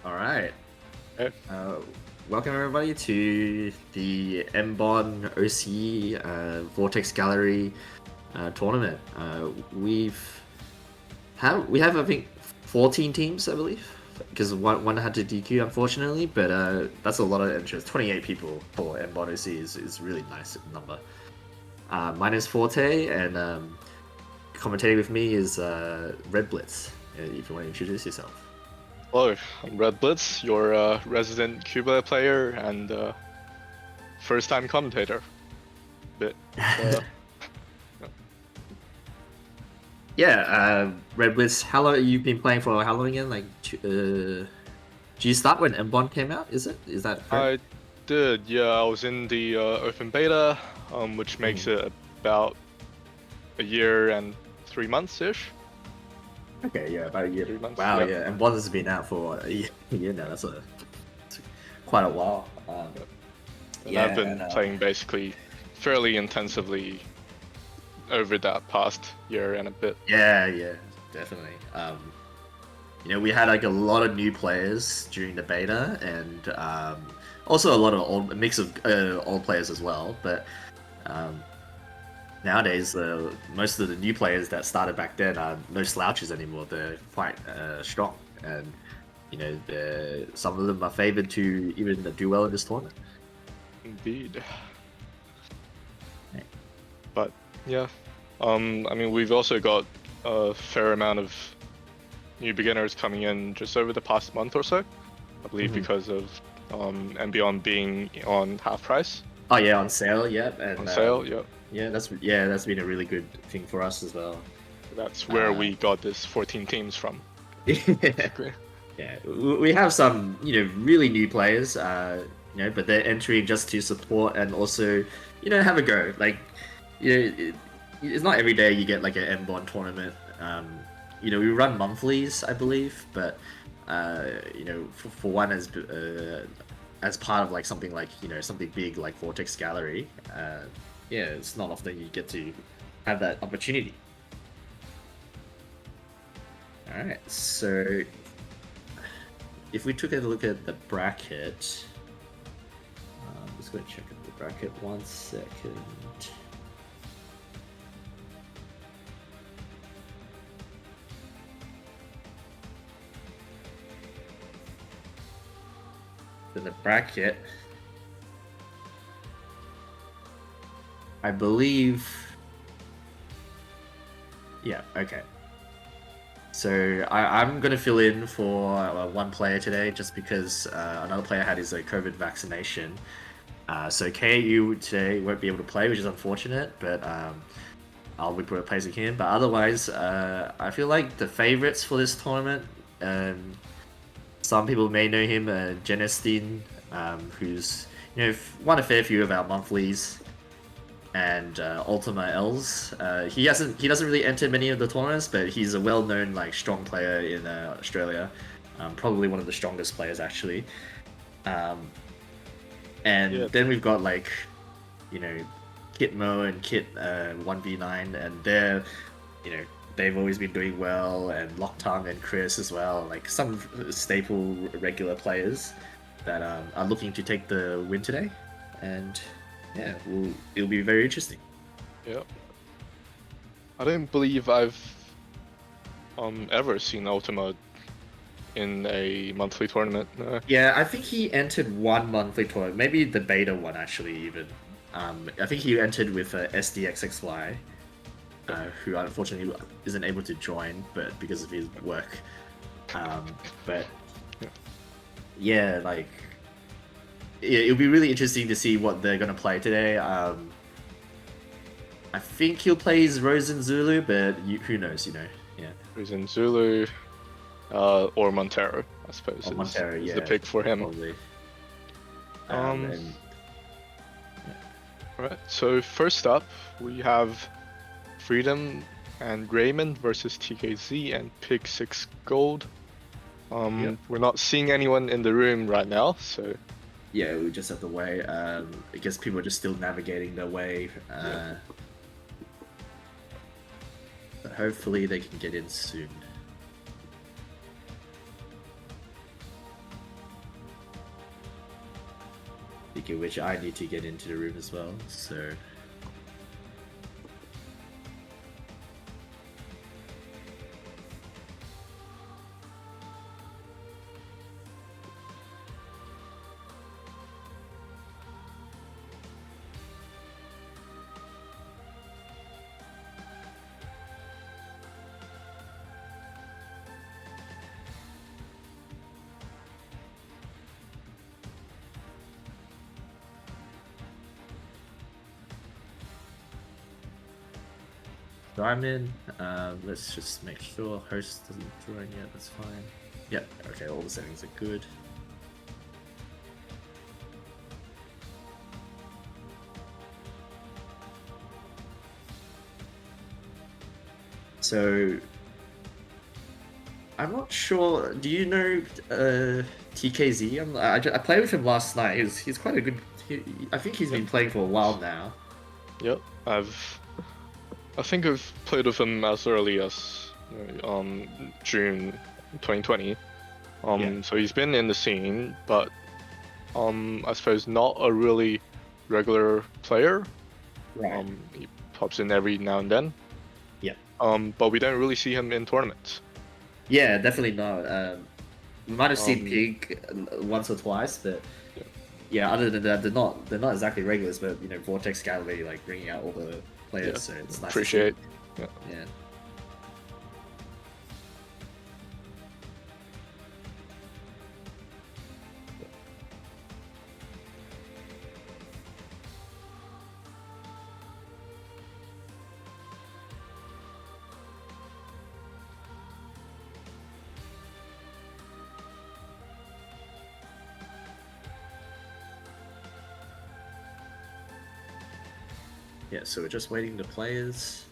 All right. Okay. Welcome everybody to the MBON OCE Vortex Gallery tournament. We have I think 14 teams, I believe, because one had to DQ unfortunately, but that's a lot of interest. 28 people for MBON OCE is really nice number. My name is Forte, and commentating with me is Red Blitz. If you want to introduce yourself. Hello, I'm Red Blitz, your resident Cuba player and first-time commentator. Bit. Yeah, Red Blitz, how long you've been playing for how long again? Like, do you start when M1 came out? Is that correct? I did, yeah. I was in the open beta, which makes it about a year and 3 months-ish. Okay, yeah, about a year. 3 months. Wow, yeah. yeah, M1 has been out for a year now. That's quite a while. And I've been playing basically fairly intensively over that past year and a bit. Yeah, definitely. We had like a lot of new players during the beta, and also a mix of old players as well. But nowadays, most of the new players that started back then are no slouches anymore. They're quite strong, and some of them are favored to even do well in this tournament. Indeed. Right. But yeah, I mean, we've also got a fair amount of new beginners coming in just over the past month or so. I believe because of Beyond being on half price. Oh yeah, on sale, yeah. And, on sale, yeah. Yeah, that's been a really good thing for us as well. That's where we got this 14 teams from. Yeah, we have some really new players, but they're entering just to support and also have a go. Like it's not every day you get like an M1 tournament. We run monthlies, I believe, but for one as part of like something like something big like Vortex Gallery, it's not often you get to have that opportunity. All right, so if we took a look at the bracket, I'm just going to check out the bracket 1 second. In the bracket, I believe. Yeah, okay. So I'm going to fill in for one player today just because another player had his COVID vaccination. So KU today won't be able to play, which is unfortunate, but I'll be replacing him. But otherwise, I feel like the favorites for this tournament, some people may know him, Genestein, who's won a fair few of our monthlies, and Ultima Els. He doesn't really enter many of the tournaments, but he's a well-known like strong player in Australia, probably one of the strongest players actually. And then we've got like Kitmo and Kit 1v9, and they're they've always been doing well, and Locktongue and Chris as well, like some staple regular players that are looking to take the win today, and yeah, it'll be very interesting. Yeah. I don't believe I've ever seen Ultima in a monthly tournament. Yeah, I think he entered one monthly tournament, maybe the beta one actually even. I think he entered with SDXXY, who unfortunately isn't able to join, but because of his work. But yeah, like it'll be really interesting to see what they're gonna play today. I think he'll play his Rose and Zulu, but who knows? Yeah. Rose and Zulu, or Montero, I suppose. Or Montero, is the pick for him. Probably. Alright, so first up we have Freedom and Raymond versus TKZ and Pig Six Gold. We're not seeing anyone in the room right now, so yeah, we just have to wait. I guess people are just still navigating their way. But hopefully they can get in soon. Speaking of which, I need to get into the room as well, so... Diamond, let's just make sure host doesn't join yet, that's fine. Yep, okay, all the settings are good. So, I'm not sure, do you know TKZ? I played with him last night, he's quite a good, I think he's been playing for a while now. Yep, I think I've played with him as early as June 2020. So he's been in the scene, but I suppose not a really regular player. Right. He pops in every now and then. Yeah. But we don't really see him in tournaments. Yeah, definitely not. We might have seen Pig once or twice, but yeah, other than that, they're not exactly regulars. But you know, Vortex Gallery like bringing out all the players, so it's nice. Appreciate. Yeah. Yeah, so we're just waiting the players.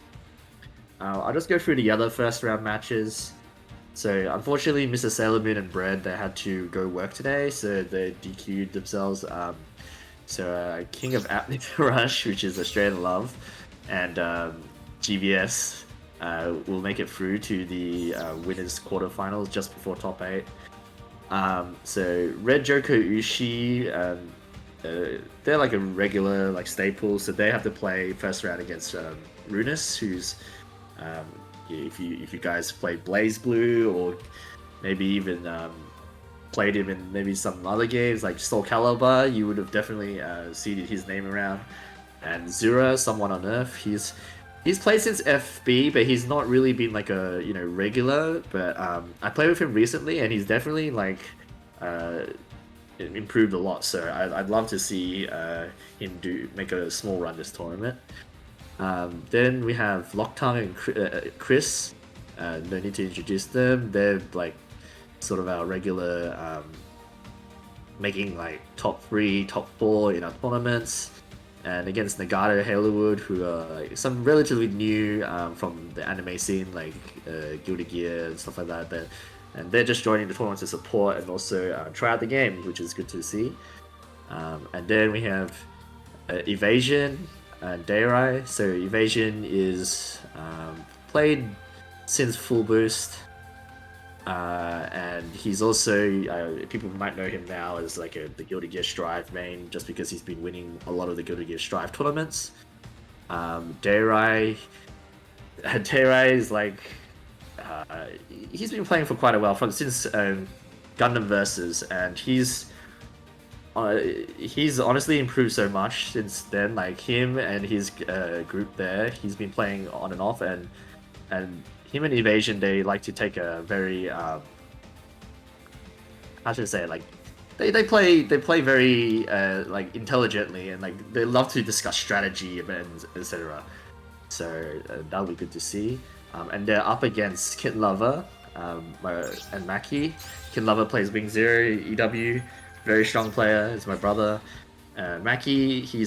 I'll just go through the other first round matches. So unfortunately, Mr. Sailor Moon and Bread, they had to go work today, so they DQ'd themselves. King of Apnea Rush, which is Australian Love, and GVS will make it through to the winners quarterfinals just before top 8. So Red Joker Ushi, they're like a regular like staple, so they have to play first round against Runus, who's if you guys played Blaze Blue or maybe even played him in maybe some other games like Soul Calibur, you would have definitely seen his name around. And Zura, Someone on Earth, he's played since FB, but he's not really been like a regular. But I played with him recently, and he's definitely like improved a lot. So I'd love to see him make a small run this tournament. Then we have Locktongue and Chris. No need to introduce them. They're like sort of our regular, making like top 3, top 4 in our tournaments. And against Nagato, Halowood, who are like some relatively new from the anime scene, like Guilty Gear and stuff like that. And they're just joining the tournament to support and also try out the game, which is good to see. And then we have Evasion and Dayrai. So Evasion is played since Full Boost. And he's also, people might know him now as like the Guilty Gear Strive main, just because he's been winning a lot of the Guilty Gear Strive tournaments. Dayrai is like, he's been playing for quite a while, since Gundam Versus, and he's honestly improved so much since then. Like him and his group there, he's been playing on and off, and him and Evasion, they like to take a very how should I say it? Like they play very like intelligently, and like they love to discuss strategy and etc. So that'll be good to see. And they're up against Kid Lover and Mackie. Kid Lover plays Wing Zero EW, very strong player. Is my brother. Mackie, he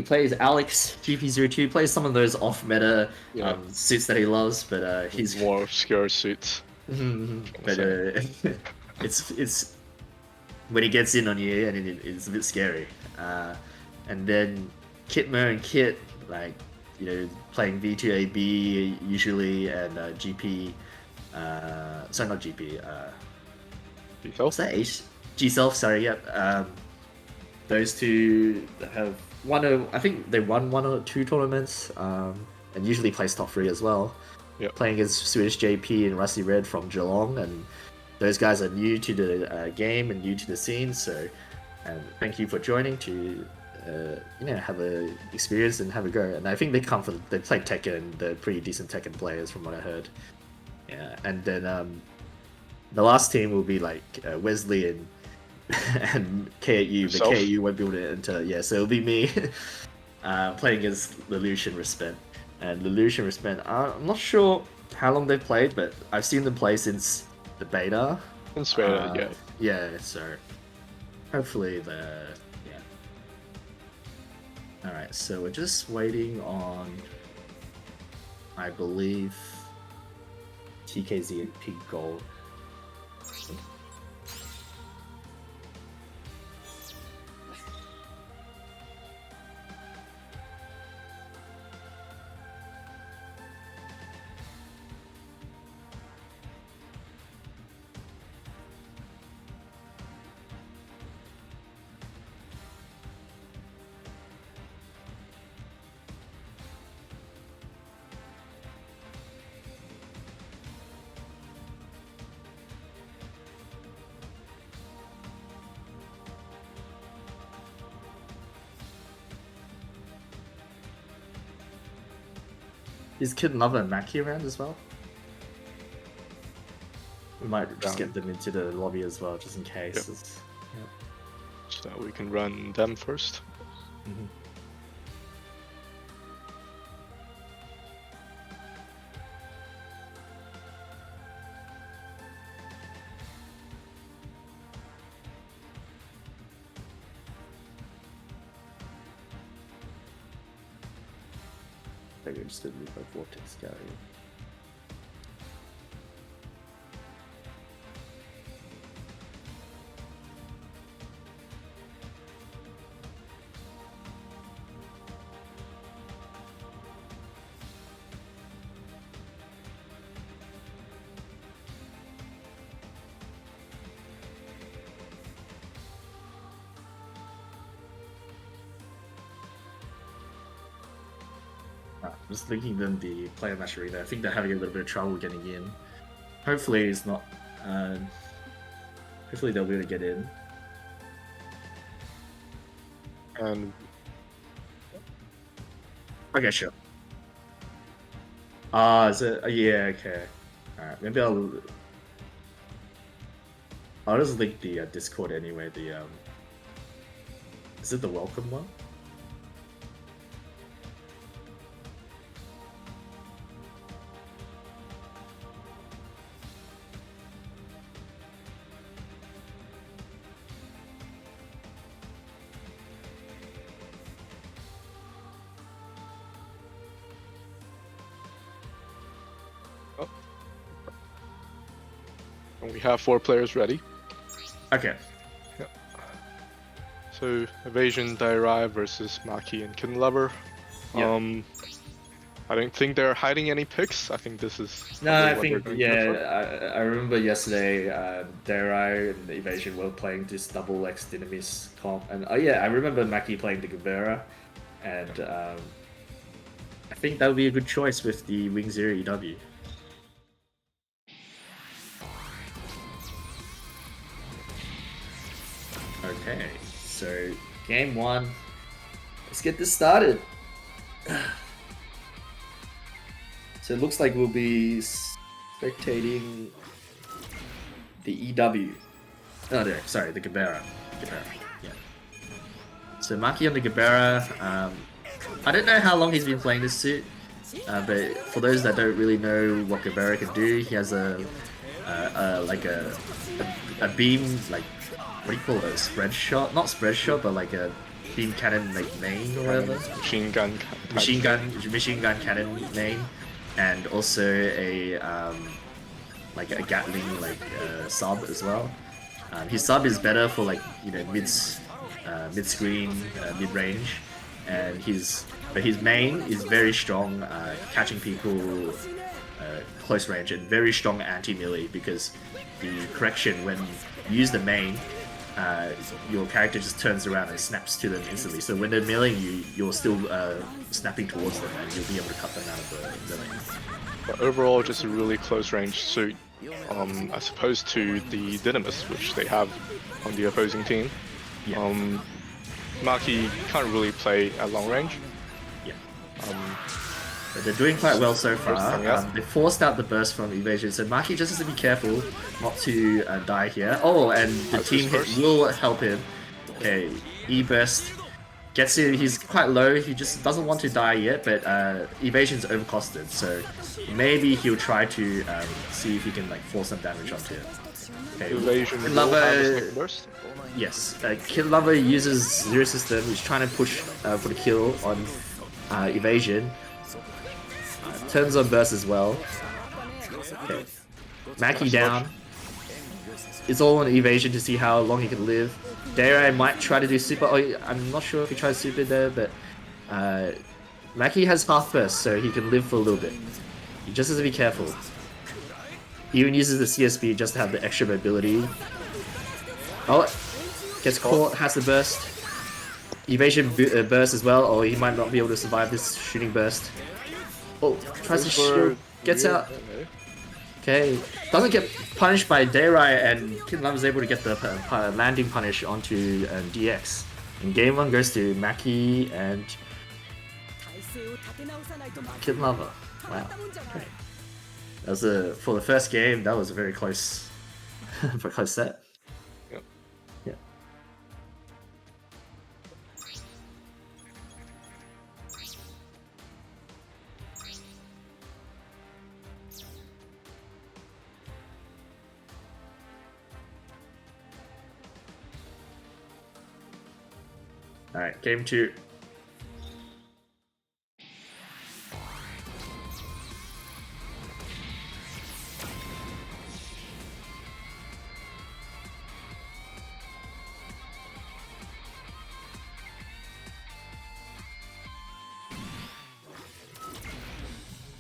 plays Alex GP02, plays some of those off-meta suits that he loves, but he's more obscure suits. But it's when he gets in on you, and it's a bit scary. And then Kitmo and Kit, like playing V2AB usually, and GP. Sorry, not GP. G-Self? What's that? G-Self. Sorry. Yep. G-Self. Sorry, yep. G-Self. Sorry, yep. G-Self. Sorry, yep. G-Self. Sorry, yep. G-Self. Sorry, yep. G-Self. Sorry, yep. G-Self. Sorry, yep. G-Self. Sorry, yep. those two have I think they won 1 or 2 tournaments, and usually place top 3 as well. Yep. Playing as Swedish JP and Rusty Red from Geelong, and those guys are new to the game and new to the scene. So, and thank you for joining to have a experience and have a go. And I think they play Tekken. They're pretty decent Tekken players from what I heard. Yeah, and then the last team will be like Wesley and KU, but KU won't be able to enter. So it'll be me playing against Lelouch and Wristband. And Lelouch and Wristband, I'm not sure how long they've played, but I've seen them play since the beta. Since beta, yeah. Yeah, so hopefully Alright, so we're just waiting on, I believe, TKZ and Pig Gold. Is Kid Lover and Mackie around as well? We might just get them into the lobby as well, just in case. Yep. So we can run them first. Mm-hmm. Maybe I'm just gonna move my Vortex guy. I'm just thinking them the player match arena. I think they're having a little bit of trouble getting in. Hopefully it's not. Hopefully they'll be able to get in. And okay, sure. Is it? Yeah, okay. Alright, maybe I'll just link the Discord anyway. Is it the welcome one? we have 4 players ready. Okay. Yep. So Evasion, Dairai versus Mackie and Kid Lover. Yeah. I don't think they're hiding any picks. I think this is. No, I think I remember yesterday, Dairai and Evasion were playing this double X Dynamis comp, and I remember Mackie playing the Gavera, and I think that would be a good choice with the Wing Zero EW. Okay, so game 1. Let's get this started. So it looks like we'll be spectating the EW. Oh, no, sorry, the Gabera. Yeah. So Mackie on the Gabera. I don't know how long he's been playing this suit, but for those that don't really know what Gabera can do, he has a beam, like, what do you call it? A spread shot? Not spread shot, but like a beam cannon, like main or whatever. Machine gun cannon main. And also a like a Gatling sub as well. His sub is better for mid screen, mid range, and his main is very strong, catching people close range, and very strong anti melee, because the correction when you use the main, your character just turns around and snaps to them instantly. So when they're meleeing you, you're still snapping towards them, and you'll be able to cut them out of the melee. But overall, just a really close range suit, as opposed to the Dynamis, which they have on the opposing team. Yeah. Mackie can't really play at long range. Yeah. But they're doing quite well so far. They forced out the burst from Evasion, so Mackie just has to be careful not to die here. Oh, and the team hit will help him. Okay, E-burst gets it. He's quite low. He just doesn't want to die yet, but Evasion's overcosted, so maybe he'll try to see if he can like force some damage onto him. Okay, Evasion Lover. burst. Yes, Kid Lover uses Zero System. He's trying to push for the kill on Evasion. Turns on burst as well. Okay. Mackie down. It's all on Evasion to see how long he can live. Dare might try to do super. Oh, I'm not sure if he tries super there, but Mackie has half burst, so he can live for a little bit. He just has to be careful. He even uses the CSB just to have the extra mobility. Oh, gets caught, has the burst. Evasion burst as well, or he might not be able to survive this shooting burst. Oh, tries to shield, gets out. Okay, doesn't get punished by Dayrai, and Kid Lover is able to get the landing punish onto DX. And game 1 goes to Mackie and Kid Lover. Wow. Okay. That was for the first game. That was a very close, close set. Yep. Yeah. All right, game 2.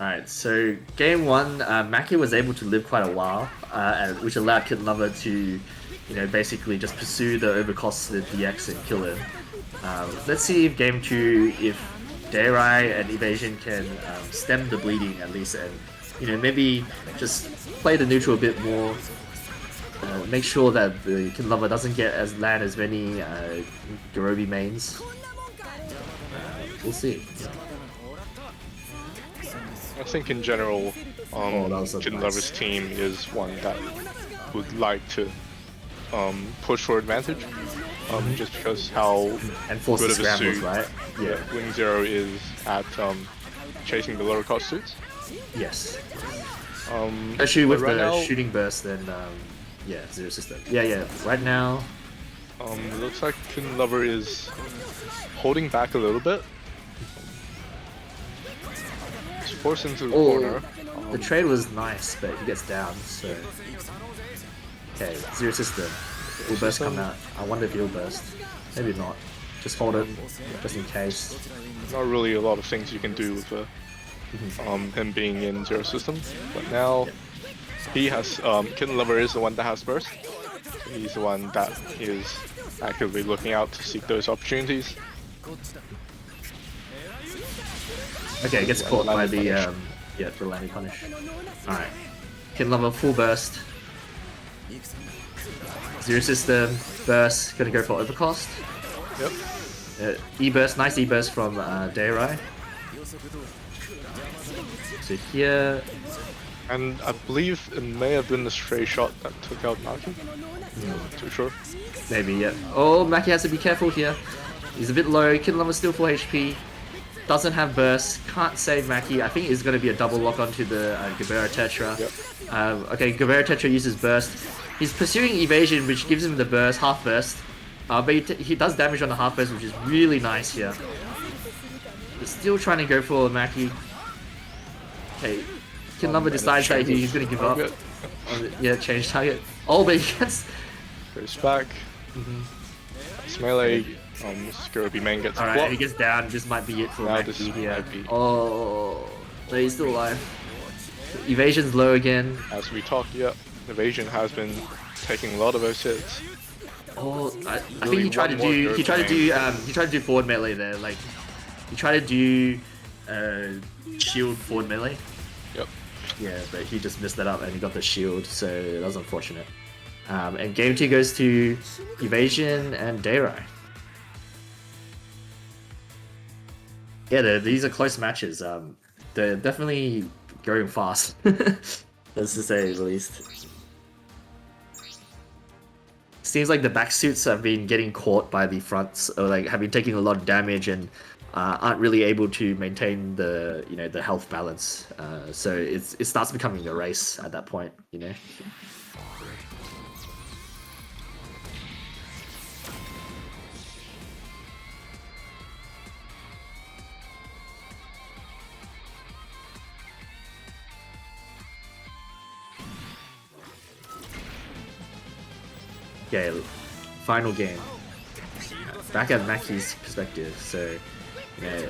Alright, so game 1, Mackie was able to live quite a while, which allowed Kid Lover to, basically just pursue the overcosted DX and kill him. Let's see if game 2, if Dayrai and Evasion can stem the bleeding at least, and maybe just play the neutral a bit more. Make sure that the Kid Lover doesn't land as many Garobi mains. We'll see. I think in general, Kid Lover's team is one that would like to push for advantage, just because how and force good the of a scrambles, suit right? Yeah. Wing Zero is at chasing the lower cost suits. Yes. Especially with right the now, shooting burst, then yeah, Zero System. Yeah. Right now, it looks like Kid Lover is holding back a little bit. Forced into the corner. The trade was nice, but he gets down, so... Okay, Zero System. Will burst come out. I wonder if he'll burst. Maybe not. Just hold it, just in case. Not really a lot of things you can do with him being in Zero System, but now he has... Kid Lover is the one that has burst. So he's the one that is actively looking out to seek those opportunities. Okay, gets caught by the the landing punish. Alright. Kid Lover full burst. Zero System, burst, gonna go for overcost. Yep. E-burst, nice E-burst from Dayrai. So here... And I believe it may have been the stray shot that took out Mackie. Not too sure. Maybe, yeah. Oh, Mackie has to be careful here. He's a bit low, Kid Lover still full HP. Doesn't have burst, can't save Mackie. I think it's going to be a double lock onto the Gabera Tetra. Yep. Okay, Gabera Tetra uses burst. He's pursuing Evasion, which gives him the burst, half burst. But he does damage on the half burst, which is really nice here. He's still trying to go for Mackie. Okay, Kid Lover decides that he's going to give up. Yeah, change target. Oh, but he gets... Goes back. It's melee. Garobi main gets blocked. Alright, he gets down. This might be it for Mackie here. Oh, no, he's still alive. Evasion's low again. As we talked, Evasion has been taking a lot of those hits. Oh, I think Really he tried to one more do. nerf He tried to main. do. He tried to do forward melee there. Like, he tried to do shield forward melee. Yep. Yeah, but he just missed that up and he got the shield, so that was unfortunate. And game 2 goes to Evasion and Dayrai. Yeah, these are close matches. They're definitely going fast. Let's just say the least. Seems like the back suits have been getting caught by the fronts, or like have been taking a lot of damage and aren't really able to maintain the the health balance. So it starts becoming a race at that point. Okay, final game. Back at Mackie's perspective, so yeah,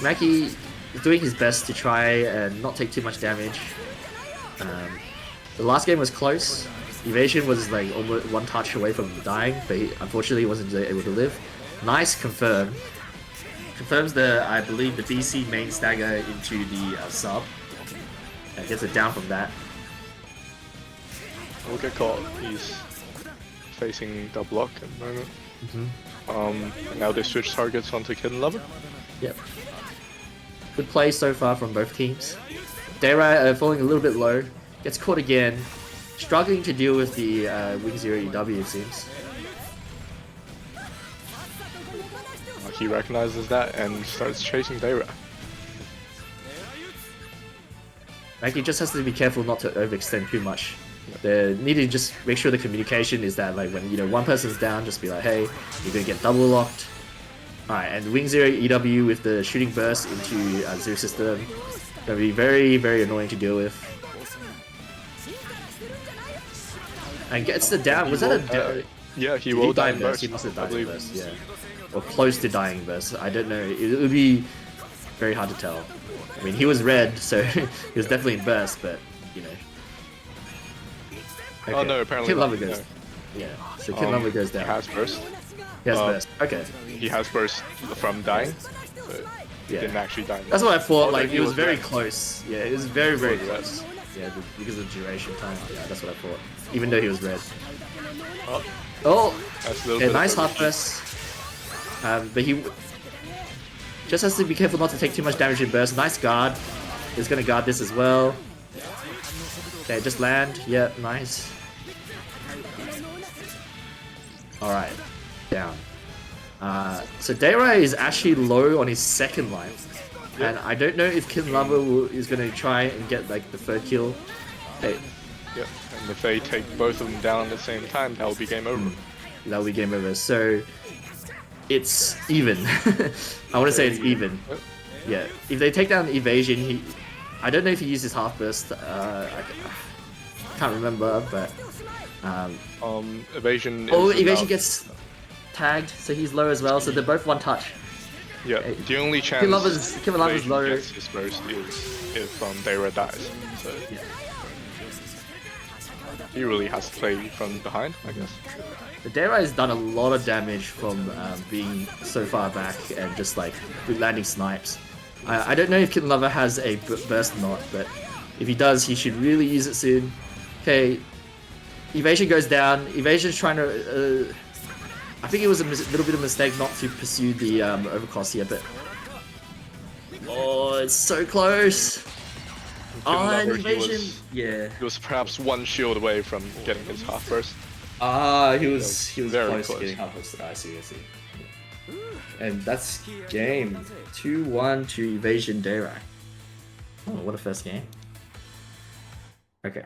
Mackie is doing his best to try and not take too much damage. The last game was close. Evasion was like almost one touch away from dying, but he unfortunately wasn't able to live. Nice confirm. Confirms I believe the BC main stagger into the sub. And gets it down from that. We'll get caught. He's facing the block at the moment. Now they switch targets onto Kitten Lover. Yep. Good play so far from both teams. Dayrai falling a little bit low. Gets caught again. Struggling to deal with the Wing Zero EW, it seems. He recognizes that and starts chasing Dayrai. Mackie just has to be careful not to overextend too much. They need to just make sure the communication is that like when one person's down, just be like, hey, you're gonna get double locked. Alright, and Wing Zero EW with the shooting burst into Zero System. Gonna be very, very annoying to deal with. And gets the down. Was that a yeah, he did will he die die in in burst? burst. He must have I died in believe. burst, yeah. Or close to dying in burst. I don't know. It would be very hard to tell. I mean, he was red, so he was definitely in burst, but Okay. Oh no, apparently Kid not, Lover goes. no. Yeah, so Kid Lover goes down. He has burst. He has burst. Okay. He has burst from dying, but he Yeah. didn't actually die. That's what I thought. Oh, Like he it was was very red. close. Yeah, it was very, very He was close. Yeah, because of duration time. Yeah, that's what I thought. Even though he was red. Oh, Oh, that's a little yeah, bit nice of half burst. But he just has to be careful not to take too much damage in burst. Nice guard. He's gonna guard this as well. Okay, just land. Yeah, nice. Alright, down. So Dayrai is actually low on his second life. And I don't know if Kin Lover is going to try and get like the third kill. Hey, Yeah, and if they take both of them down at the same time, that will be game over. that'll be game over. So it's even. I want to say it's even. Yeah, if they take down Evasion, I don't know if he uses half burst. I can't remember, but Evasion. oh, is Evasion about- gets tagged, so he's low as well. So they're both one touch. Yeah, the only chance Kin Lover's Evasion low. gets his burst is if Dayrai dies. So Yeah. he really has to play from behind, I guess. The Dayrai has done a lot of damage from being so far back and just like landing snipes. I don't know if Kitten Lover has a burst or not, but if he does, he should really use it soon. Okay, Evasion goes down. Evasion's trying to... I think it was a little bit of a mistake not to pursue the overcross here, but... Oh, it's so close! Oh, and Lover, Evasion... Yeah. He was perhaps one shield away from getting his half burst. Ah, he was very close, close. to getting half of I see. And that's game 2-1 to Evasion Dayrai. Oh, what a first game. Okay.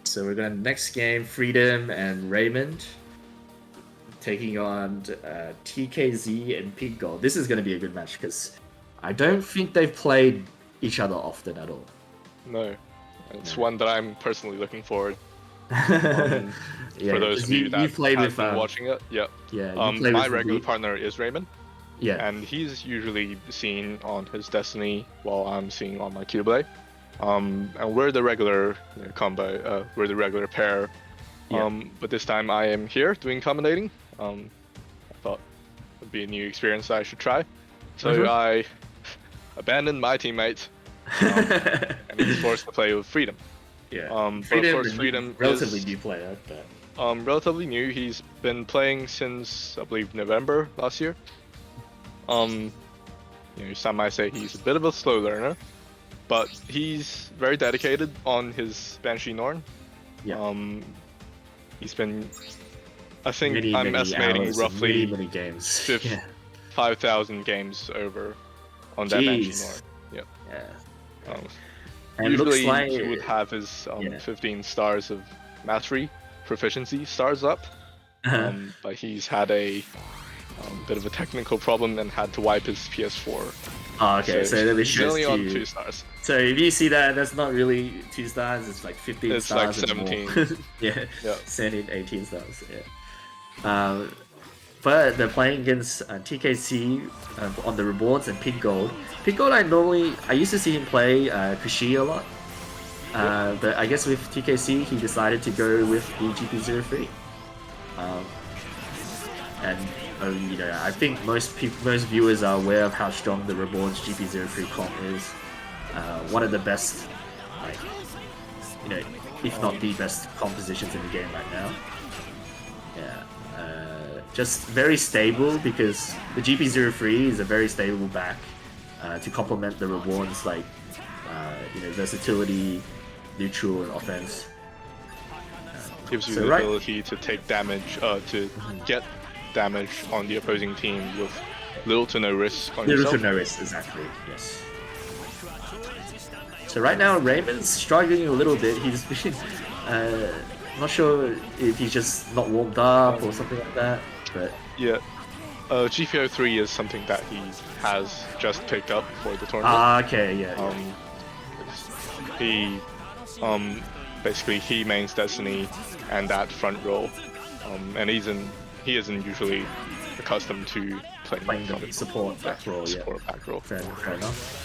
So we're going to next game, Freedom and Raymond taking on TKZ and Pig Gold. This is going to be a good match because I don't think they've played each other often at all. No, it's one that I'm personally looking forward Yeah, For those 'cause of you that played have with been watching it, yeah. yeah, you play My with regular Reed. partner is Raymond, Yeah. and he's usually seen on his Destiny while I'm seeing on my Keyblade. And we're the regular combo. We're the regular pair. Yeah. But this time I am here doing commentating. I thought it would be a new experience that I should try. So I abandoned my teammates and was forced to play with Freedom. Yeah. But of course, Freedom relatively is new player, but relatively new. He's been playing since I believe November last year. Some might say he's a bit of a slow learner, but he's very dedicated on his Banshee Norn. Yeah. He's been, I think many estimating hours, roughly many games. 5,000 games over on that Banshee Norn. Yeah. And usually he would have his 15 stars of mastery proficiency stars up, but he's had a bit of a technical problem and had to wipe his PS4. Oh, okay, so he's only on 2 stars. So if you see that, that's not really 2 stars, it's like 15 it's stars. It's like 17. And more. Yeah, 17, 18 stars, yeah. But they're playing against TKC on the rewards and Pig Gold. Pig Gold, I used to see him play Kushi a lot. But I guess with TKC, he decided to go with the GP03. And I think most viewers are aware of how strong the Reborn's GP03 comp is. One of the best, if not the best compositions in the game right now. Yeah. Just very stable because the GP03 is a very stable back to complement the Reborn's versatility, neutral, and offense. Gives you the ability to take damage, to get damage on the opposing team with little to no risk on yourself. Little to no risk, exactly, yes. So right now Raymond's struggling a little bit. He's been, not sure if he's just not warmed up or something like that, but... Yeah, GP03 is something that he has just picked up for the tournament. Ah, okay, yeah. He, basically he mains Destiny and that front row, and he isn't usually accustomed to playing the support back row. Back row. Fair enough.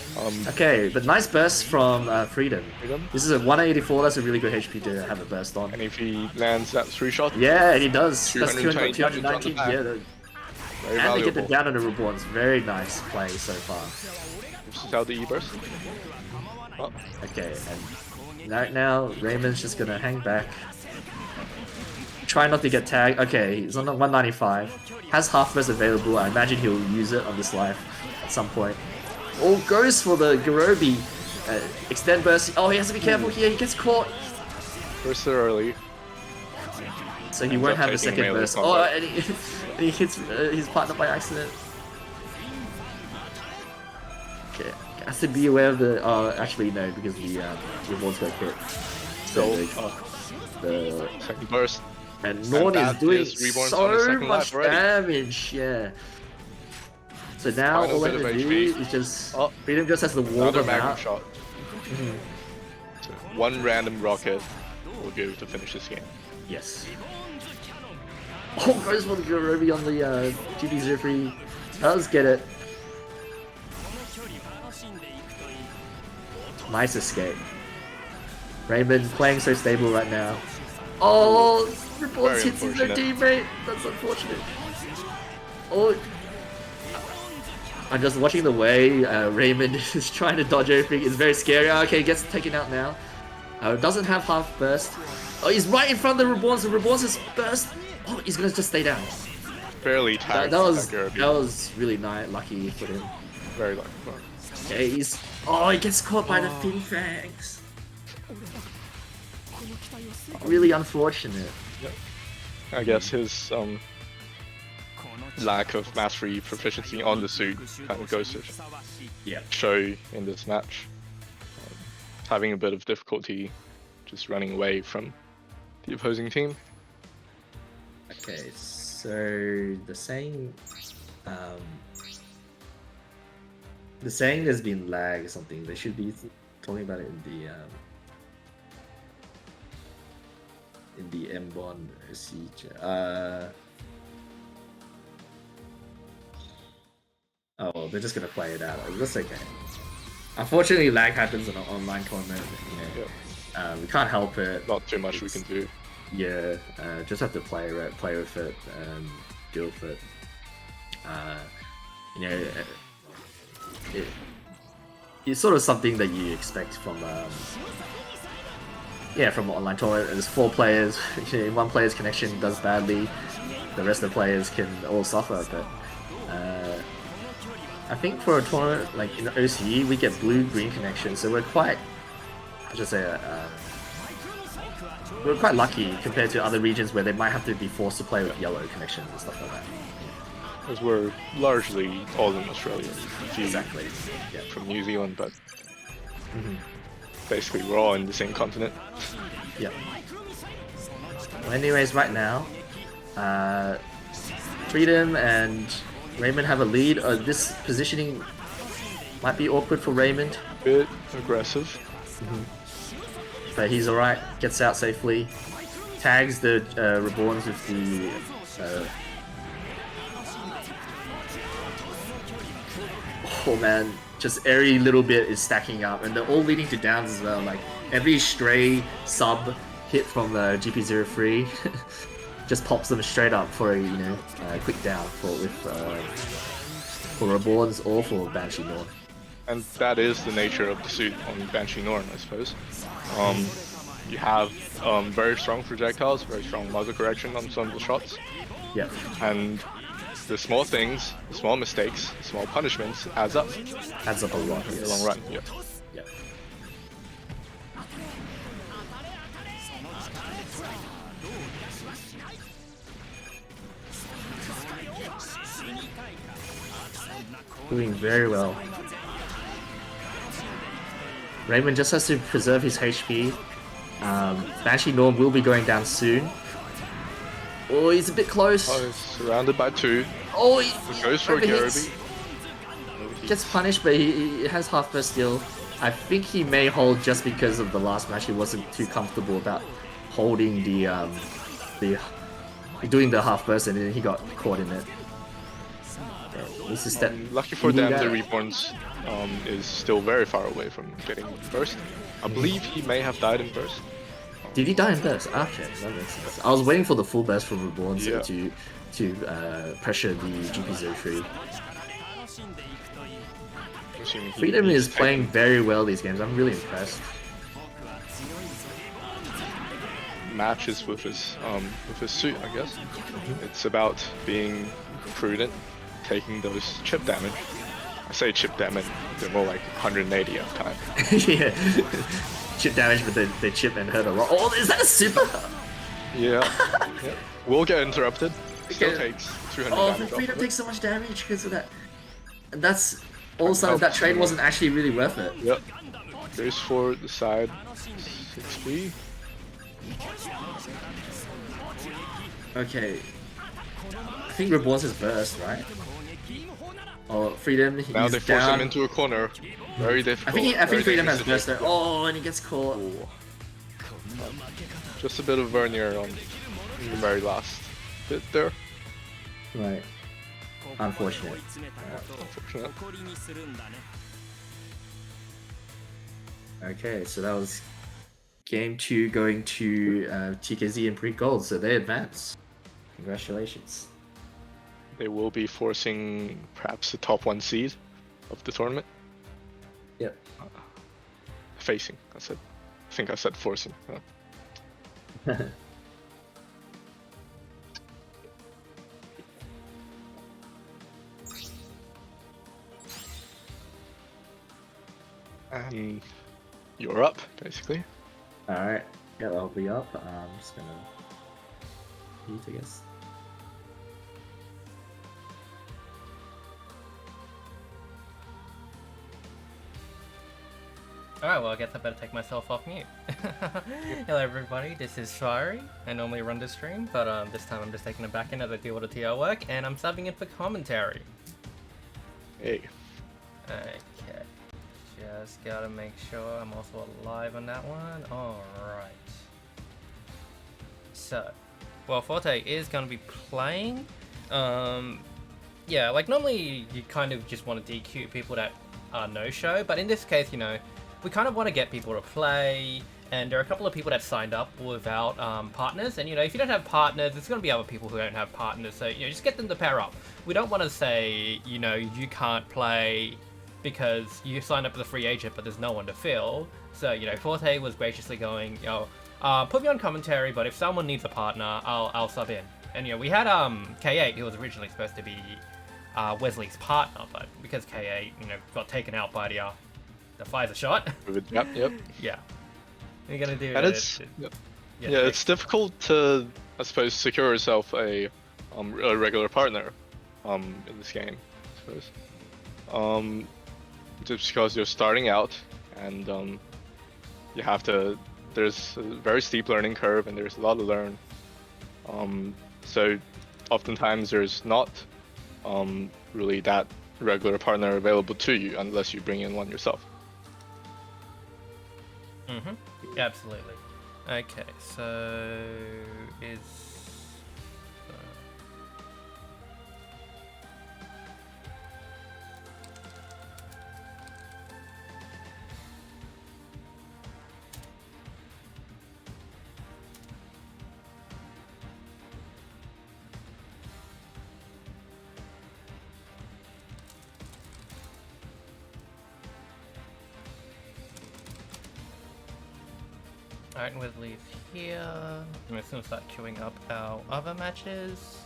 Okay, but nice burst from Freedom. This is a 184. That's a really good HP to have a burst on. And if he lands that 3 shot, yeah, he does. That's 219. Yeah, and they get them down on the reborns. Very nice play so far. This is how the E burst. Oh. Okay, and right now Raymond's just gonna hang back. Try not to get tagged. Okay, he's on 195. Has half burst available. I imagine he'll use it on this life at some point. Oh, goes for the Garobi. Extend burst. Oh, he has to be careful here. He gets caught. Burst early. So he won't have a second burst. Oh, and he hits his partner by accident. Okay, has to be aware of the. Oh, actually no, because the rewards got hit. So the second burst. And Norn is doing so much damage, yeah. So now all they have to do is just... Freedom just has to warm them out. Shot. So one random rocket will go to finish this game. Yes. Oh, goes for the Garobi on the GP03. Let's get it. Nice escape. Raymond playing so stable right now. Oh, reports hits his own teammate. That's unfortunate. Oh, I'm just watching the way Raymond is trying to dodge everything. It's very scary. Okay, gets taken out now. Doesn't have half burst. Oh, he's right in front of the Reborns. The Reborns is burst. Oh, he's gonna just stay down. Barely tagged. That was really nice, lucky for him. Very lucky. Okay, he gets caught by the Fin Fangs. Really unfortunate. Yep. I guess his lack of mastery proficiency on the suit kind of goes to show in this match. Having a bit of difficulty just running away from the opposing team. Okay, so the saying there's been lag or something. They should be talking about it in the in the M1 siege. Oh, well, they're just gonna play it out. That's okay. Unfortunately, lag happens in an online tournament. You know, we can't help it. Not too much we can do. Yeah, just have to play with it, and deal with it. You know, it's sort of something that you expect from from an online tournament. There's 4 players. One player's connection does badly, the rest of the players can all suffer. But I think for a tournament like in the OCE, we get blue-green connection, so we're quite, I should say, we're quite lucky compared to other regions where they might have to be forced to play with yellow connections and stuff like that. Because we're largely all in Australia. Exactly. Yeah. From New Zealand, but basically we're all in the same continent. Yeah. Well, anyways, right now, Freedom and Raymond have a lead. This positioning might be awkward for Raymond. Bit aggressive. But he's alright, gets out safely. Tags the Reborns with the... oh man, just every little bit is stacking up, and they're all leading to downs as well. Like, every stray sub hit from GP03 just pops them straight up for a quick down for Reborns or for Banshee Norn. And that is the nature of the suit on Banshee Norn, I suppose. You have very strong projectiles, very strong muzzle correction on some of the shots. Yeah. And the small things, the small mistakes, the small punishments adds up. Adds up a lot. In the long run, yeah. Yeah. Doing very well. Raymond just has to preserve his HP. Banshee Norm will be going down soon. Oh, he's a bit close. Oh, he's surrounded by 2. Oh, he goes for a Garaby. Gets punished, but he has half burst still. I think he may hold just because of the last match. He wasn't too comfortable about holding doing the half burst, and then he got caught in it. This is lucky for them, the Reborns is still very far away from getting burst. I believe he may have died in burst. Did he die in burst? Okay, that makes sense. I was waiting for the full burst from Reborns to pressure the GP03. Freedom is playing very well these games. I'm really impressed. Matches with his suit, I guess. It's about being prudent, taking those chip damage. I say chip damage, they're more like 180 at a time. Yeah. Chip damage, but they chip and hurt a lot. Oh, is that a super? Yeah. We'll get interrupted. Still takes 200 damage. Oh, Freedom takes so much damage because of that. And that's also, that trade wasn't actually really worth it. Yep. Goes for the side 6B. Okay. I think Reborns is burst, right? Oh, Freedom, he's now they force down. him into a corner. Very difficult. I think Freedom has burst there. Oh, and he gets caught. Ooh. Just a bit of vernier on the very last bit there. Right. Unfortunate. Unfortunate. Okay, so that was game 2 going to TKZ and Pig Gold, so they advance. Congratulations. They will be forcing perhaps the top 1 seed of the tournament. Yep. Facing, I think I said forcing. And you're up, basically. Alright, yeah, I'll be up. I'm just gonna eat, I guess. Alright, well I guess I better take myself off mute. Hello everybody, this is Shari. I normally run this stream, but this time I'm just taking it back in as I deal with the TL work, and I'm subbing in for commentary. Hey. Okay. Just gotta make sure I'm also alive on that one. Alright. so, well, Forte is going to be playing. Yeah, like normally you kind of just want to DQ people that are no-show, but in this case, you know, we kind of want to get people to play, and there are a couple of people that signed up without partners, and you know, if you don't have partners, there's going to be other people who don't have partners, so you know, just get them to pair up. We don't want to say, you know, you can't play because you signed up as a free agent, but there's no one to fill. So, you know, Forte was graciously going, you know, put me on commentary, but if someone needs a partner, I'll sub in. And you know, we had K8, who was originally supposed to be Wesley's partner, but because K8, you know, got taken out by the Pfizer shot. Yep. Yeah. You're gonna do And it. It's difficult to, I suppose, secure yourself a regular partner in this game, I suppose. Just because you're starting out, and you have to. There's a very steep learning curve, and there's a lot to learn. So oftentimes there's not really that regular partner available to you unless you bring in one yourself. Absolutely. Okay, so is Alright, Wesley's here. I'm just gonna start queuing up our other matches.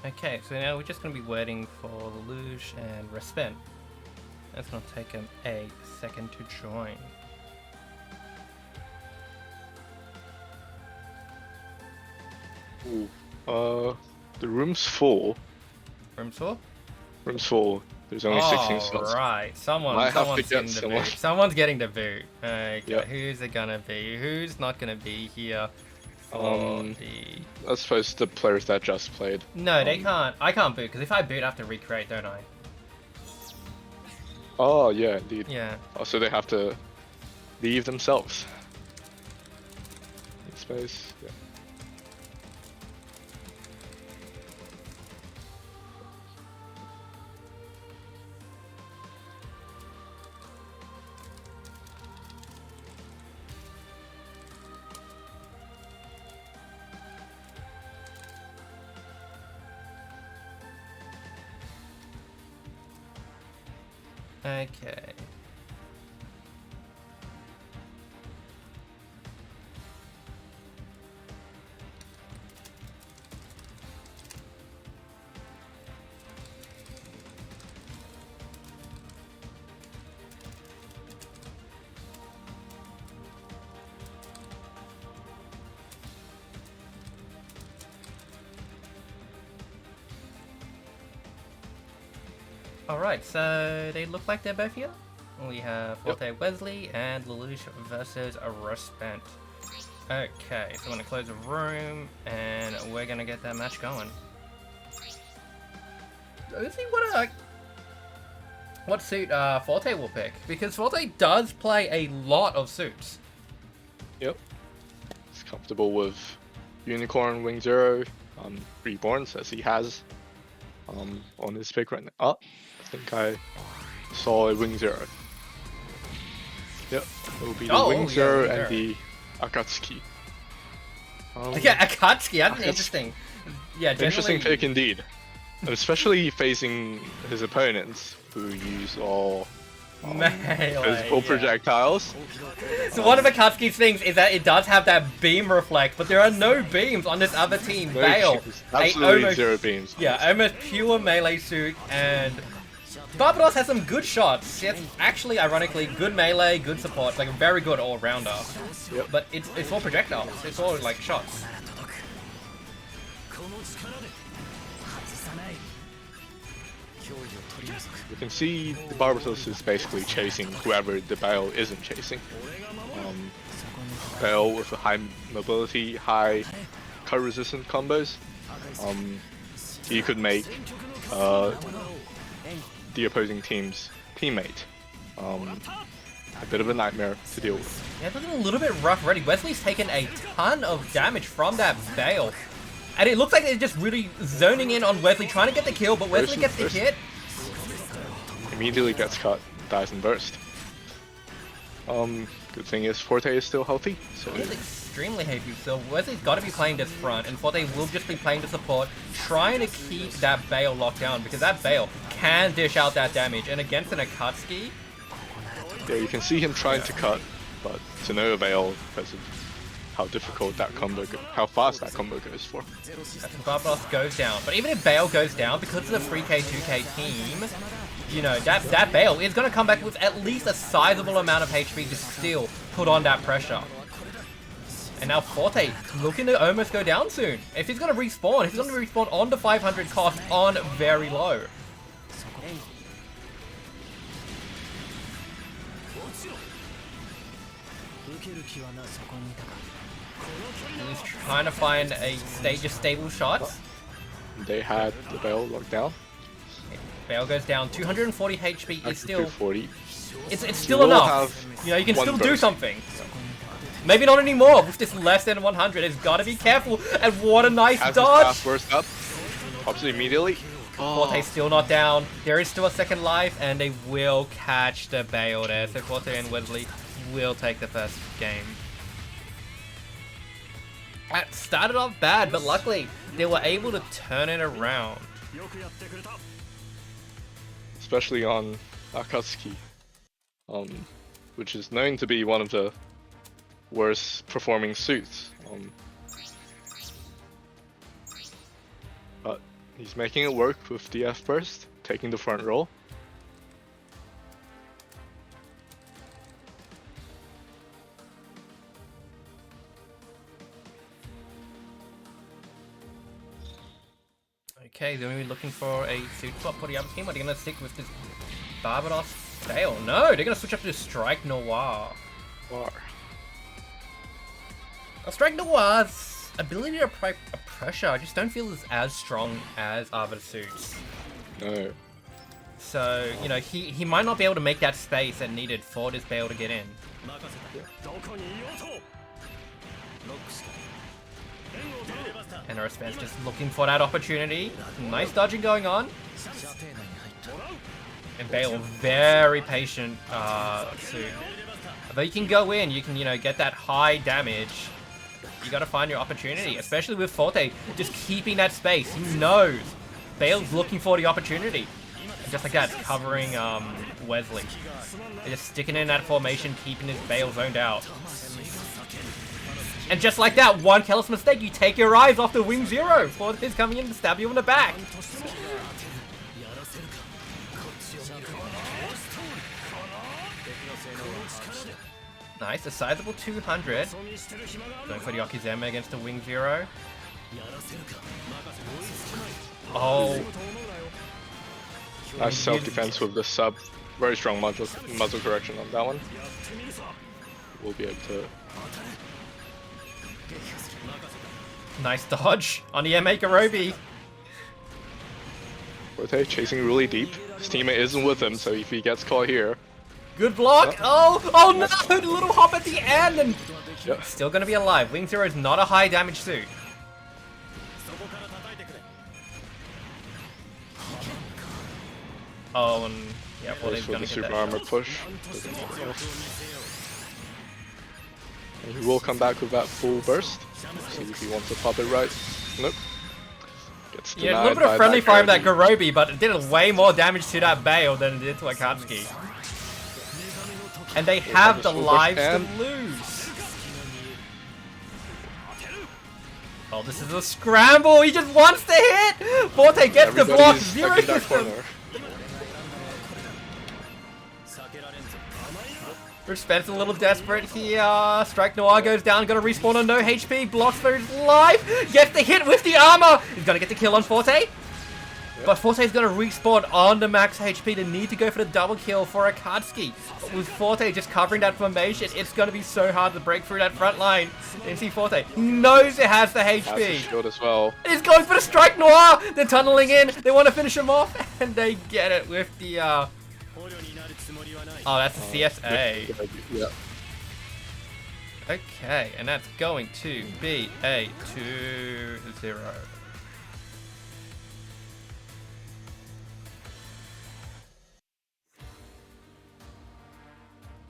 Okay, so now we're just gonna be waiting for Lelouch and Wristband. That's gonna take him a second to join. The room's full. Room tour? Room's full. There's only 16 slots. Right, someone's getting the boot. Someone's getting the boot. Okay, yeah. Who's it gonna be? Who's not gonna be here? I suppose the players that just played. No, they can't. I can't boot because if I boot, I have to recreate, don't I? Oh yeah, indeed. Yeah. Oh, so they have to leave themselves. In space. Yeah. Okay. Alright, so they look like they're both here. We have Forte Wesley and Lelouch versus a Wristband. Okay, so I'm gonna close the room and we're gonna get that match going. Let's see what suit Forte will pick, because Forte does play a lot of suits. Yep. He's comfortable with Unicorn, Wing Zero, Reborns as he has on his pick right now. Oh, I think I saw a Wing Zero. Yep, it will be the Wing Zero and the Akatsuki. Yeah, Akatsuki, that's an interesting. Yeah, interesting pick indeed. Especially facing his opponents who use all physical projectiles. So one of Akatsuki's things is that it does have that beam reflect, but there are no beams on this other team. Veil, absolutely zero beams. Yeah, almost pure melee suit, and Barbados has some good shots. He has actually, ironically, good melee, good support, like a very good all-rounder. Yep. But it's all projectiles. It's all like shots. You can see the Barbatos is basically chasing whoever the Bale isn't chasing. Bale with a high mobility, high cut resistant combos. he could make the opposing team's teammate a bit of a nightmare to deal with. Yeah, it's looking a little bit rough already. Wesley's taken a ton of damage from that Bale. And it looks like they're just really zoning in on Wesley, trying to get the kill, but Wesley gets the hit. Immediately gets cut, dies in burst. Good thing is Forte is still healthy, so He's extremely heavy, so Wesley's got to be playing this front, and Forte will just be playing the support, trying to keep that Bale locked down, because that Bale can dish out that damage, and against an Akatsuki... Yeah, you can see him trying to cut, but to no avail because of how difficult that combo, how fast that combo goes for. Barbaros goes down, but even if Bale goes down, because of the 3k, 2k team, you know, that Bale is going to come back with at least a sizable amount of HP to still put on that pressure. And now Forte looking to almost go down soon. If he's going to respawn, on the 500 cost on very low. He's trying to find a stable shot. They had the Bale locked down. Bale goes down. 240 HP is still... 240. It's still enough. You know, you can still do something. Maybe not anymore. With this less than 100, it's got to be careful. And what a nice dodge. Burst up. Pops it immediately. Forte's still not down. There is still a second life, and they will catch the Bale there. So Forte and Wesley will take the first game. That started off bad, but luckily they were able to turn it around. Especially on Akatsuki, which is known to be one of the worst performing suits. But he's making it work with DF burst, taking the front roll. Okay, then we're looking for a suit swap for the other team. Are they going to stick with this Barbados Bale? No, they're going to switch up to Strike Noir. Strike Noir's ability to apply pressure, I just don't feel is as strong as other suits. No. So, you know, he might not be able to make that space that needed for this Bale to get in. And Wristband's just looking for that opportunity. Nice dodging going on. And Bale, very patient suit. Although you can go in, you can, you know, get that high damage. You gotta find your opportunity, especially with Forte just keeping that space. He knows Bale's looking for the opportunity. And just like that, covering Wesley. They're just sticking in that formation, keeping his Bale zoned out. And just like that, one careless mistake, you take your eyes off the Wing Zero. Forte is coming in to stab you in the back. Nice, a sizable 200. Going for the Okizeme against the Wing Zero. Oh. Nice self-defense with the sub. Very strong muzzle correction on that one. We'll be able to... Nice dodge on the MA Garobi. Forte chasing really deep. His teammate isn't with him, so if he gets caught here... Good block! Oh no! The little hop at the end! And still gonna be alive. Wing Zero is not a high damage suit. Oh, and yeah, Forte's for gonna the get super that armor shot. push. And he will come back with that full burst. See if he wants to pop it right. Nope. Gets Yeah, a little bit of friendly fire that Garobi, but it did way more damage to that Bale than it did to Akatsuki. And they have the lives to lose. Oh, this is a scramble. He just wants to hit. Forte gets the block. Zero system. Wristband's a little desperate here. Strike Noir goes down. Gonna respawn on no HP. Blocks for his life. Gets the hit with the armor. He's gonna get the kill on Forte. But Forte's gonna respawn on the max HP to need to go for the double kill for Akatsuki. With Forte just covering that formation, it's gonna be so hard to break through that front line. And you see Forte, he knows it has the HP. Has the shield as well. And he's going for the strike noir! They're tunneling in, they want to finish him off, and they get it with the oh, that's the CSA. Yeah. Okay, and that's going to be a 2-0.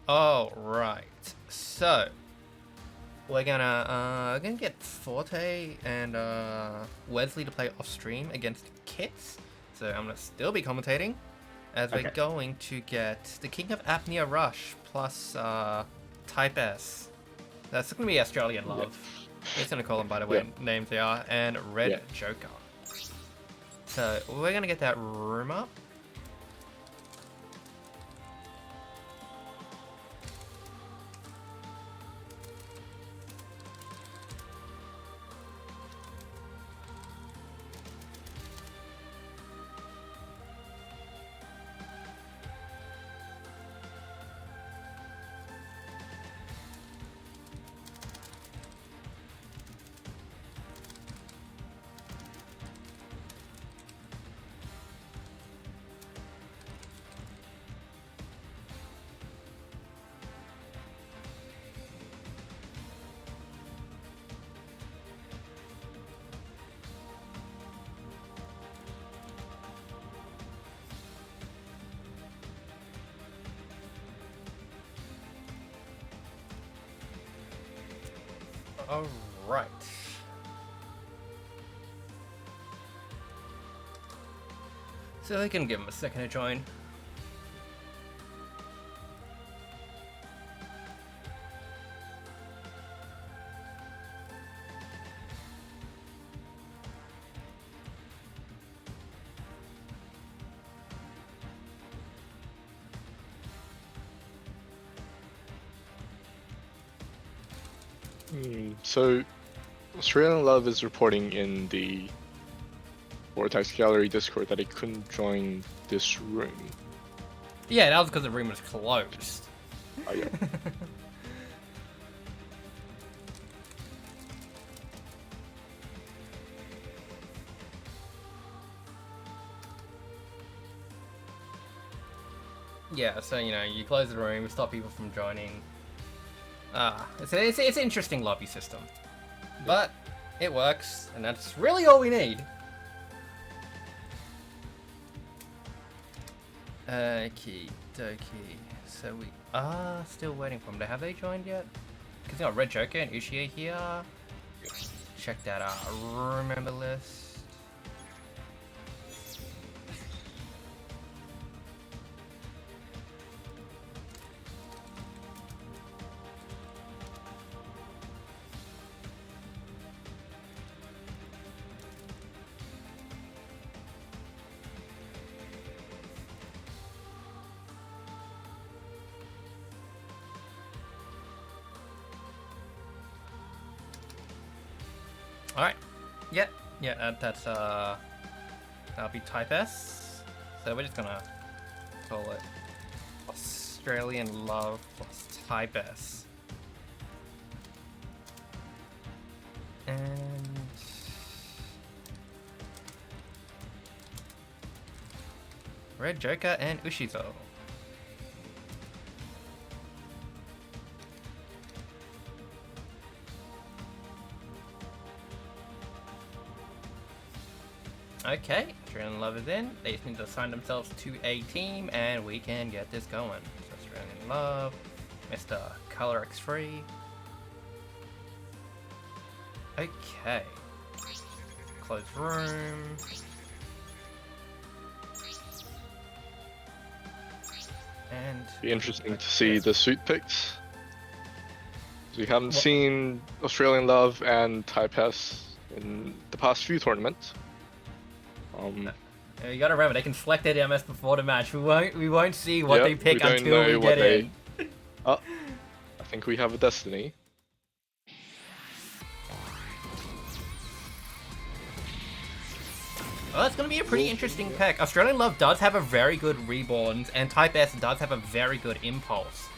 All right, so we're gonna get Forte and Wesley to play off stream against Kits. So I'm gonna still be commentating as we're going to get the King of Apnea Rush plus Type S. That's gonna be Australian Love. Just gonna call them by the way names they are, and Red Joker. So we're gonna get that room up. All right. So we can give him a second to join. So, Australian Love is reporting in the Vortex Gallery Discord that he couldn't join this room. Yeah, that was because the room was closed. Oh, yeah. Yeah, so you know, you close the room, stop people from joining. It's an interesting lobby system, but it works, and that's really all we need. Okie dokie. So we are still waiting for them. Have they joined yet? Because you got Red Joker and Ushi are here. Check that out. Remember list. Alright. Yeah, that's that'll be Type S. So we're just gonna call it Australian Love plus Type S. And Red Joker and Ushizo. Okay, Australian Love is in. They just need to assign themselves to a team, and we can get this going. So Australian Love, Mr. Color X Free. Okay. Close room. And Be interesting to see the suit picks. We haven't seen Australian Love and Type S in the past few tournaments. You gotta remember, they can select their MS before the match. We won't see what they pick until we get in. Oh, I think we have a destiny. Well, it's going to be a pretty interesting pick. Australian Love does have a very good Reborns, and Type S does have a very good Impulse.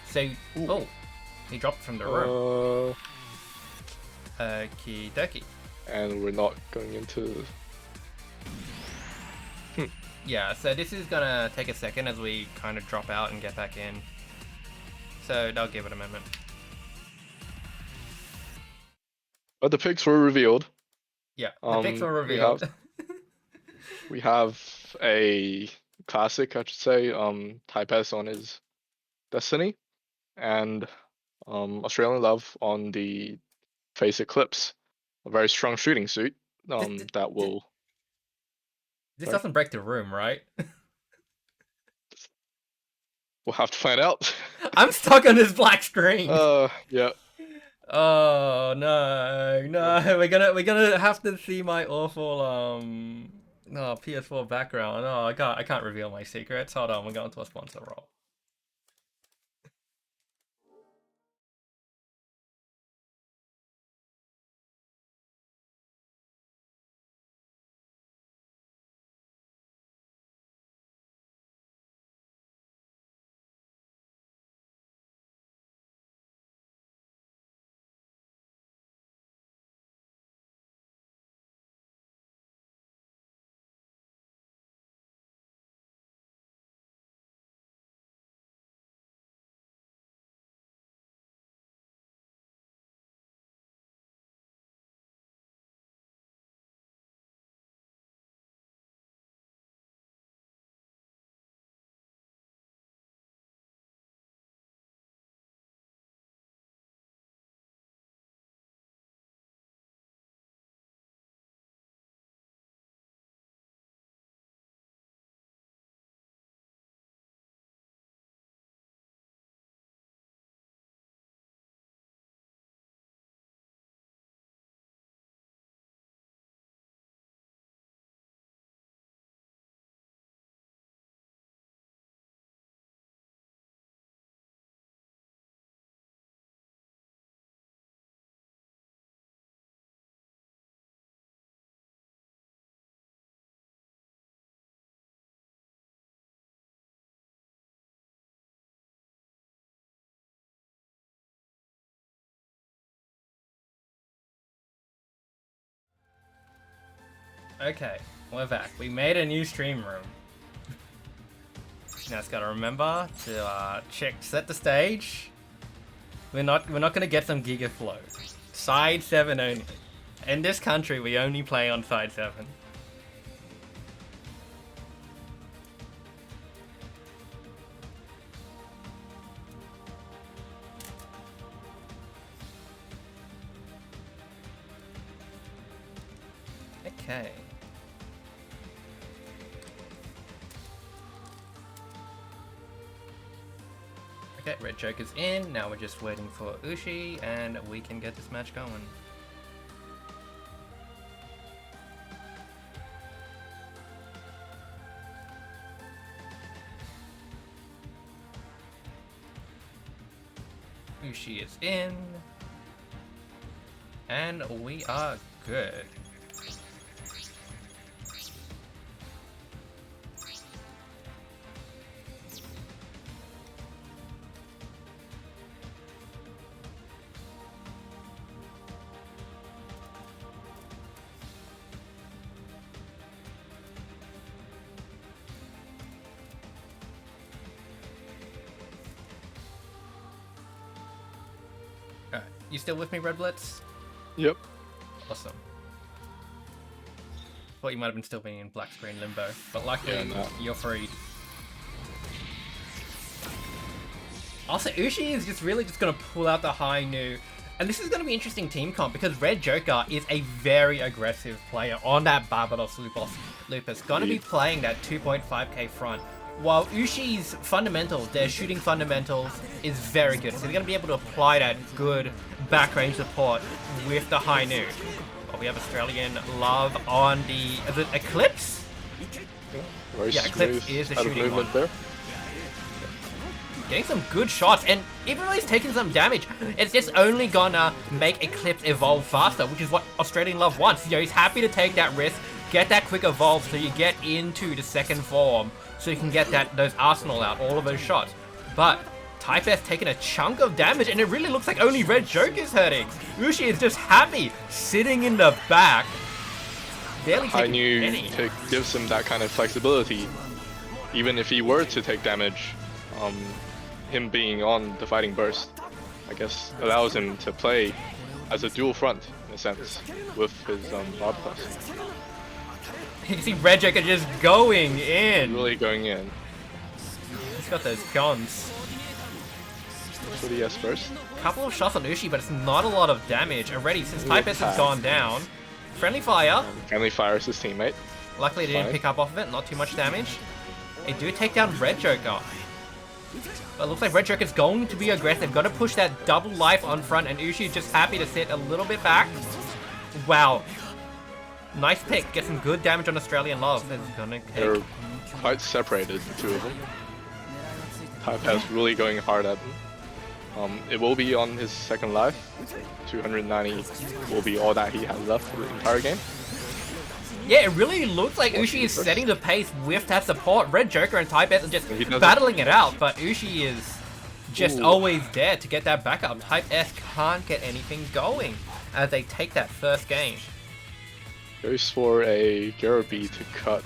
So, oh, he dropped from the room. Okie dokie. And we're not going into... Yeah, so this is going to take a second as we kind of drop out and get back in. So, I'll give it a moment. But the picks were revealed. Yeah, the picks were revealed. We have a classic, I should say, Type S on his Destiny, and Australian Love on the Face Eclipse. A very strong shooting suit that will... This doesn't break the room, right? We'll have to find out. I'm stuck on this black screen. Yeah. Oh no, we're gonna have to see my awful PS4 background. Oh, I can't reveal my secrets. Hold on, we're going to a sponsor roll. Okay, we're back. We made a new stream room. Now it's gotta remember to set the stage. We're not gonna get some Giga Flow. Side 7 only. In this country, we only play on side 7. Okay. Okay, Red Joker's in. Now we're just waiting for Ushi, and we can get this match going. Ushi is in. And we are good. Alright, you still with me, Red Blitz? Yep. Awesome. Thought you might have been still being in black screen limbo, but luckily you're free. Also, Ushi is just really gonna pull out the high new, and this is gonna be interesting team comp because Red Joker is a very aggressive player on that Barbados Lupus. Gonna be playing that 2.5k front. While Ushi's fundamentals, their shooting fundamentals, is very good. So they're going to be able to apply that good back range support with the high new. Oh, we have Australian Love on the... Is it Eclipse? Yeah, Eclipse is the shooting one. There. Getting some good shots, and even though he's taking some damage, it's just only gonna make Eclipse evolve faster, which is what Australian Love wants. You know, he's happy to take that risk, get that quick evolve so you get into the second form, so you can get those arsenal out, all of those shots. But Type S taking a chunk of damage, and it really looks like only Red Joke is hurting. Ushi is just happy, sitting in the back. Barely taking I knew any. to give him that kind of flexibility, even if he were to take damage, him being on the fighting burst, I guess allows him to play as a dual front in a sense with his Bob Plus. You can see Red Joke just going in. Really going in. He's got those guns. For the S burst. Couple of shots on Ushi, but it's not a lot of damage. Already, since Type S has gone down. Friendly fire. Friendly fires his teammate. Luckily, they didn't pick up off of it. Not too much damage. They do take down Red Joker. But it looks like Red Joker is going to be aggressive. Got to push that double life on front, and Ushi is just happy to sit a little bit back. Wow. Nice pick. Get some good damage on Australian Love. They're quite separated, the two of them. Type S really going hard at them. It will be on his second life. 290 will be all that he has left for the entire game. Yeah, it really looks like Ushi is setting the pace with that support. Red Joker and Type S are just battling it out, but Ushi is just always there to get that backup. Type S can't get anything going as they take that first game. Goes for a Garubi to cut.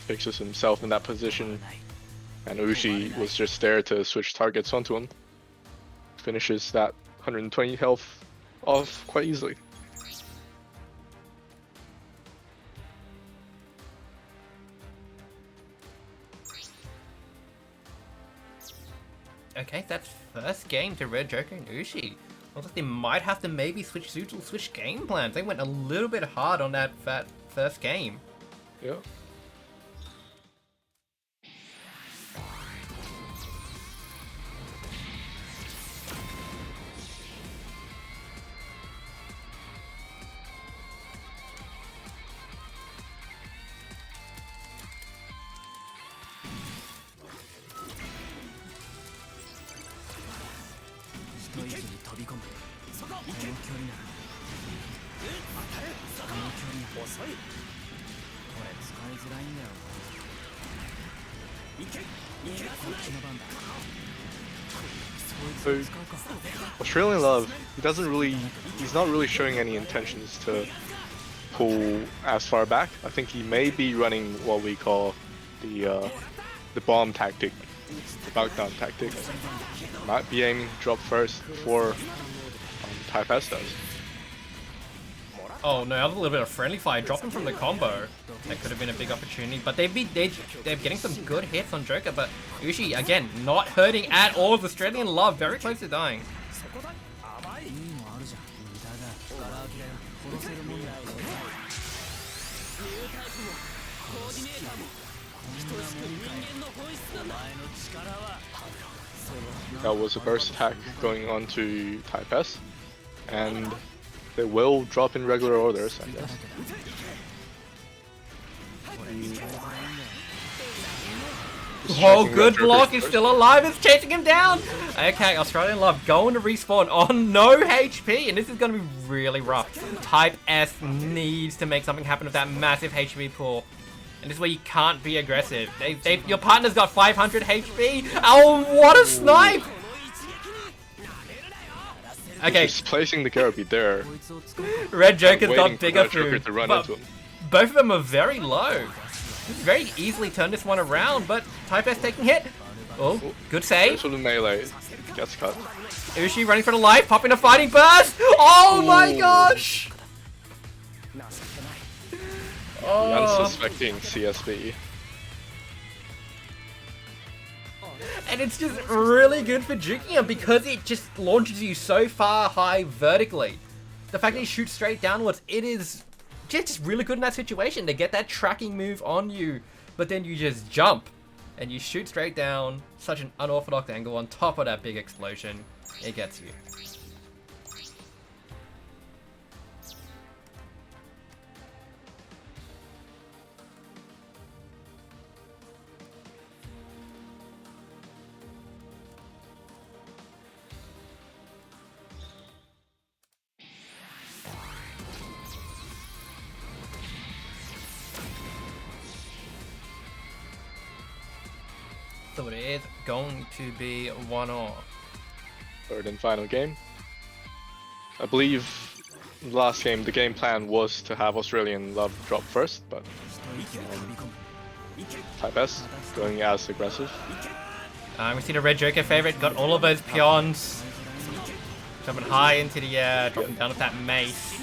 Fixes himself in that position. And Ushi was just there to switch targets onto him. Finishes that 120 health off quite easily. Okay, that's first game to Red Joker and Ushi. Looks like they might have to maybe switch game plans. They went a little bit hard on that first game. Yeah. So, Australian Love, he's not really showing any intentions to pull as far back. I think he may be running what we call the bomb tactic, the knockdown tactic. Might be aiming to drop first before Type S does. Oh no, a little bit of friendly fire, dropping from the combo. That could have been a big opportunity, but they're getting some good hits on Joker, but Ushi, again, not hurting at all. Australian Love, very close to dying. That was a burst attack going on to Type S, and they will drop in regular orders, I guess. Oh, good block, he's still alive, it's chasing him down! Okay, Australian Love going to respawn on no HP, and this is going to be really rough. Type S needs to make something happen with that massive HP pool. And this is where you can't be aggressive. Your partner's got 500 HP! Oh, what a snipe! Okay. Just placing the Garubi there. Red Joker's got bigger Red Joker food, to run but into him. both of them are very low. Very easily turn this one around, but Type S taking hit. Oh, good save. For the melee, gets cut. Ushi running for the life, popping a fighting burst. Oh my gosh! Oh. Unsuspecting CSB. And it's just really good for juking him because it just launches you so far high vertically. The fact that he shoots straight downwards, it is just really good in that situation to get that tracking move on you, but then you just jump and you shoot straight down, such an unorthodox angle on top of that big explosion. It gets you. So it is going to be 1-all. Third and final game. I believe last game the game plan was to have Australian Love drop first, but Type S going as aggressive. We see the Red Joker favorite, got all of those peons. Jumping high into the air, dropping down with that mace.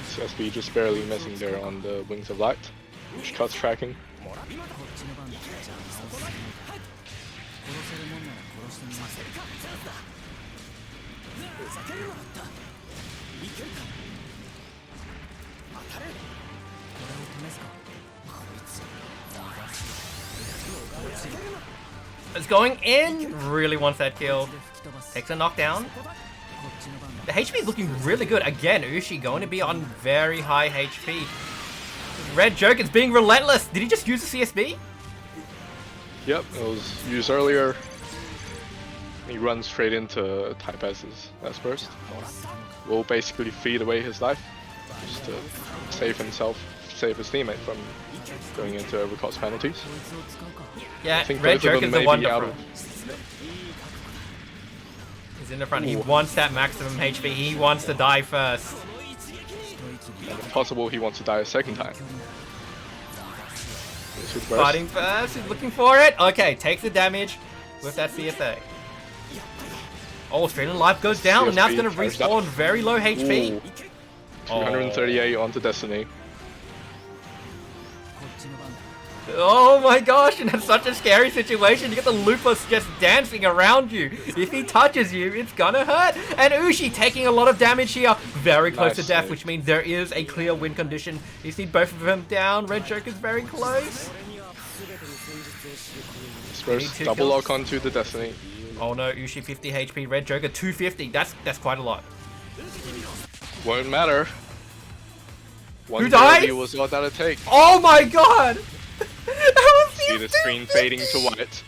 CSB just barely missing there on the Wings of Light, which cuts tracking. It's going in! Really wants that kill. Takes a knockdown. The HP is looking really good. Again, Ushi going to be on very high HP. Red Joker's being relentless. Did he just use the CSB? Yep, it was used earlier. He runs straight into Type S's burst. Will basically feed away his life, just to save himself, save his teammate from going into overcost penalties. Yeah, I think Red both of them Joker's the may one be to out front. He's in the front. He Ooh. wants that maximum HP. He wants to die first. And if possible, he wants to die a second time. Fighting first. He's looking for it. Okay, takes the damage with that CSA. Oh, Australian life goes down, and now it's going to respawn very low HP. Ooh. 238 onto Destiny. Oh my gosh, and that's such a scary situation. You get the Lupus just dancing around you. If he touches you, it's gonna hurt. And Ushi taking a lot of damage here. Very close to death, which means there is a clear win condition. You see both of them down. Red Joker's very close. First double lock onto the Destiny. Oh no, Ushi 50 HP, Red Joker 250. That's quite a lot. Won't matter. Who died? 130 was what that'd take. Oh my god! See the screen fading to white.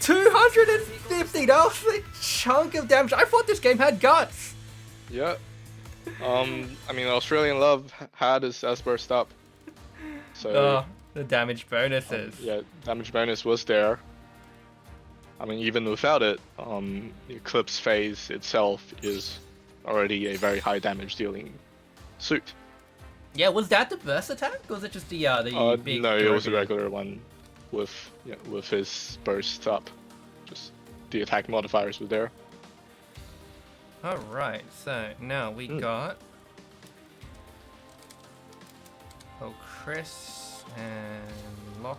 250! That was a chunk of damage. I thought this game had guts. Yeah. I mean, Australian Love had his S-burst up. So the damage bonuses. yeah, damage bonus was there. I mean, even without it, the Eclipse phase itself is already a very high damage dealing suit. Yeah, was that the burst attack, or was it just the big? No, it was a regular one with his burst up. Just the attack modifiers were there. All right, so now we got Chris and Locke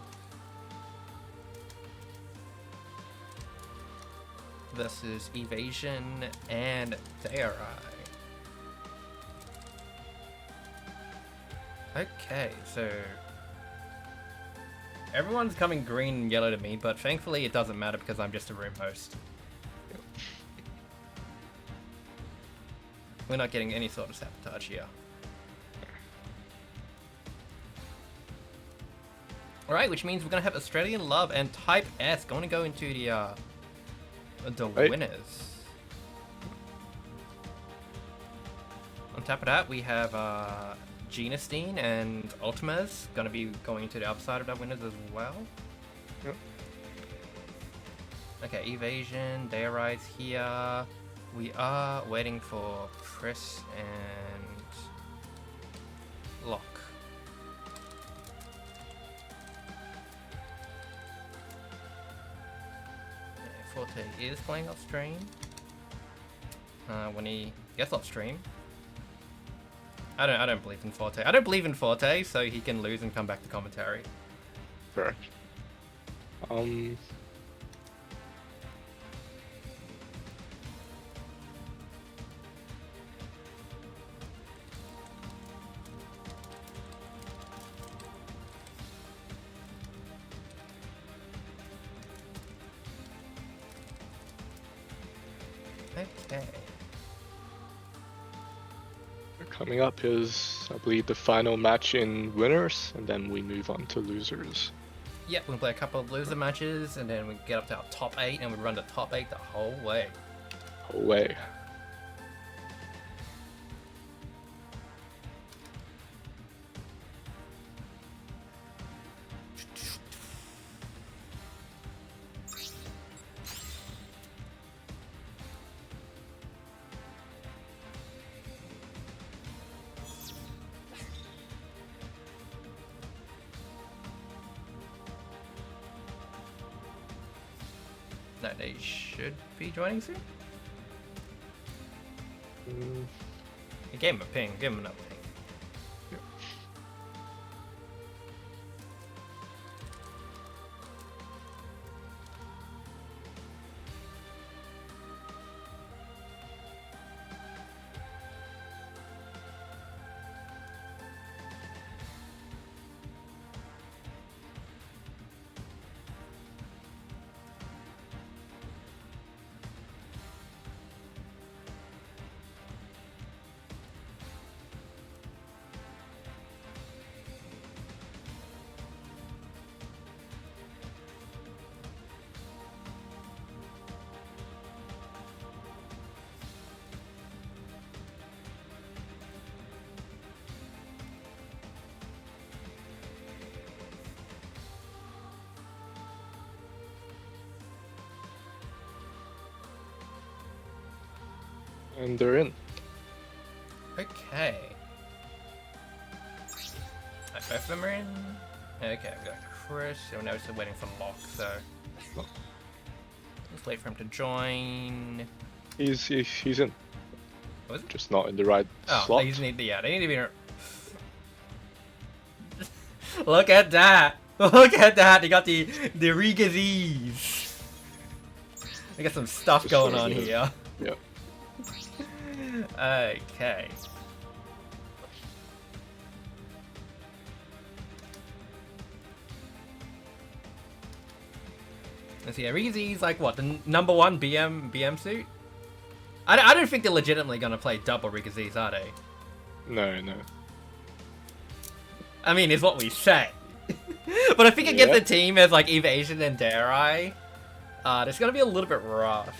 versus Evasion and Dairai. Okay, so everyone's coming green and yellow to me, but thankfully it doesn't matter because I'm just a room host. We're not getting any sort of sabotage here. Alright, which means we're going to have Australian Love and Type S going to go into the winners. On top of that, we have Genestein and Ultima's going to be going into the outside of that winners as well. Yep. Okay, Evasion, Dairai's here. We are waiting for Chris and Locke. Forte is playing off stream. When he gets off stream. I don't believe in Forte. I don't believe in Forte, so he can lose and come back to commentary. Correct. Okay. Coming up is, I believe, the final match in winners, and then we move on to losers. Yep, we'll play a couple of loser matches, and then we get up to our top 8, and we run the top 8 the whole way. Whole way. No, they should be joining soon. I gave him a ping. Give him another ping. And they're in. Okay. Both of them are in. Okay, we got Chris. So now we're still waiting for Locke. So let's wait for him to join. He's in. What was it? Just not in the right Oh, slot. they need to be. Look at that! Look at that! They got the Rigazis. They got some stuff Just going so on good. here. Yep. Okay. Let's see. Rigazi's like what, the #1 BM suit? I don't think they're legitimately gonna play double Rigazis, are they? No. I mean, it's what we say. But I think against a team as like Evasion and Dare I, it's gonna be a little bit rough.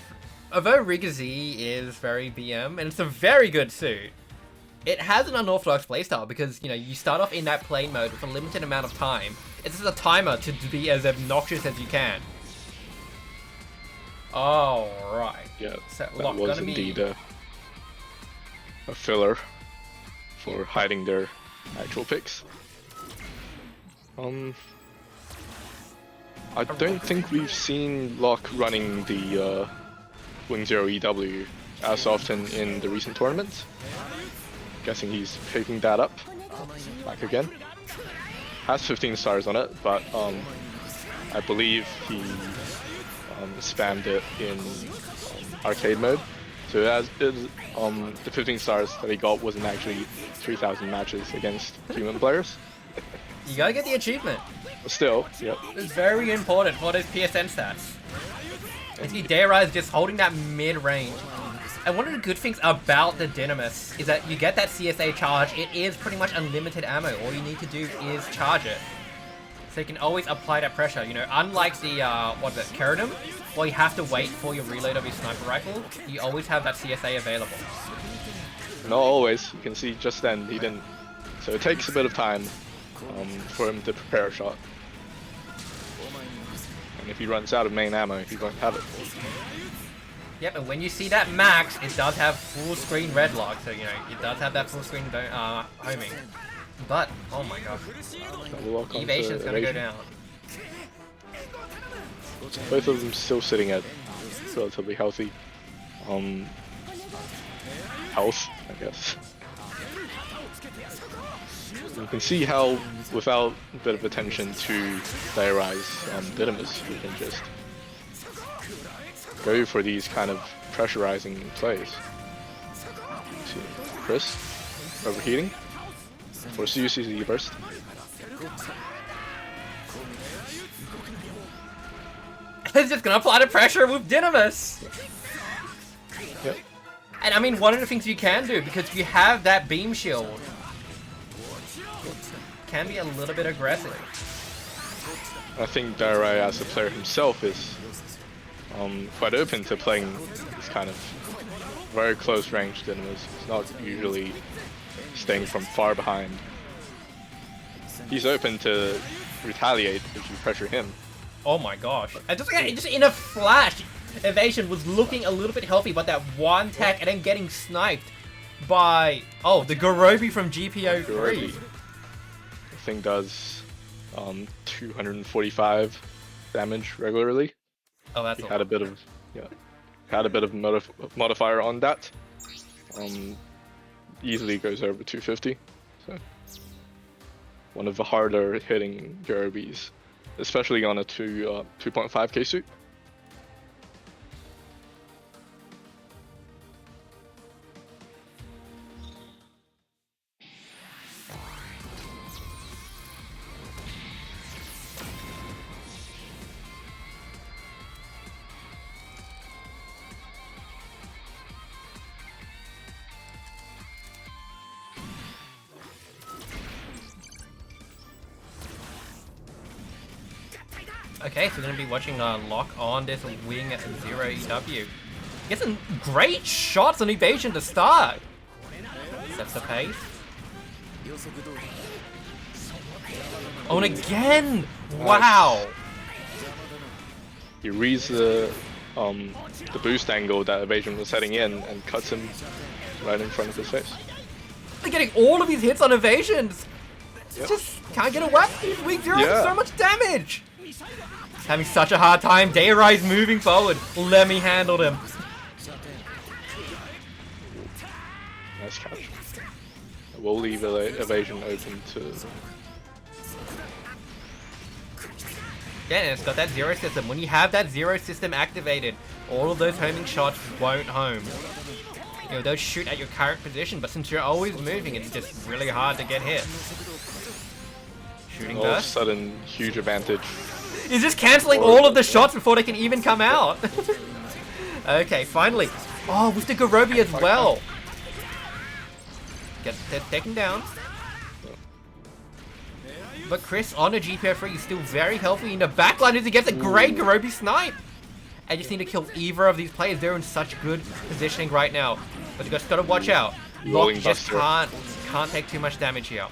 Although Rigazi is very BM, and it's a very good suit, it has an unorthodox playstyle because, you know, you start off in that plane mode with a limited amount of time. It's just a timer to be as obnoxious as you can. Alright. Yeah, So, that Locke, was gonna indeed be... a filler for hiding their actual picks. I don't think we've seen Locke running the Wing Zero EW as often in the recent tournaments. Guessing he's picking that up back again. Has 15 stars on it, but I believe he spammed it in arcade mode. So the 15 stars that he got wasn't actually 3,000 matches against human players. You gotta get the achievement. But still, yep. It's very important for those PSN stats. You see Dare I is just holding that mid-range. And one of the good things about the Dynamis is that you get that CSA charge. It is pretty much unlimited ammo. All you need to do is charge it. So you can always apply that pressure. You know, unlike the, Keradum, where you have to wait for your reload of your sniper rifle, you always have that CSA available. Not always. You can see just then he didn't. So it takes a bit of time for him to prepare a shot. And if he runs out of main ammo, he won't have it. Yep, and when you see that max, it does have full screen red lock, so you know, it does have that full screen homing. But, oh my gosh, Evasion's gonna go down. Both of them still sitting at relatively healthy health, I guess. You can see how, without a bit of attention to Dairei's Dynamis, you can just go for these kind of pressurizing plays. See, Chris, overheating, force UCZ burst. It's just gonna apply the pressure with Dynamis! Yep. And I mean, one of the things you can do, because you have that beam shield, can be a little bit aggressive. I think Darai, as a player himself, is quite open to playing this kind of very close range enemies. He's not usually staying from far behind. He's open to retaliate if you pressure him. Oh my gosh. And just in a flash, Evasion was looking a little bit healthy, but that one tack and then getting sniped by, the Gorobi from GPO3. Gorobi, the thing does 245 damage regularly. Oh, that's he had a bit of modifier on that. Easily goes over 250. So one of the harder hitting Gorobis, especially on a 2.5k suit. Okay, so we're going to be watching Lock on this Wing 0 EW. Gets some great shots on Evasion to start. Sets the pace. Oh, and again! Wow! He reads the boost angle that Evasion was setting in and cuts him right in front of his face. They're getting all of these hits on Evasions! Yep. Just can't get away. Wing 0 Yeah. does so much damage! Having such a hard time. Dayrise moving forward. Let me handle him. Nice catch. We'll leave Evasion open to... Yeah, and it's got that zero system. When you have that zero system activated, all of those homing shots won't home. You know, they'll shoot at your current position, but since you're always moving, it's just really hard to get hit. Shooting all of a burst. sudden, huge advantage. He's just cancelling all of the shots before they can even come out. Okay, finally. Oh, with the Gorobi as well. Gets taken down. But Chris on a GPO3 is still very healthy in the backline as he gets a great Gorobi snipe. I just need to kill either of these players. They're in such good positioning right now. But you guys gotta watch out. Lock just can't take too much damage here.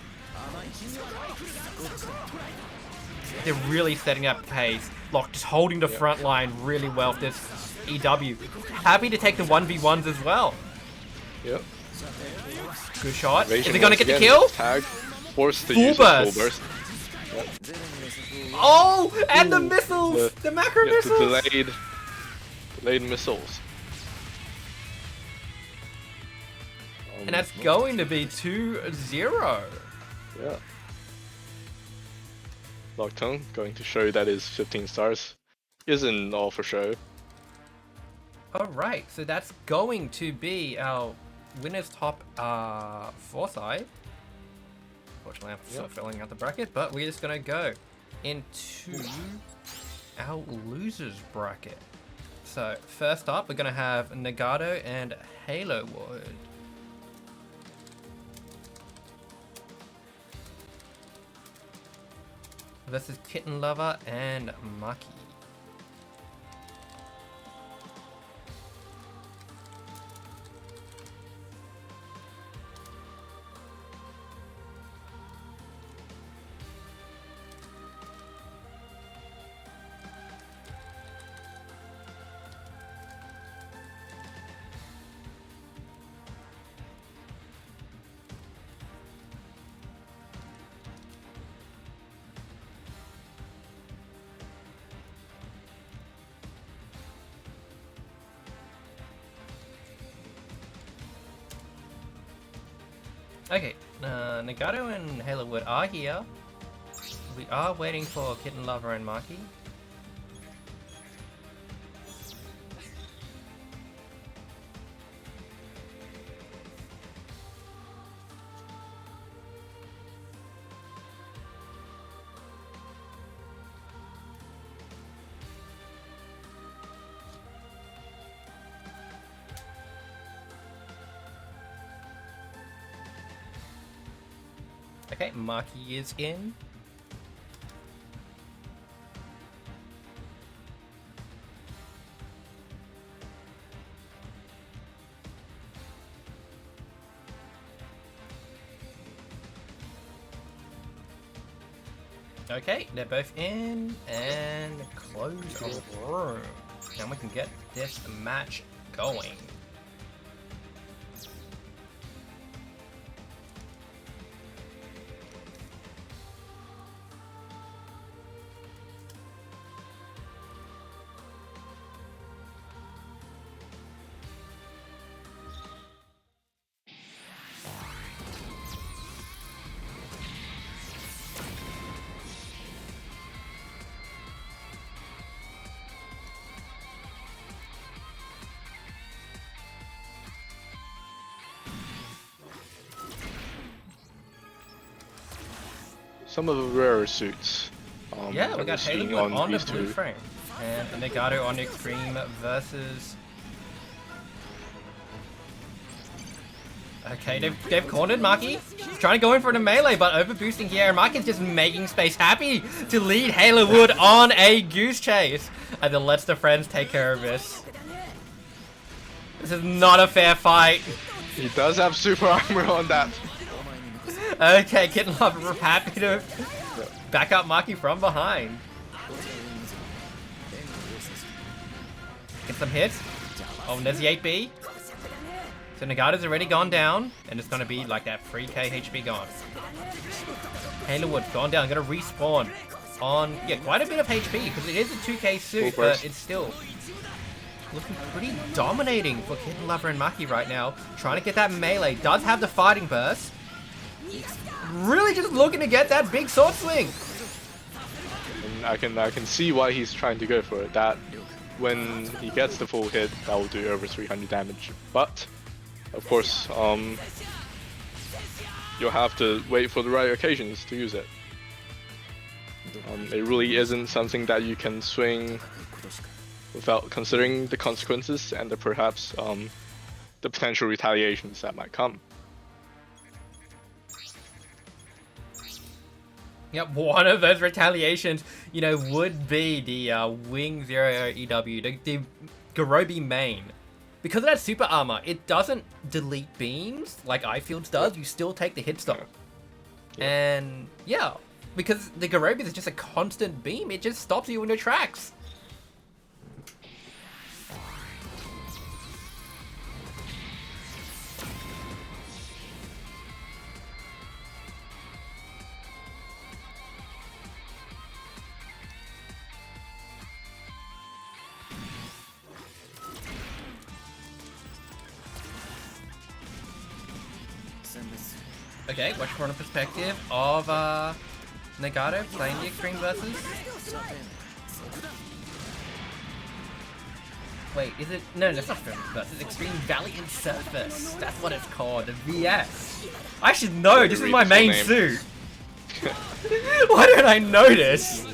They're really setting up pace. Lock just holding the front line really well with this EW. Happy to take the 1v1s as well. Yep. Good shot. Evasion Is it gonna get the again, kill? Tag. Forced to Full use burst. full burst. Yep. Oh, and the missiles! The macro missiles! The delayed missiles. And that's going to be 2-0. Yeah. Lockton going to show that his 15 stars isn't all for show. Alright, so that's going to be our winner's top 4 side. Unfortunately, I'm still filling out the bracket, but we're just going to go into our losers bracket. So, first up, we're going to have Nagato and Halowood. Versus Kitten Lover and Mackie. Okay, Nagato and Halowood are here. We are waiting for Kitten Lover and Mackie. Okay, Mackie is in. Okay, they're both in, and close the room. Now we can get this match going. Some of the rarer suits. Yeah, that we we're got seeing Halowood on the these blue two. frame. And the Nagato on Extreme versus... Okay, they've cornered Mackie. He's trying to go in for the melee, but overboosting here. And Mackie's just making space. Happy to lead Halowood on a goose chase. And then lets the friends take care of this. This is not a fair fight. He does have super armor on that. Okay, Kitten Love happy to back up Mackie from behind. Get some hits. Oh, and there's the 8B. So Nagato's already gone down, and it's gonna be like that 3k HP gone. Halowood's gone down, gonna respawn on, yeah, quite a bit of HP, because it is a 2k suit, but it's still looking pretty dominating for Kitten Lover and Mackie right now. Trying to get that melee, does have the fighting burst. Really just looking to get that big sword swing. And I can see why he's trying to go for it. That when he gets the full hit, that will do over 300 damage. But of course, you'll have to wait for the right occasions to use it. It really isn't something that you can swing without considering the consequences and perhaps the potential retaliations that might come. Yep, one of those retaliations, you know, would be the Wing 00 EW, the Garobi main. Because of that super armor, it doesn't delete beams like iFields does, you still take the hit stop. Yeah. And yeah, because the Garobi is just a constant beam, it just stops you in your tracks. Okay, watch from a perspective of Nagato playing the Extreme versus. Wait, is it? No, that's not Extreme versus. Extreme Valiant Surface. That's what it's called. The VS. I should know. This is my main suit. Why don't I know this?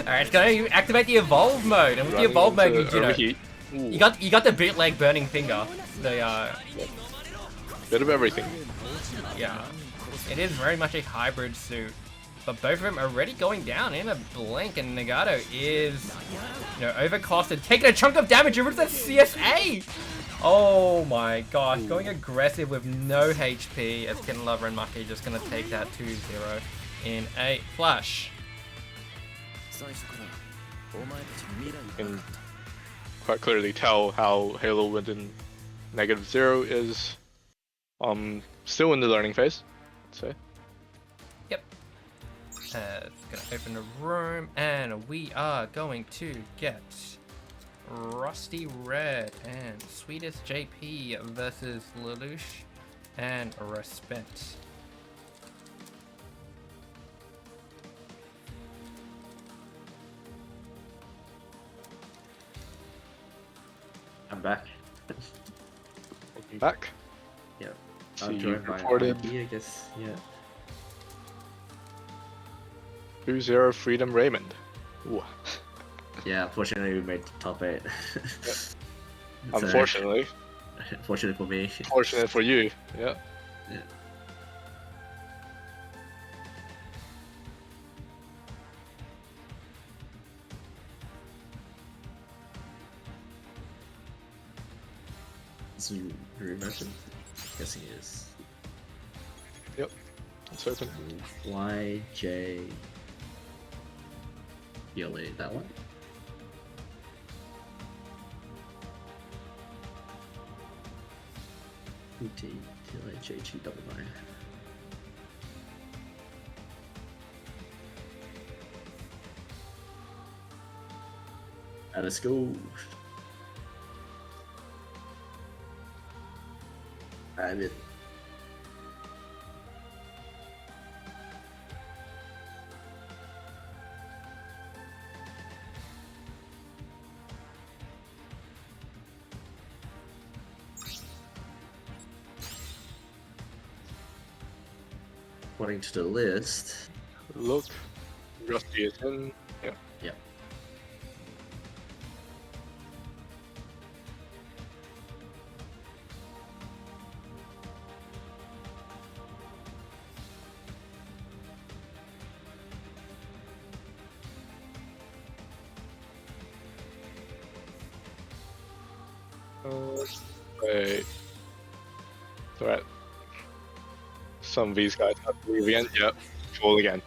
Alright, it's gonna activate the evolve mode, and with the evolve mode, you know, you got the bootleg burning finger. The bit of everything. Yeah, it is very much a hybrid suit, but both of them are already going down in a blink, and Nagato is, you know, overcosted, taking a chunk of damage over the CSA. Oh my gosh, going aggressive with no HP as Kitten Lover and Mackie just gonna take that 2-0 in a flash. You can quite clearly tell how Halowood in -0 is still in the learning phase, I'd say. Yep. Gonna open the room, and we are going to get Rusty Red and Swedish JP versus Lelouch and Wristband. I'm back. Welcome back. Yeah. So I'll you join my reported ID, I guess. Yeah. 2-0 Freedom Raymond. Ooh. Yeah, unfortunately we made top 8. Unfortunately. Fortunate for me. Fortunate for you. Yeah. Yeah. It's room open? Guessing it is. Yep, it's open. YJ. Yole, that one? UT-TLHH-9. Let's go. I'm in. According to the list. Look, Rusty is in. Yeah. Yeah. Wait. Alright. Some of these guys have to leave again. Yep. Fall again.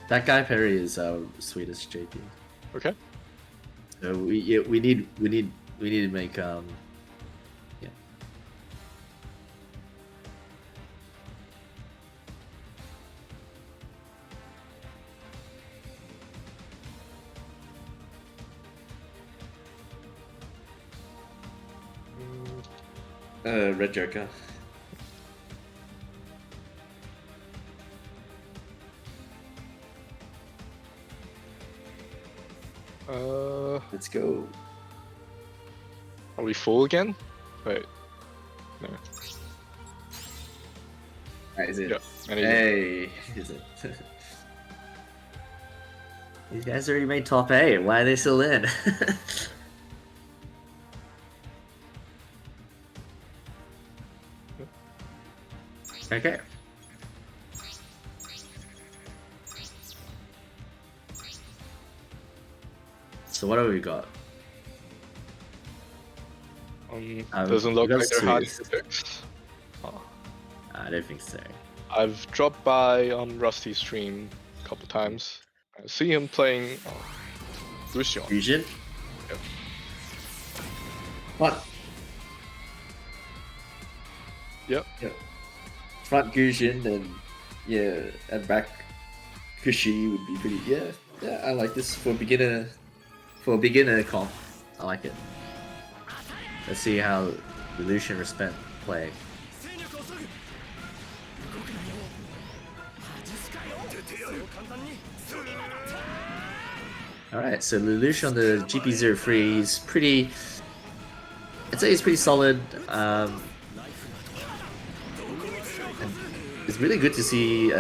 That guy Perry is Swedish JP. Okay. So we need to make yeah. Red Joker. Let's go. Are we full again? Wait. No. Is it? Yep. Hey, is it? These guys already made top 8. Why are they still in? Okay. So what have we got? Doesn't look like they're hard Swedish. to fix. Oh. I don't think so. I've dropped by on Rusty's stream a couple times. I see him playing Lucian. Fusion? Yep. What? Yep. Yep. Front Fusion and yeah, and back Ushi would be pretty. Yeah. I like this for beginner. For a beginner comp, I like it. Let's see how Lelouch and Wristband play. Alright, so Lelouch on the GP03 is pretty... I'd say he's pretty solid. And it's really good to see,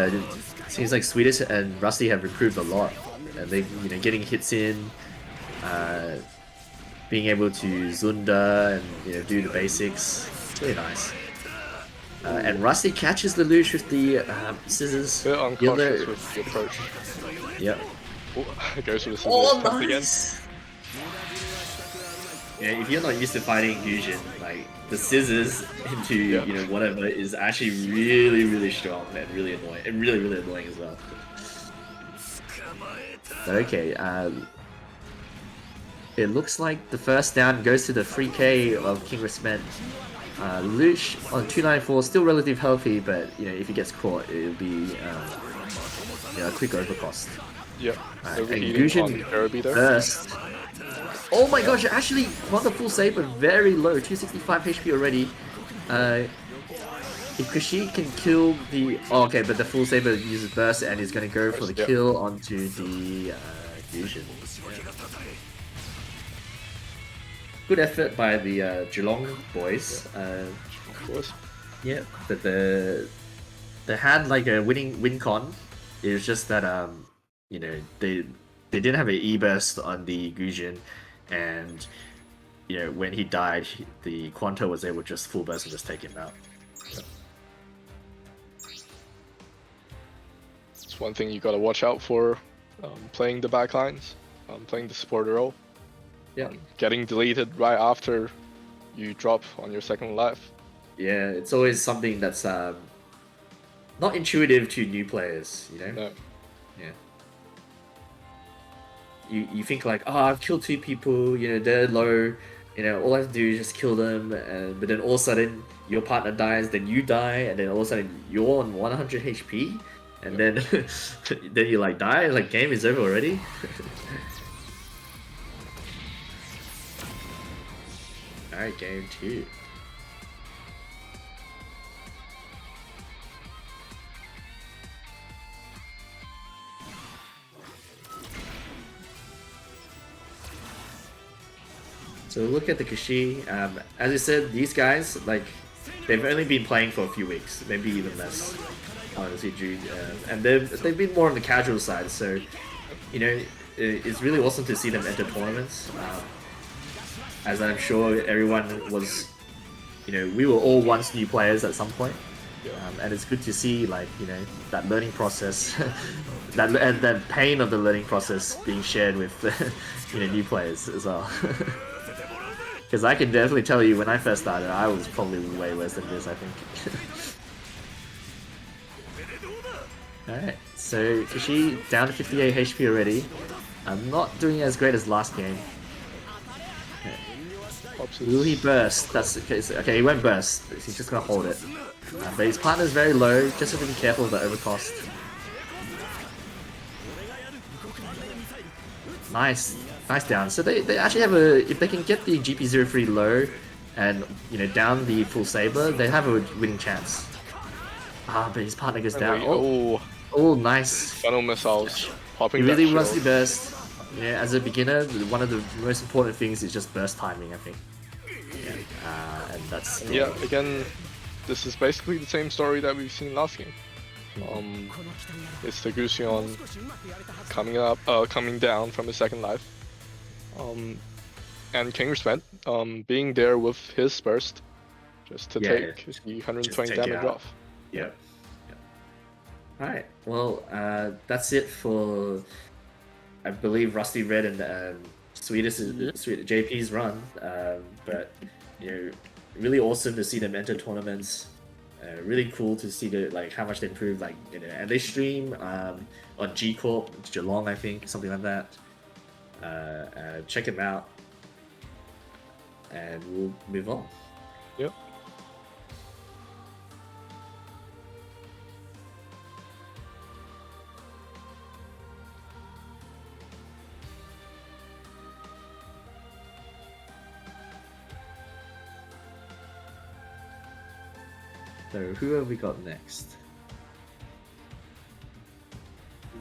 seems like Swedish and Rusty have improved a lot. And they're getting hits in, being able to Zunda and do the basics. It's really nice. And Rusty catches Lelouch with the scissors. Bit unconscious with the approach. Yep. Oh, goes for the scissors. Oh, nice! Yeah, if you're not used to fighting fusion, like the scissors into whatever is actually really strong and really annoying, and really annoying as well. But okay, it looks like the first down goes to the 3K of King Wristband. Lelouch on 294, still relatively healthy, but if he gets caught, it'll be a quick overcost. Yep. And Fusion first. Oh my gosh, actually wonderful saber, very low, 265 HP already. If Kashi can kill the... Oh, okay, but the full saber uses burst and is going to go for the kill onto the Fusion. Good effort by the Geelong boys. Of course. Yeah, but they had like a win con. It was just that they didn't have an E-burst on the Gujin, and when he died, the Quanto was able to just full burst and just take him out. It's one thing you gotta watch out for playing the backlines, playing the supporter role, Yeah. getting deleted right after you drop on your second life. Yeah, it's always something that's not intuitive to new players, you know? No. Yeah. You think like, oh, I've killed 2 people, you know, they're low, you know, all I have to do is just kill them, but then all of a sudden your partner dies, then you die, and then all of a sudden you're on 100 HP, and then then you like die, like game is over already. Alright, game 2. So look at the Kashi. As I said, these guys, like, they've only been playing for a few weeks, maybe even less, honestly, Jude. And they've been more on the casual side, so, you know, it's really awesome to see them enter tournaments. As I'm sure everyone was, you know, we were all once new players at some point. And it's good to see, like, you know, that learning process, and that pain of the learning process being shared with, you know, new players as well. Because I can definitely tell you, when I first started, I was probably way worse than this, I think. Alright, so Kashi down to 58 HP already. I'm not doing as great as last game. Okay. Will he burst? That's the case. Okay, he won't burst. He's just gonna hold it. But his partner's very low, just have to be careful of the overcost. Nice. Nice down. So they actually have a... If they can get the GP03 low and, you know, down the full saber, they have a winning chance. Ah, but his partner goes down. Oh, nice. Funnel missiles. Popping he really that wants to shield. burst. Yeah, as a beginner, one of the most important things is just burst timing, I think. Yeah. And that's... Yeah, again, this is basically the same story that we've seen last game. It's the Gusion coming down from his second life. And King Wristband being there with his burst just to take the 120 damage off. Yep. Alright, well, that's it for, I believe, Rusty Red and Swedish JP's run. But, you know, really awesome to see them enter tournaments. Really cool to see how much they improved, like, you know, and they stream on G Corp, Geelong, I think, something like that. Check them out, and we'll move on. Yep. So who have we got next?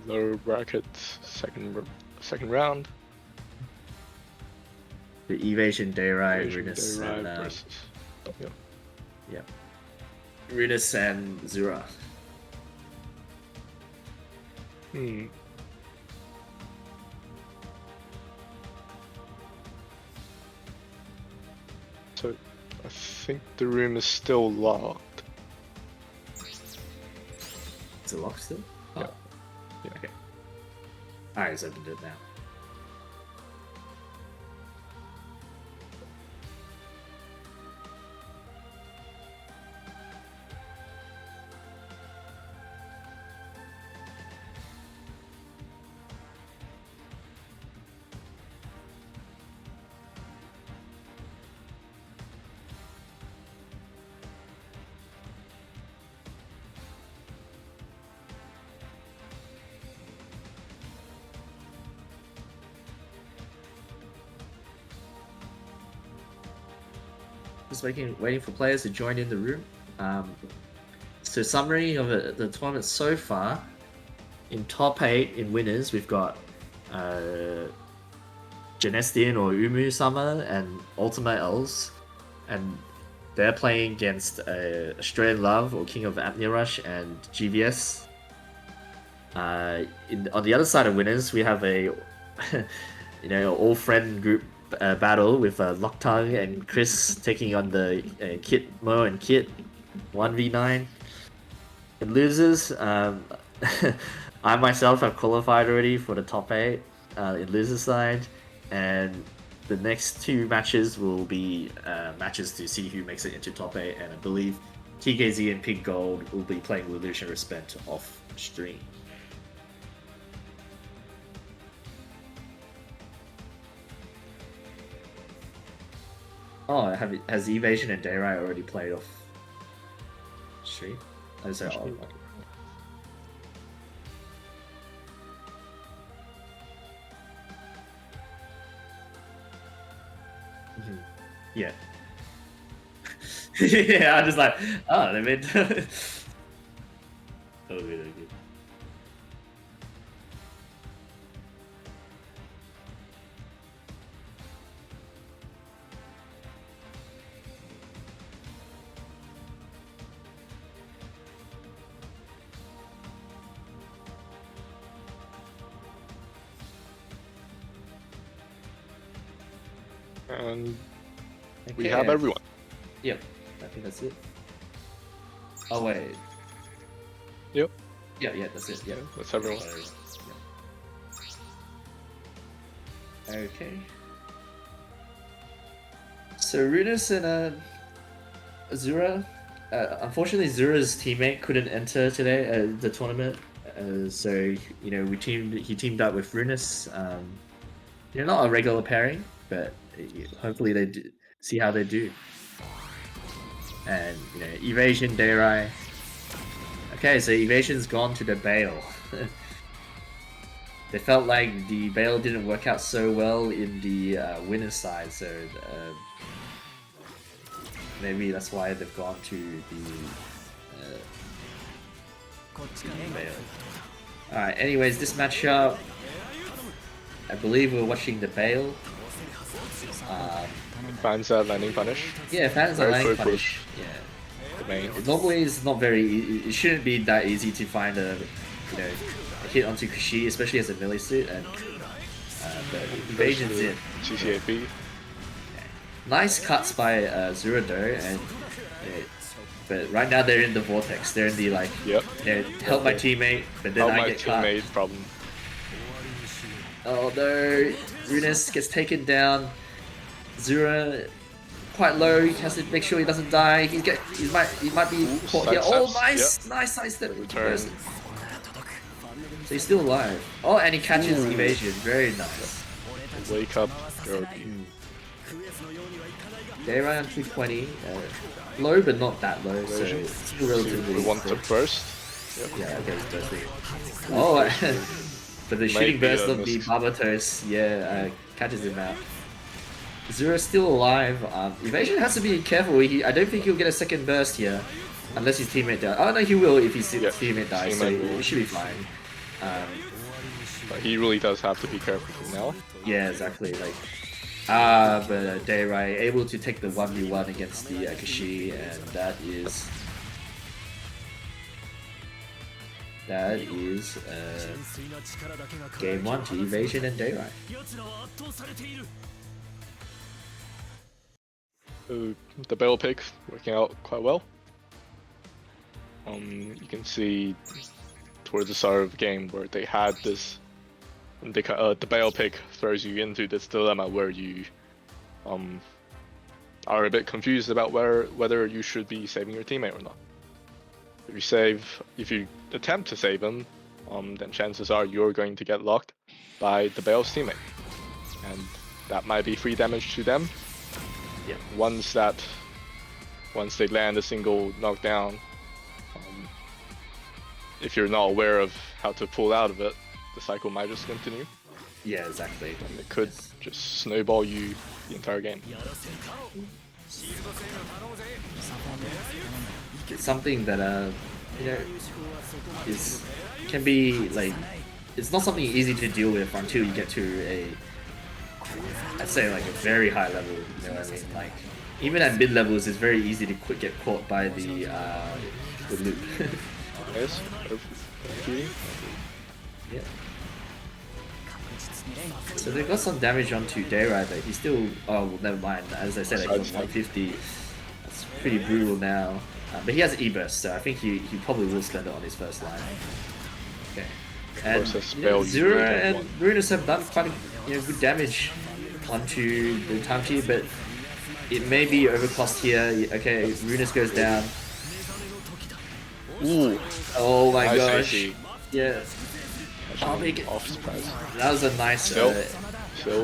Lower bracket, second round. The Evasion, Dayrai, Evasion, Runus, Dayrai and versus. Yep. Runus and Zura. So, I think the room is still locked. Is it locked still? Yeah. Yeah. Okay. Alright, it's opened it now. Just waiting for players to join in the room. So summary of the tournament so far. In top 8 in winners, we've got Genestian or Umu Sama and Ultima Els, and they're playing against Australian Love or King of Apnea Rush and GVS. On the other side of winners, we have a all friend group battle with Locktongue and Chris taking on the Kit Mo and Kit 1v9. In losers, I myself have qualified already for the top 8 in loser side, and the next 2 matches will be matches to see who makes it into top 8, and I believe TKZ and Pig Gold will be playing Lelouch and Wristband off stream. Oh, has Evasion and Dayrai already played off stream? Oh, sorry, okay. Yeah. Yeah, I'm just like, oh, they made. Oh, good, good. And we have everyone. Yep, I think that's it. Oh wait. Yep. Yeah, that's it. Yeah, that's everyone. Yeah. Okay. So Runus and Azura. Unfortunately, Zura's teammate couldn't enter today the tournament. So you know, he teamed up with Runus. They're not a regular pairing, but hopefully they see how they do. And you know, Evasion, Dayrai. Okay, so Evasion's gone to the Bale. They felt like the Bale didn't work out so well in the winner's side, so maybe that's why they've gone to the Bale. Alright, anyways, this matchup, I believe we're watching the Bale. Fans are landing punish. Yeah, fans are landing punish. Yeah. The main. Normally, it's not very. It shouldn't be that easy to find a hit onto Kushi, especially as a melee suit. And but Evasion's in. CC8B. Yeah. Nice cuts by Zura though, and but right now they're in the Vortex. They're in the like. Yep. Help my teammate, but then I get cut. Problem. Oh no! Runus gets taken down. Zura quite low. He has to make sure he doesn't die. He might be caught here. Oh, nice, yep. Nice sidestep. So he's still alive. Oh, and he catches Evasion. Very nice. Wake up, Dayrai on 220. Low, but not that low. So it's still relatively. We want to burst. Yep. Yeah, okay, he's bursting. Oh, but the shooting burst of the Barbatos, catches him out. Zura's still alive. Evasion has to be careful. I don't think he'll get a second burst here, unless his teammate dies. Oh no, he will if his teammate dies. So he should be fine. But he really does have to be careful from now. Yeah, exactly. Like, but Dayrai able to take the 1v1 against the Kushi, and that is game 1 to Evasion and Dayrai. The Bale pick working out quite well. You can see towards the start of the game where they had this, the Bale pick throws you into this dilemma where you are a bit confused about whether you should be saving your teammate or not. If you attempt to save him, then chances are you're going to get locked by the Bale's teammate, and that might be free damage to them. Yeah. Once they land a single knockdown, if you're not aware of how to pull out of it, the cycle might just continue. Yeah, exactly. And it could just snowball you the entire game. It's something that can be like, it's not something easy to deal with until you get to I'd say like a very high level, you know what I mean? Like, even at mid levels, it's very easy to get caught by the loop. Yes. Yeah. So they got some damage onto Dayrai, but he's still. Oh, well, never mind. As I said, he's on 150. That's pretty brutal now. But he has E-burst, so I think he probably will spend it on his first line. Okay. And Process spell, Zero you really don't and want. Ruinous have done quite good damage onto the time tier, but it may be overcost here. Okay, Ruinous goes down. Ooh, Oh my nice gosh. AC. Yeah. I'll Actually, make it. off surprise. That was a nice Still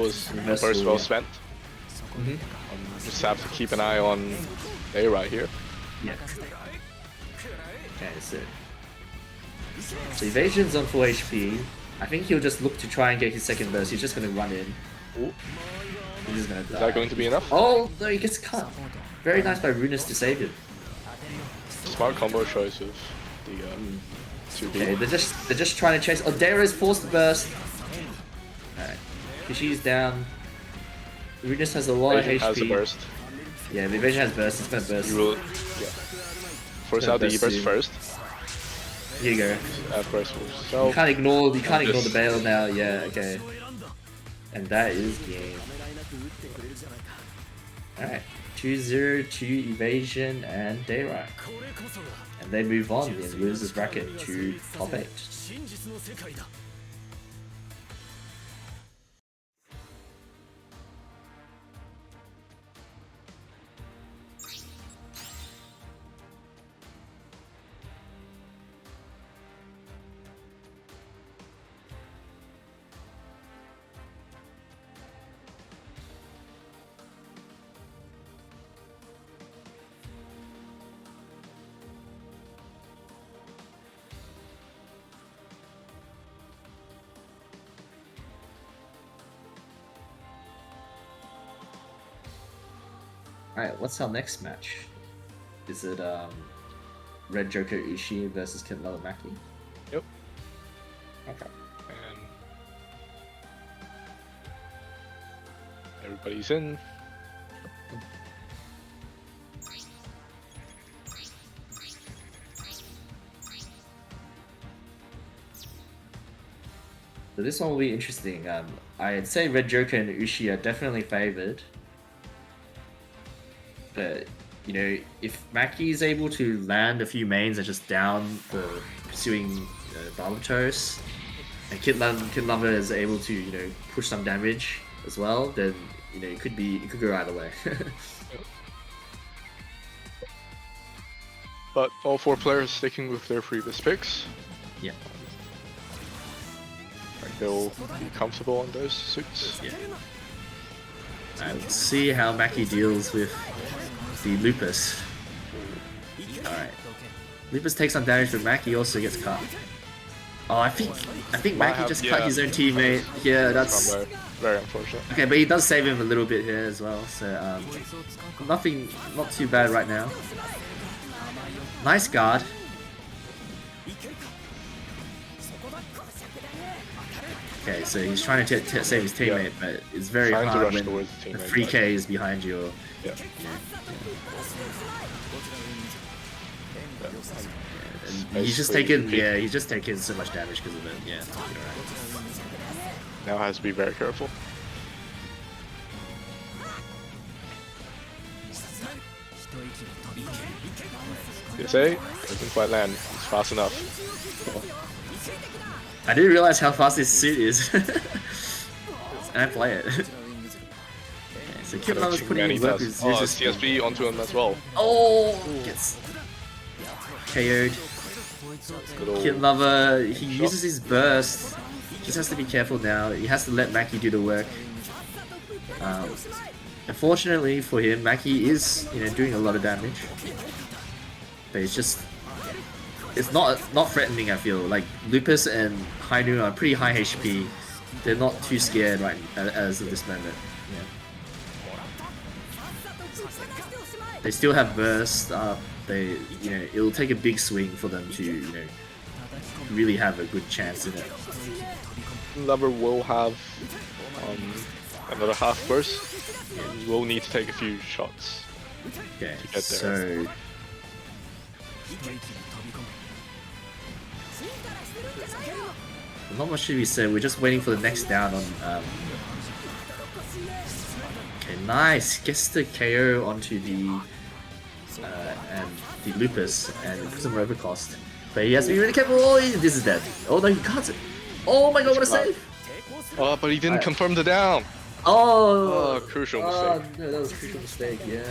was reversal, first well yeah. spent. Mhm. Just have to keep an eye on A right here. Yeah. Okay, so Evasion's on full HP. I think he'll just look to try and get his second burst. He's just gonna run in. Ooh, He's just gonna die. is that going to be enough? Oh no, he gets cut. Very nice by Ruinous to save him. Smart combo choice of the 2B. Okay, they're just trying to chase. Oh, Dara's forced to burst. Alright, Kishi's down. Ruinous has a lot of Evasion HP. has a burst. Yeah, the Evasion has burst. It's gonna burst. You will, yeah. Force out the Burst burst soon. first. Here you go. Burst You yourself. can't ignore the Just- bail now. Yeah, okay. And that is game. Alright, 2-0 to Evasion and Dayra. And they move on in losers bracket to top 8. Alright, what's our next match? Is it Red Joker Ushi versus Kid Lover Mackie? Yep. Okay. And everybody's in. So this one will be interesting. I'd say Red Joker and Ushi are definitely favored. But, you know, if Mackie is able to land a few mains and just down for pursuing Barbatos, and Kid Lover is able to, you know, push some damage as well, then, you know, it could go either way. But all 4 players sticking with their previous picks. Yeah. Like they'll be comfortable on those suits. Yeah. Alright, let's see how Mackie deals with the Lupus. Alright. Lupus takes some damage, but Mackie also gets cut. Oh, I think Mackie just cut his own teammate. Yeah, that's Combo. Very unfortunate. okay, but he does save him a little bit here as well. So not too bad right now. Nice guard. Okay, so he's trying to save his teammate, but it's very Trying to hard rush when towards the the teammate, 3K is behind you. Or, Yeah. and he's just Basically, taking so much damage because of it. Yeah, you're right. Now has to be very careful. PSA doesn't quite land. It's fast enough. I didn't realize how fast this suit is. And I play it. Okay, so Kid Lover's putting And in he work does. with Oh, Zeus. CSB onto him as well. Oh, gets KO'd. Good old Kid Lover, he uses his burst. Just has to be careful now. He has to let Mackie do the work. Unfortunately for him, Mackie is, you know, doing a lot of damage. But it's not threatening. I feel like Lupus and Hainu are pretty high HP. They're not too scared right as of this moment. Yeah. They still have burst. It'll take a big swing for them to, you know, really have a good chance in it. Lover will have another half burst. And will need to take a few shots. Okay, get there. so not much should be said. We're just waiting for the next down on. Okay, nice. Gets the KO onto the and the Lupus and puts him over cost. But he has to be really careful. Oh, this is dead. Oh no, he can't. Oh my god, what a Wow. save! Oh, but he didn't Alright. confirm the down. Oh, Oh, crucial oh, mistake. no, that was a crucial mistake, yeah.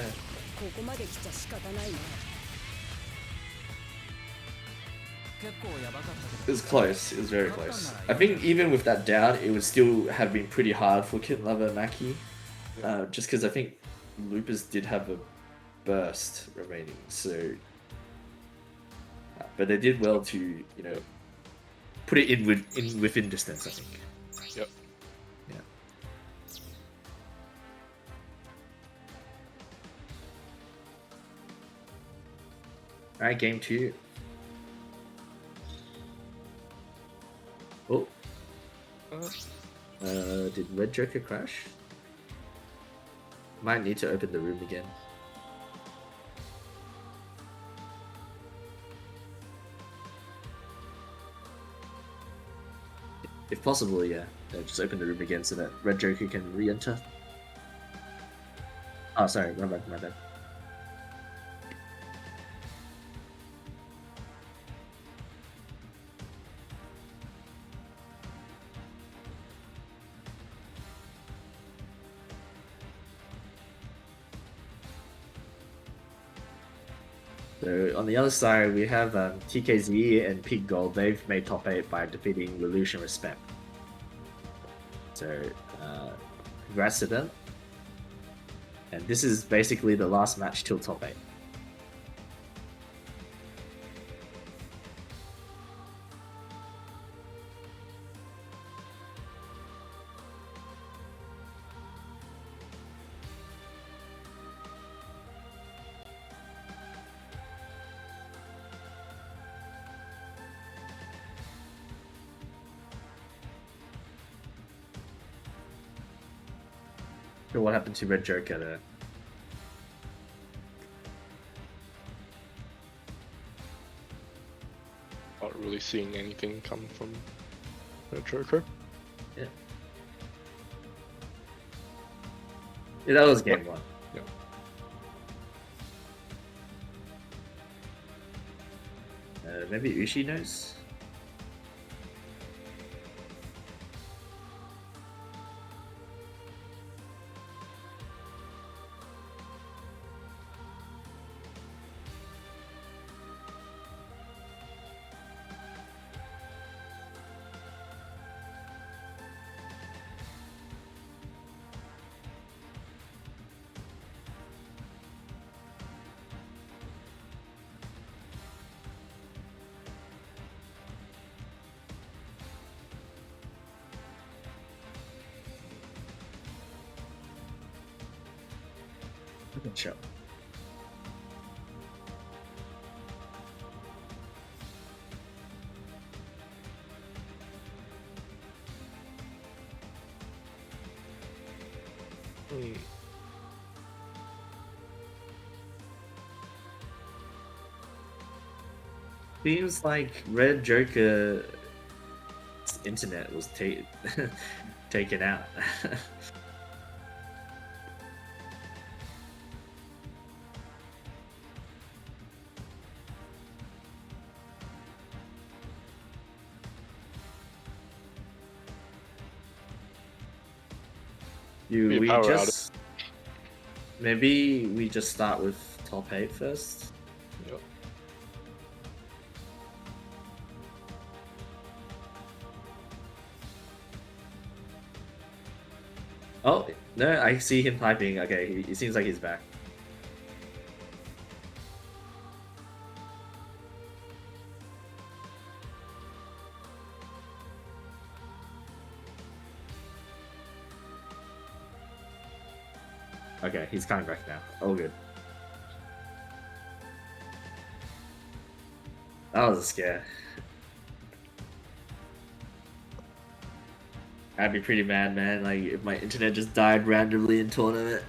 ここまで来ちゃ仕方ないな。結構やばかったけ It was close, it was very close. I think even with that down, it would still have been pretty hard for Kid Lover Mackie. Just because I think Loopers did have a burst remaining, so... but they did well to, you know, put it in within distance, I think. Yep. Yeah. Alright, game 2. Oh. Did Red Joker crash? Might need to open the room again. If possible, yeah. Just open the room again so that Red Joker can re-enter. Oh, sorry, my bad. So on the other side, we have TKZ and Pig Gold. They've made top 8 by defeating Lelouch and Wristband. So congrats to them. And this is basically the last match till top 8. So what happened to Red Joker there? Not really seeing anything come from the Joker. Yeah. Yeah, that was game 1. Yeah. Maybe Ushi knows? Good show. Seems like Red Joker's internet was taken out. Be a power Maybe we just start with top 8 first. Yep. Oh, no, I see him typing. Okay, he seems like he's back. Okay, he's coming back now. All good. That was a scare. I'd be pretty mad, man. Like, if my internet just died randomly in tournament.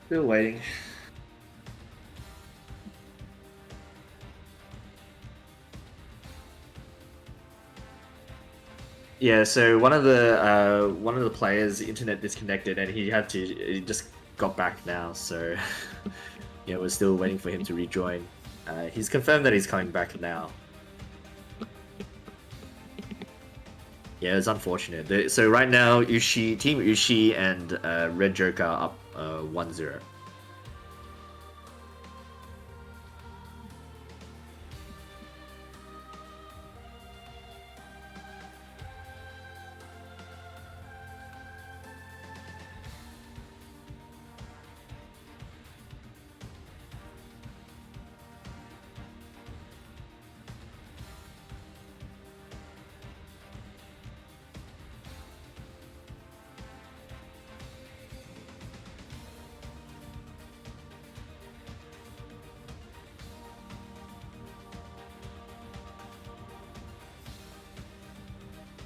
Still waiting. Yeah, so one of the players' internet disconnected, and he just got back now. So yeah, we're still waiting for him to rejoin. He's confirmed that he's coming back now. Yeah, it's unfortunate. So right now, Team Ushi and Red Joker are up 1-0.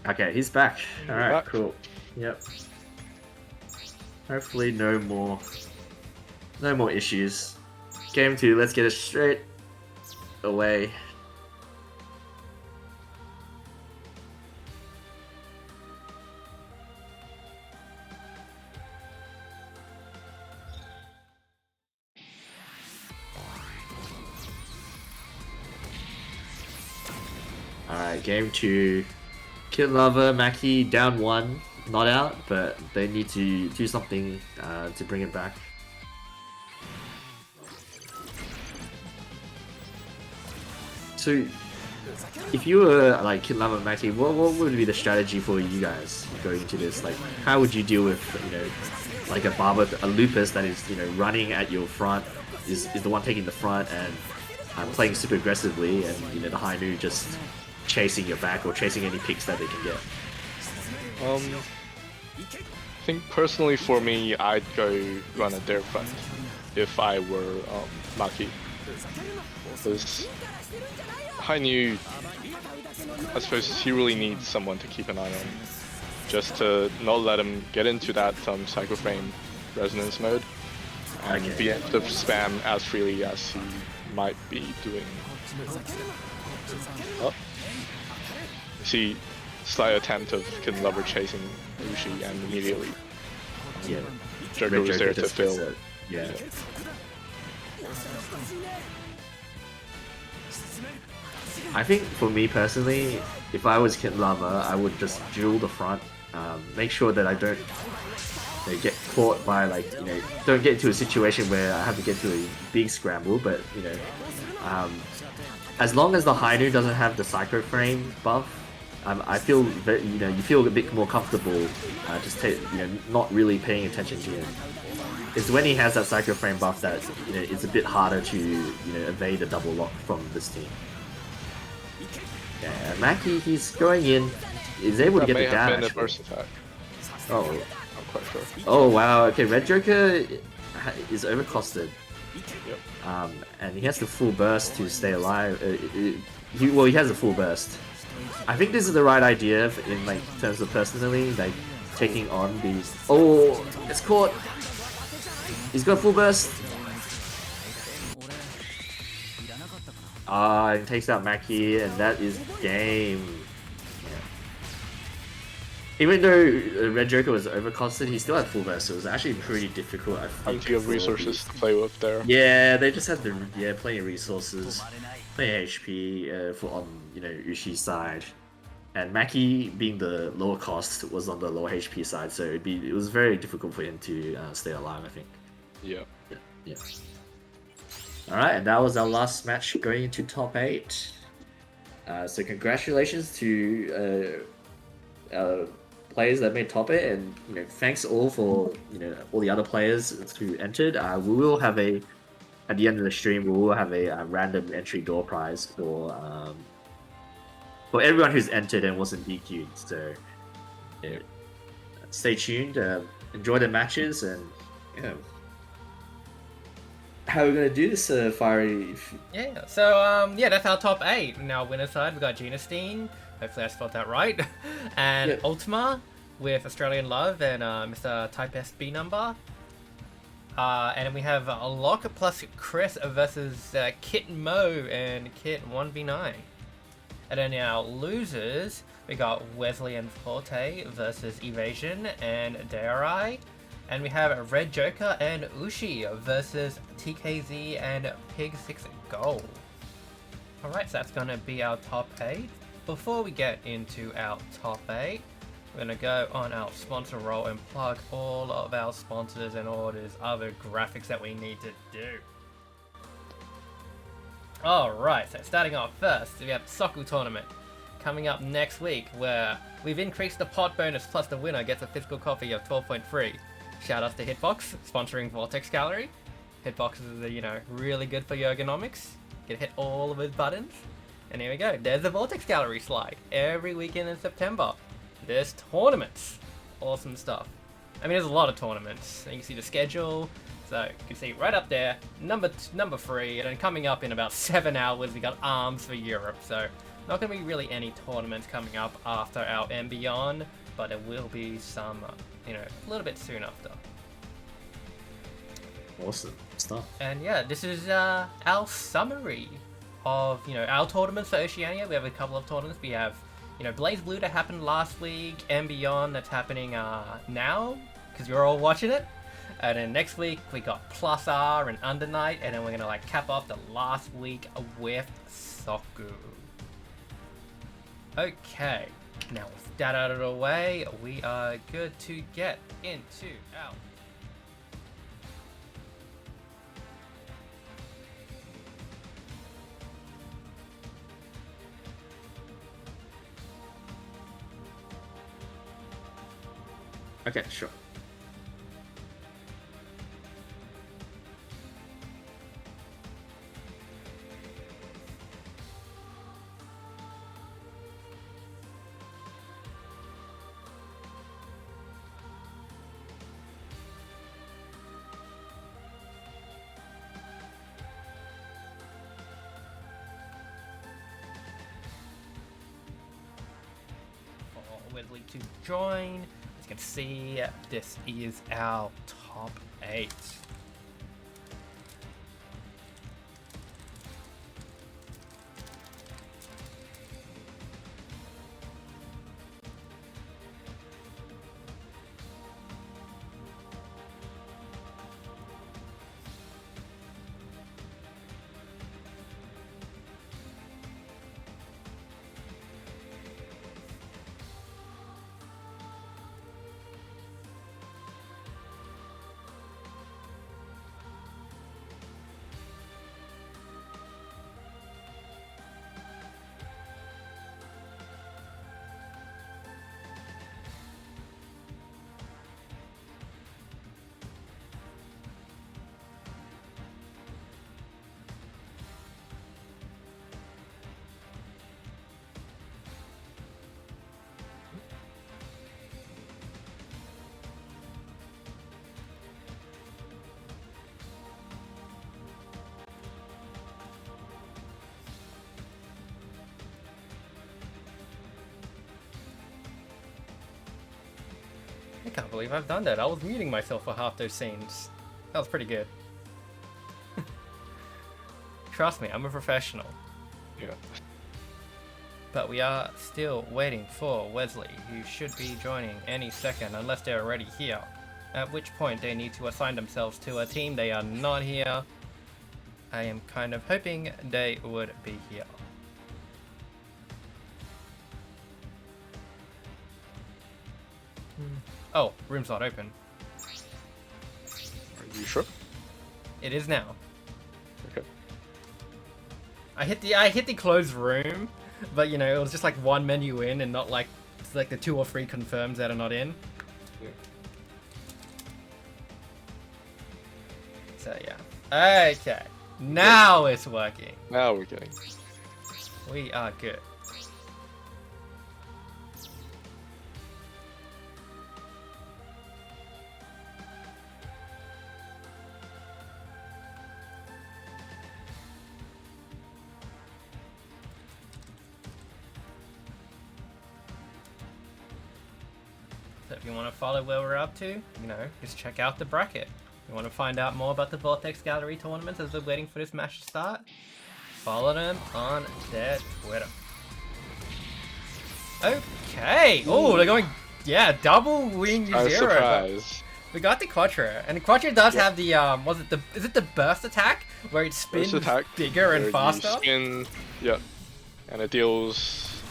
Okay, he's back. All right, back. cool. Yep. Hopefully, no more issues. Game 2. Let's get it straight away. All right, game 2. Kid Lover, Mackie down 1, not out, but they need to do something to bring it back. So, if you were like Kid Lover, Mackie, what would be the strategy for you guys going into this? Like, how would you deal with, like a Lupus that is, running at your front, is the one taking the front and playing super aggressively, and the Hainu just chasing your back or chasing any picks that they can get? I think personally for me, I'd go run at their front if I were Mackie. Because Hainu, I suppose he really needs someone to keep an eye on, just to not let him get into that Psycho Frame resonance mode and be able to spam as freely as he might be doing. Oh. See, slight attempt of Kid Lover chasing Ushi, and immediately Joker was there to fill. Yeah. I think for me personally, if I was Kid Lover, I would just duel the front, make sure that I don't get caught by don't get into a situation where I have to get to a big scramble, but as long as the Hainu doesn't have the Psycho Frame buff, I feel very, you feel a bit more comfortable just not really paying attention to him. It's when he has that Psycho Frame buff that it's a bit harder to evade a double lock from this team. Yeah, Mackie, he's going in, is able to get the dash. That may have been a burst attack. Oh, I'm quite sure. Oh wow, okay, Red Joker is overcosted. Yep. And he has the full burst to stay alive. He has a full burst. I think this is the right idea in terms of personally, taking on these. Oh, it's caught. He's got full burst. It takes out Mackie, and that is game. Even though Red Joker was overcosted, he still had full burst, so it was actually pretty difficult. I think, Plenty of resources to play with there. Yeah, they just had plenty of resources, plenty of HP on Ushi's side, and Mackie being the lower cost was on the lower HP side, so it was very difficult for him to stay alive, I think. Yeah. Yeah. All right, and that was our last match going into top 8. So congratulations to players that made top 8, and thanks all for all the other players who entered. We will have at the end of the stream, we will have a random entry door prize for everyone who's entered and wasn't DQ'd. So stay tuned, enjoy the matches, and how are we gonna do this, Fiery? Yeah, so that's our top 8. Now winner side, we got Genestein. Hopefully I spelled that right. And Yep. Ultima with Australian Love and Mr. Type SB number. And then we have Locke plus Chris versus Kit Mo and Kit 1v9. And then our losers, we got Wesley and Forte versus Evasion and Darai. And we have Red Joker and Ushi versus TKZ and Pig Six Gold. Alright, so that's going to be our top 8. Before we get into our top 8, we're going to go on our sponsor roll and plug all of our sponsors and all these other graphics that we need to do. Alright, so starting off first, we have the Soku Tournament coming up next week, where we've increased the pot bonus plus the winner gets a physical copy of 12.3. Shout outs to Hitbox, sponsoring Vortex Gallery. Hitbox is, really good for your ergonomics. You can hit all of his buttons. And here we go, there's the Vortex Gallery slide. Every weekend in September, there's tournaments. Awesome stuff. I mean, there's a lot of tournaments. You can see the schedule. So you can see right up there, number 3, and then coming up in about 7 hours, we got ARMS for Europe. So not going to be really any tournaments coming up after our and beyond, but there will be some, a little bit soon after. Awesome stuff. And yeah, this is our summary of, our tournaments for Oceania. We have a couple of tournaments. We have, Blaze Blue that happened last week, and beyond that's happening now, because you're all watching it. And then next week we got Plus R and Under Night, and then we're gonna cap off the last week with Soku. Okay, now with that out of the way, we are good to get into our Okay, sure. for Wesley to join. As you can see, this is our top 8. I can't believe I've done that. I was muting myself for half those scenes. That was pretty good. Trust me, I'm a professional. Yeah. But we are still waiting for Wesley, who should be joining any second unless they're already here. At which point they need to assign themselves to a team. They are not here. I am kind of hoping they would be here. Oh, room's not open. Are you sure? It is now. Okay. I hit the closed room, but it was just like one menu in and not like the 2 or 3 confirms that are not in. Yeah. So yeah. Okay. Now it's working. Now we're getting. We are good. So if you want to follow where we're up to, just check out the bracket. You want to find out more about the Vortex Gallery tournaments as they're waiting for this match to start? Follow them on their Twitter. Okay. Oh, they're going, yeah, double wing zero. Surprise. We got the Quattro, and the Quattro does have the is it the burst attack where it spins bigger and faster? Spin, yeah, and it deals,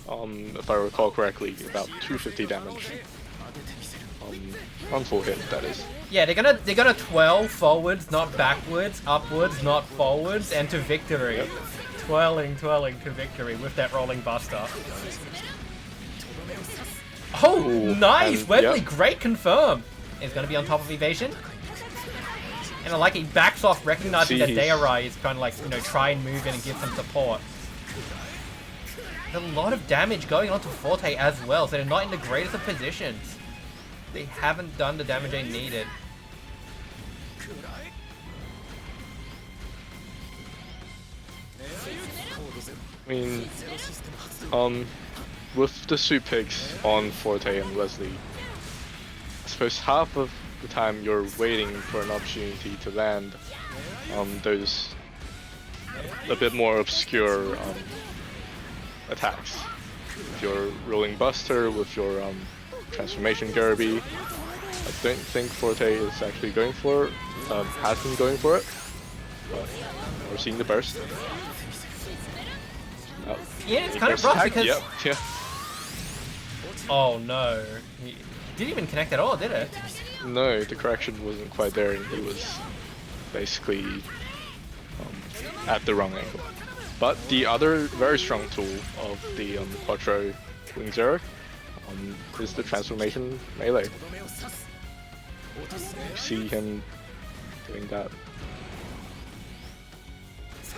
if I recall correctly, about 250 damage. On full hit, that is. Yeah, they're gonna 12 forwards, not backwards, upwards, not forwards, and to victory. Yep. Twirling to victory with that rolling buster. Oh, ooh, nice! Wesley, great confirm! Is gonna be on top of Evasion. And I like he backs off, recognizing that Dairai is kind of like, you know, try and move in and give some support. There's a lot of damage going on to Forte as well, so they're not in the greatest of positions. They haven't done the damage they needed. I mean, with the suit picks on Forte and Wesley, I suppose half of the time you're waiting for an opportunity to land those a bit more obscure attacks. With your rolling buster, with your transformation Garby. I don't think Forte is actually going for it, has been going for it, but we're seeing the burst. Yeah, it's kind of rough because... Yep, yeah. Oh no. He didn't even connect at all, did it? No, the correction wasn't quite there and he was basically at the wrong angle. But the other very strong tool of the Quattro Wing Zero is the transformation melee. You see him doing that.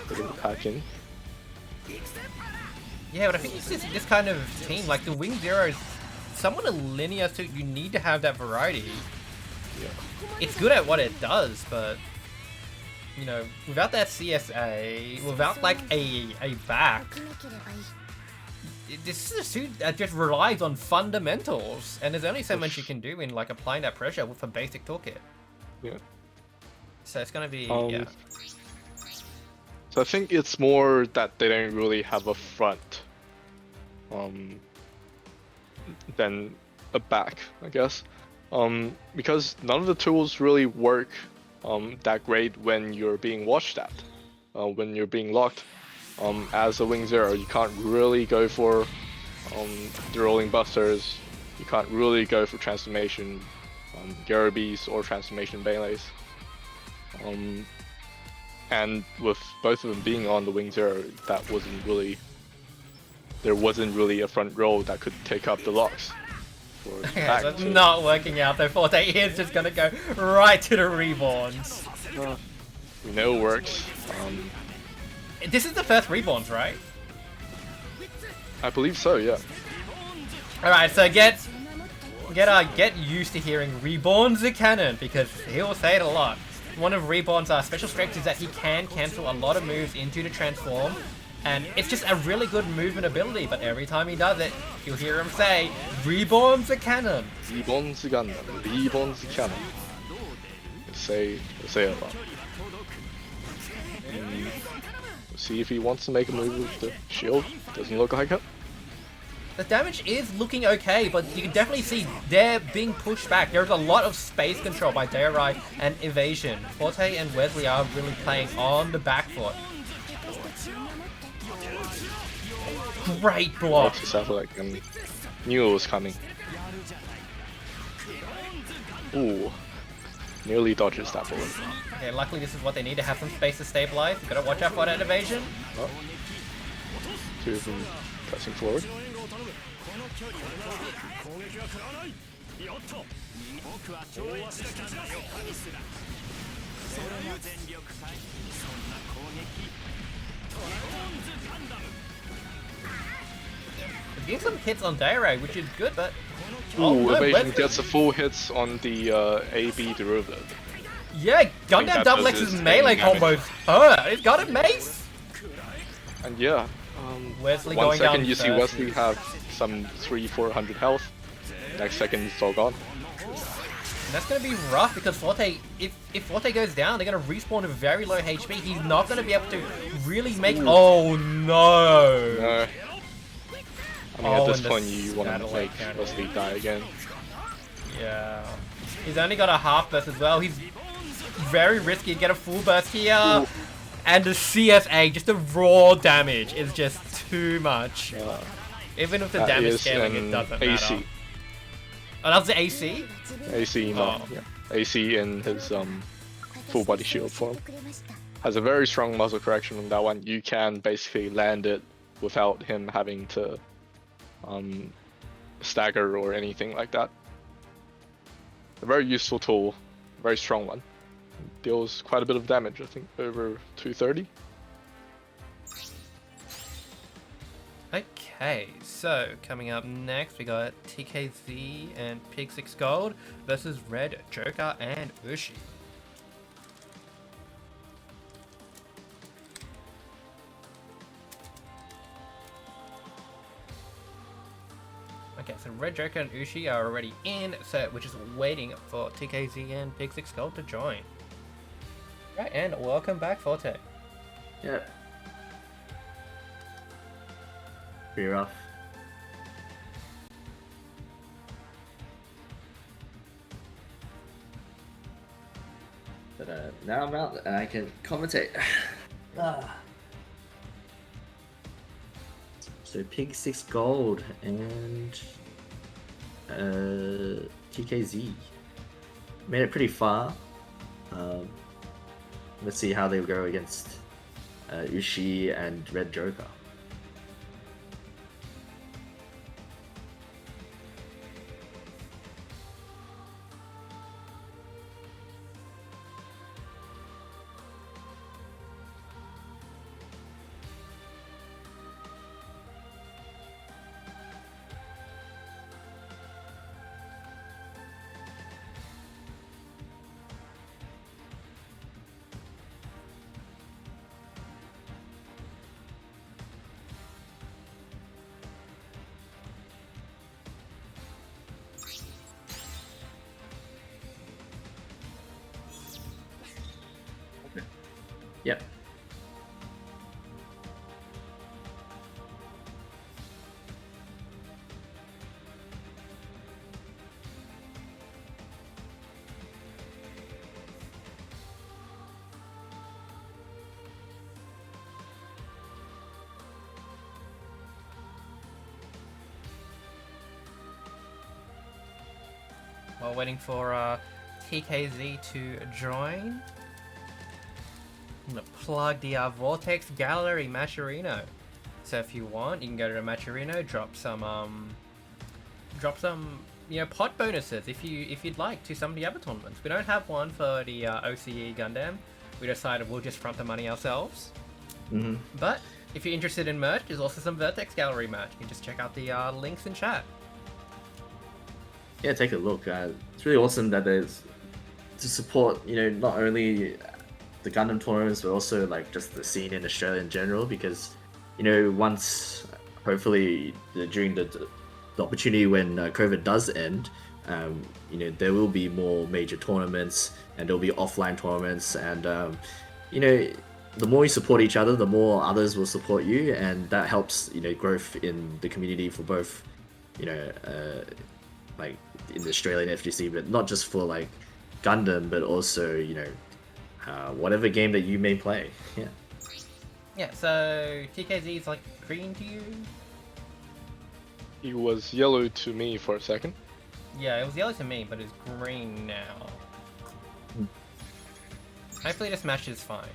Putting the pack in. Yeah, but I think this kind of team, like the Wing Zero is somewhat a linear, so you need to have that variety. Yeah. It's good at what it does, but you know, without that CSA, without like a back, this is a suit that just relies on fundamentals, and there's only so much you can do in like applying that pressure with a basic toolkit. Yeah. So it's gonna be yeah. So I think it's more that they don't really have a front, than a back, I guess, because none of the tools really work that great when you're being watched at, when you're being locked. As a Wing Zero, you can't really go for the rolling busters. You can't really go for transformation Garabis or transformation melees. And with both of them being on the Wing Zero, that wasn't really, there wasn't really a front row that could take up the locks. Yeah, that's not working out though. Forte is just gonna go right to the Reborns. We know it works. This is the first Reborns, right? I believe so, yeah. Alright, so get used to hearing Reborns are canon, because he'll say it a lot. One of Reborn's special strengths is that he can cancel a lot of moves into the transform, and it's just a really good movement ability, but every time he does it, you'll hear him say, Reborn's a cannon! Reborn's a Gundam, Reborn's a cannon. He'll say a lot. We'll see if he wants to make a move with the shield. Doesn't look like it. The damage is looking okay, but you can definitely see they're being pushed back. There's a lot of space control by Dairai and Evasion. Forte and Wesley are really playing on the back foot. Great block. Just have like knew it was coming. Ooh, nearly dodges that bullet. Okay, luckily this is what they need to have some space to stabilize. You gotta watch out for that Evasion. Oh. Two of them pressing forward. Getting some hits on Dairai, which is good, but... Ooh, Evasion gets the full hits on the AB derivative. Yeah, Gundam Double X's melee combos hurt. He's got a mace! And yeah, Wesley one going second down you see first. Wesley have some 300-400 health, next second it's all gone. And that's going to be rough because Forte, if Forte goes down, they're going to respawn with very low HP. He's not going to be able to really make... Oh, no! No. I mean, at this and the point, you want to satellite make cannon. Wesley die again. Yeah. He's only got a half burst as well. He's very risky to get a full burst here. Ooh. And the CSA, just the raw damage is just too much. Even with the That damage is scaling, it an doesn't AC. matter. Oh, that was the AC? AC, no. Oh. Yeah. AC in his full body shield form. Has a very strong muzzle correction on that one. You can basically land it without him having to stagger or anything like that. A very useful tool, very strong one. Deals quite a bit of damage, I think over 230. Okay, so coming up next we got TKZ and Pig Six Gold versus Red Joker and Ushi. Okay, so Red Joker and Ushi are already in, so we're just waiting for TKZ and Pig Six Gold to join. Right, and welcome back, Forte. Yeah. Pretty rough. But now I'm out and I can commentate. So Pig Six Gold and TKZ made it pretty far. Let's see how they go against Ushi and Red Joker. Yep. While waiting for TKZ to join, I'm gonna plug the Vortex Gallery Matcherino. So if you want, you can go to the Matcherino, drop some pot bonuses if you'd like to some of the other tournaments. We don't have one for the OCE Gundam. We decided we'll just front the money ourselves. Mm-hmm. But if you're interested in merch, there's also some Vortex Gallery merch. You can just check out the links in chat. Yeah, take a look. It's really awesome that there's to support, not only the Gundam tournaments, but also like just the scene in Australia in general. Because, once hopefully during the opportunity when COVID does end, there will be more major tournaments and there'll be offline tournaments, and the more you support each other, the more others will support you, and that helps growth in the community for both like in the Australian FGC, but not just for like Gundam, but also whatever game that you may play. Yeah. Yeah. So TKZ is like green to you. He was yellow to me for a second. Yeah, it was yellow to me, but it's green now. Hopefully this match is fine.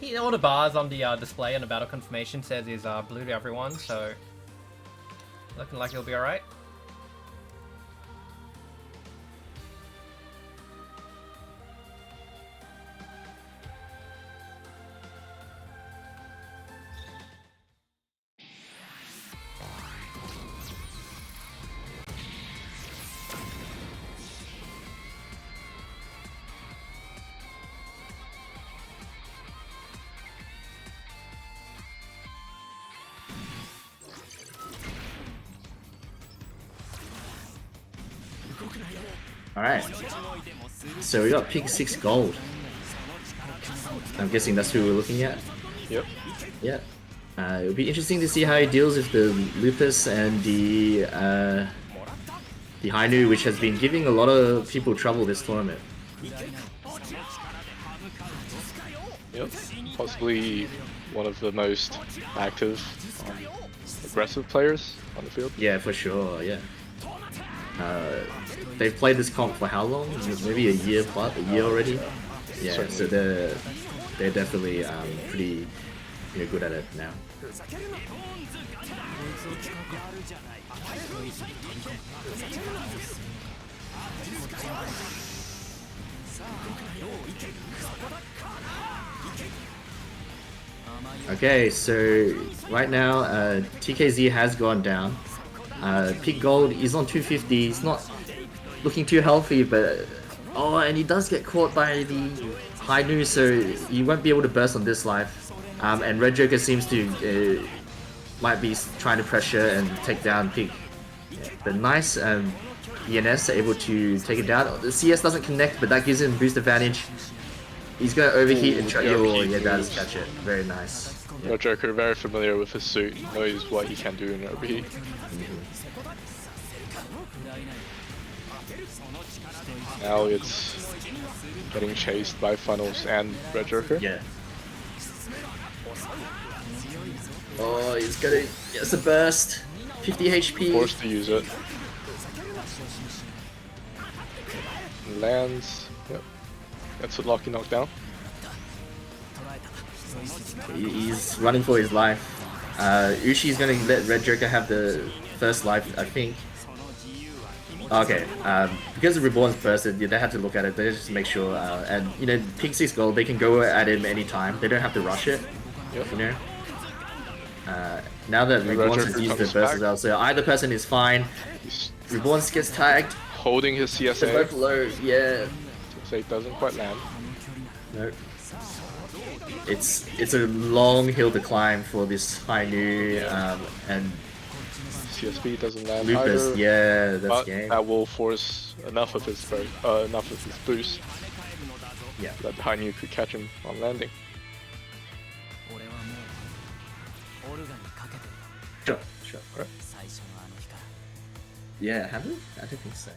Yeah, all the bars on the display on the battle confirmation says is blue to everyone, so looking like it'll be alright. Alright. So we got Pig 6 gold. I'm guessing that's who we're looking at. Yep. Yeah. It'll be interesting to see how he deals with the Lupus and the Hainu, which has been giving a lot of people trouble this tournament. Yep. Possibly one of the most active, aggressive players on the field. Yeah, for sure, yeah. They've played this comp for how long? Maybe a year already? Yeah, Certainly. so they're definitely pretty good at it now. Okay, so right now TKZ has gone down. Pig Gold is on 250. He's not looking too healthy, but and he does get caught by the Hainu, so he won't be able to burst on this life. And Red Joker seems to might be trying to pressure and take down Pig. But nice ENS are able to take it down. The CS doesn't connect, but that gives him boost advantage. He's gonna overheat and try. Oh, yeah, that does catch it. Very nice. Red Joker, very familiar with his suit, knows what he can do in overheat. Now it's getting chased by Funnels and Red Joker. Yeah. Oh, he's gonna get a burst. 50 HP. Forced to use it. Lands. Yep. Gets a lucky knockdown. He's running for his life. Ushi's gonna let Red Joker have the first life, I think. Okay, because the Reborn's bursted, they had to look at it. They just make sure, and Pig 6 gold, they can go at him anytime. They don't have to rush it. Yep. Now that Reborn has used the burst as well, so either person is fine. Reborn gets tagged. Holding his CSA. They're both low, yeah. CSA doesn't quite land. Nope. It's a long hill to climb for this Hainu, and CSP doesn't land Lupus, either, yeah, that's but game. that will force enough of his boost. Yeah. That Hainu could catch him on landing. Sure. Right. Yeah, have we? I don't think so.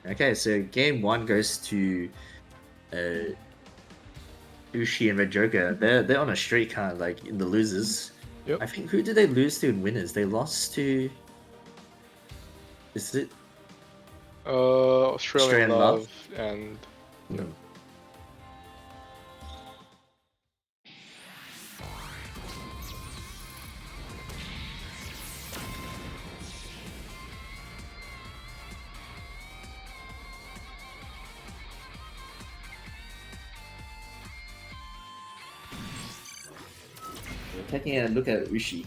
Okay, so game 1 goes to Ushi and Red Joker. They're on a streak, kind of like in the losers. Yep. I think who did they lose to in winners? They lost to. Is it? Australian Love? Love and No. We're taking a look at Ushi.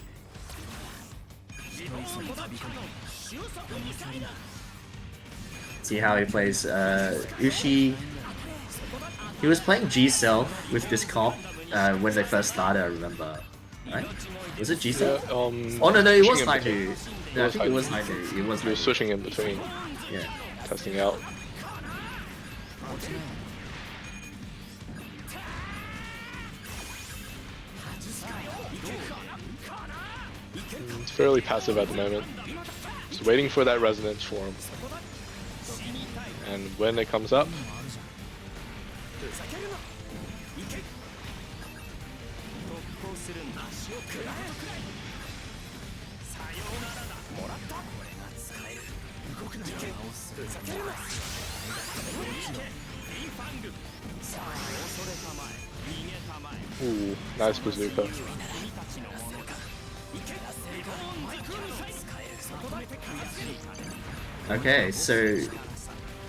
See how he plays. Ushi, he was playing G-Self with this comp when they first started, I remember. Right? Was it G-Self? yeah, Oh no, it was switching in between. Hainu. No, I think it was Hainu. It was He was Hainu. switching in between, Yeah. testing out. It's fairly passive at the moment. Just waiting for that resonance form. And when it comes up, ooh, nice bazooka. Okay, so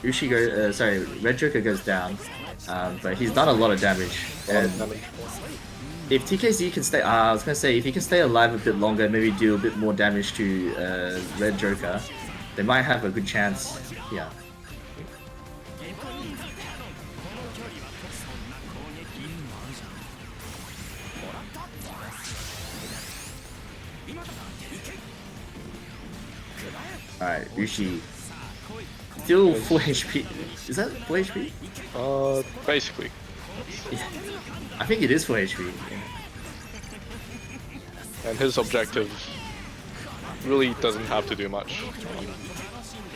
Red Joker goes down, but he's done a lot of damage. And if TKZ can stay, I was gonna say if he can stay alive a bit longer, maybe do a bit more damage to Red Joker, they might have a good chance. Yeah. Alright, Ushi. Still full HP. Is that full HP? Basically. I think it is full HP. And his objective really doesn't have to do much.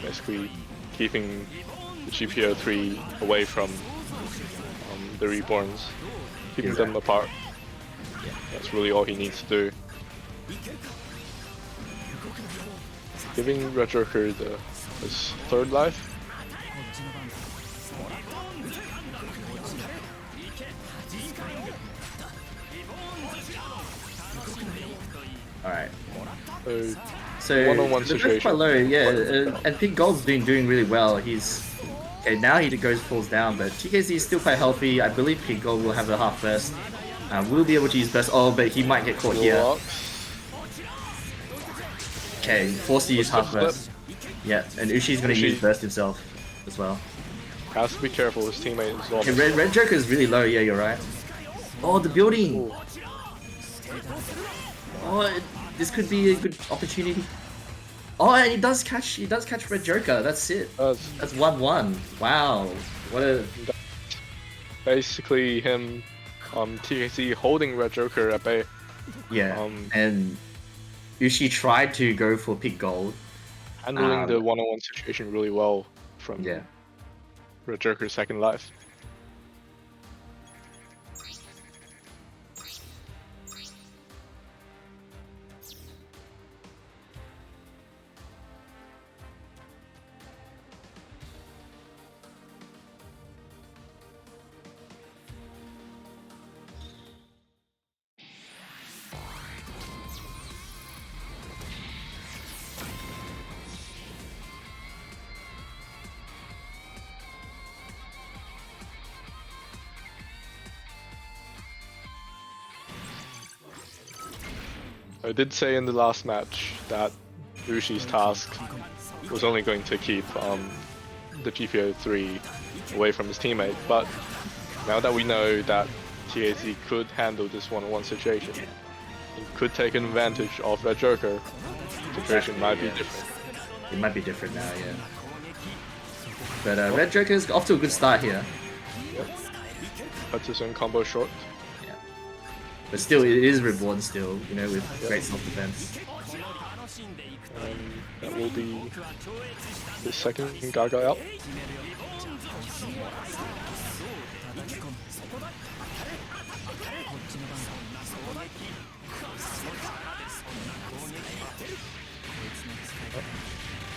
Basically, keeping the GPO3 away from the Reborns, keeping them apart. That's really all he needs to do. Giving Red Joker his third life. Alright. So one-on-one situation. Quite low, yeah. And Pink Gold's doing really well. He's okay now. He falls down, but TKZ is still quite healthy. I believe Pink Gold will have a half burst. Will be able to use burst. Oh, but he might get caught here. Okay, forced to use half burst. Yeah, and Ushi's gonna use burst himself as well. Has to be careful. His teammate is on. Okay, Red Joker is really low. Yeah, you're right. Oh, the building. Ooh. Oh, this could be a good opportunity. Oh, and he does catch Red Joker. That's it. That's 1-1. Wow. What a... Basically him, TKZ holding Red Joker at bay. Yeah, and Ushi tried to go for Pink Gold. Handling the one-on-one situation really well from Red Joker's second life. I did say in the last match that Ushi's task was only going to keep the GPO3 away from his teammate, but now that we know that TKZ could handle this one-on-one situation, he could take an advantage of Red Joker, the situation might be different. It might be different now, yeah. But Red Joker's off to a good start here. Yep. Cuts his own combo short. But still, it is Reborn still, you know, with great self-defense. That will be the second Gaga out.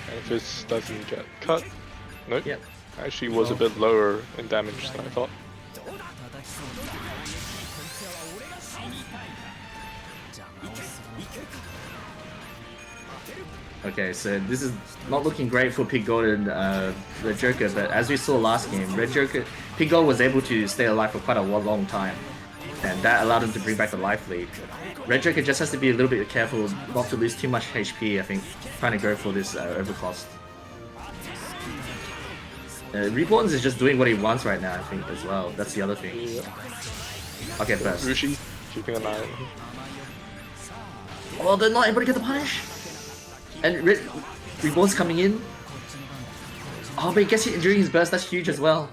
And if this doesn't get cut, nope. Yep. Actually was a bit lower in damage than I thought. Okay, so this is not looking great for Pink Gold and Red Joker, but as we saw last game, Pink Gold was able to stay alive for quite a long time, and that allowed him to bring back the life lead. Red Joker just has to be a little bit careful not to lose too much HP, I think, trying to go for this overcost. Reborns is just doing what he wants right now, I think, as well. That's the other thing. Yeah. Okay, first. Ushi keeping an eye on him. Oh, they're not able to get the punish! And Reborn's coming in. Oh, but he gets hit during his burst, that's huge as well.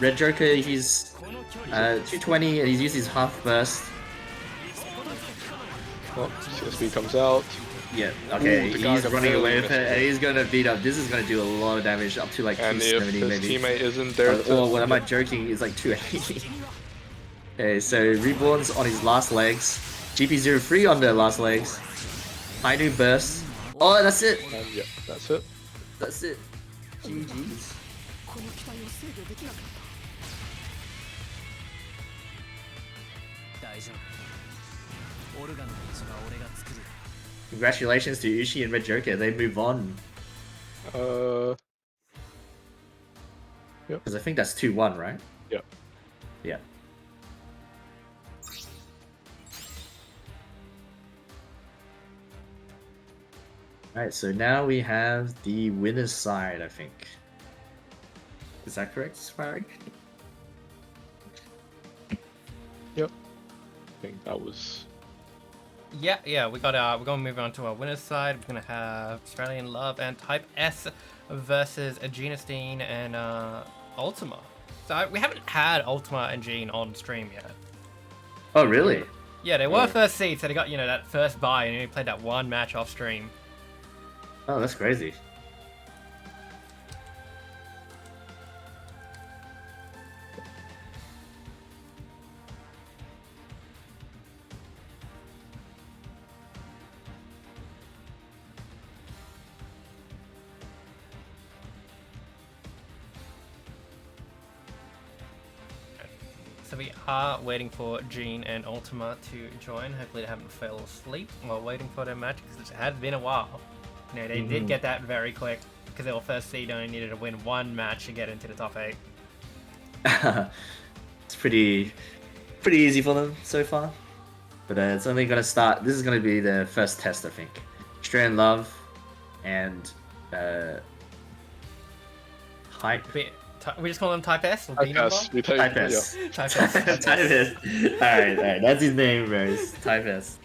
Red Joker, he's 220 and he's used his half burst. Oh, CSB comes out. Yeah, okay, Ooh, he's running away with it and he's gonna beat up. This is gonna do a lot of damage, up to like 270 and if his maybe. teammate isn't there or what am I joking, it's like 280. Okay, so Reborn's on his last legs. GP03 on their last legs. High new burst. Oh, that's it! And yeah, that's it. That's it. GG's. Congratulations to Ushi and Red Joker, they move on. Yep. Because I think that's 2-1, right? Yep. Yeah. Alright, so now we have the winner's side, I think. Is that correct, Spark? Yep. I think that was. Yeah, we're gonna move on to our winner's side. We're gonna have Australian Love and Type S versus Genestein and Ultima. So we haven't had Ultima and Gene on stream yet. Oh, really? Yeah, they were first seed, so they got, that first bye and only played that one match off stream. Oh, that's crazy. So we are waiting for Gene and Ultima to join. Hopefully they haven't fell asleep while waiting for their match, because it has been a while. They did get that very quick, because they were first seed, only needed to win one match to get into the top 8. It's pretty easy for them so far. But it's only going to start. This is going to be their first test, I think. Australian Love and Hype. We just call them Type S? Or Type S. Type S. Yeah. Type S. Type S. Alright, that's his name, bros. Type S.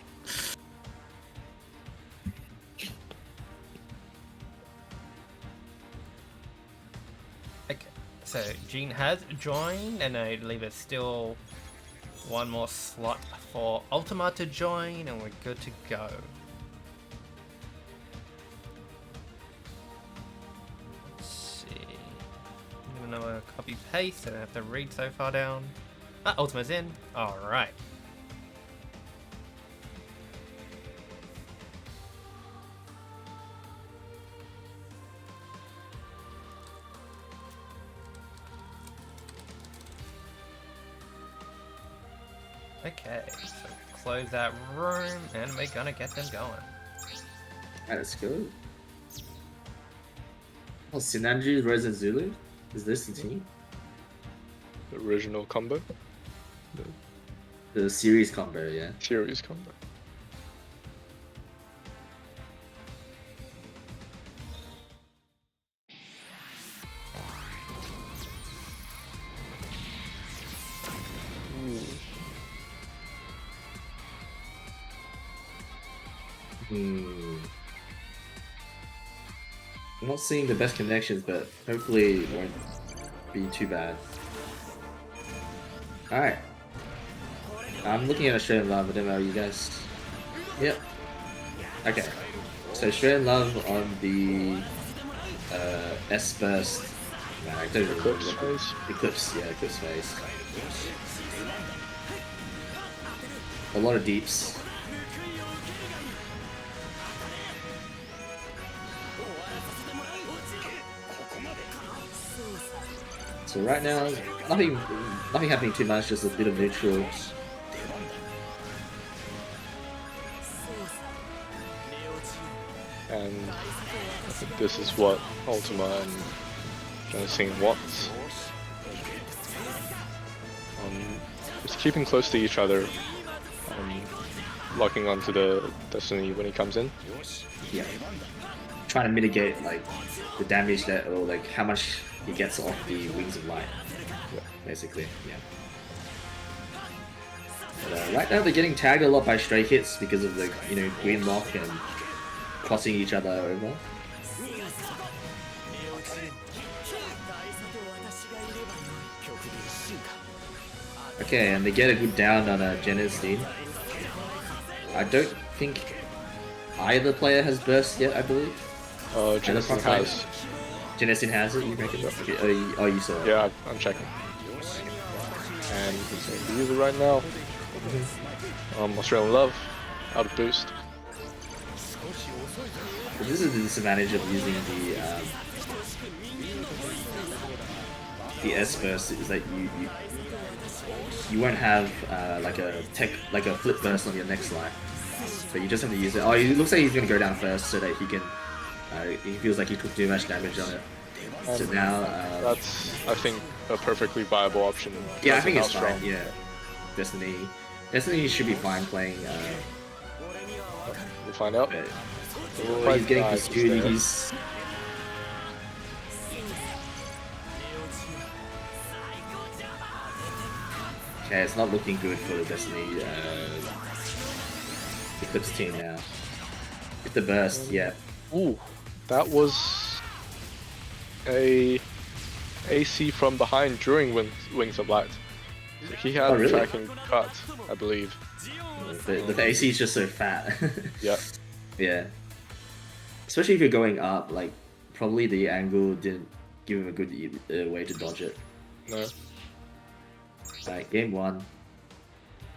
Okay, so Gene has joined, and I believe there's still one more slot for Ultima to join, and we're good to go. Another copy paste, so I don't have to read so far down. Ultima's in. Alright. Okay, so close that room and we're gonna get them going. Let's go. Oh, Sinanji, Rose and Zulu? Is this the team? The original combo. The series combo, yeah. Series combo. I'm not seeing the best connections, but hopefully it won't be too bad. Alright. I'm looking at Australian Love, I don't know, you guys... Yep. Okay. So Australian Love on the S-Burst... I don't know. Eclipse phase. Eclipse, yeah, Eclipse phase. A lot of deeps. So right now, nothing happening too much, just a bit of neutral. And I think this is what Ultima and Genestein wants. Just keeping close to each other, locking onto the Destiny when he comes in. Yeah. Trying to mitigate like the damage that, or like how much he gets off the Wings of Light. Yeah, basically, yeah. But, right now they're getting tagged a lot by stray hits because of the, green lock and crossing each other over. Okay, and they get a good down on Genestein. I don't think either player has burst yet, I believe. Genestein has. Genestein has it, you reckon? Okay. Oh, you saw it. Yeah, I'm checking. And he's going to use it right now. Australian Love, out of boost. But this is the disadvantage of using the S burst, is that you won't have like a flip burst on your next line. So you just have to use it. Oh, it looks like he's gonna go down first so that he can. He feels like he took too much damage on it. So now that's, I think, a perfectly viable option. Yeah, I think it's fine. Yeah, Destiny should be fine playing. We'll find out. Oh, he's getting pursued. He's. Okay, it's not looking good for the Destiny Eclipse team now. Hit the burst, yeah. Ooh, that was a AC from behind during Wings of Light. So he had really? tracking cut, I believe. The AC is just so fat. Yeah. Yeah. Especially if you're going up, like, probably the angle didn't give him a good way to dodge it. No. Alright, game 1.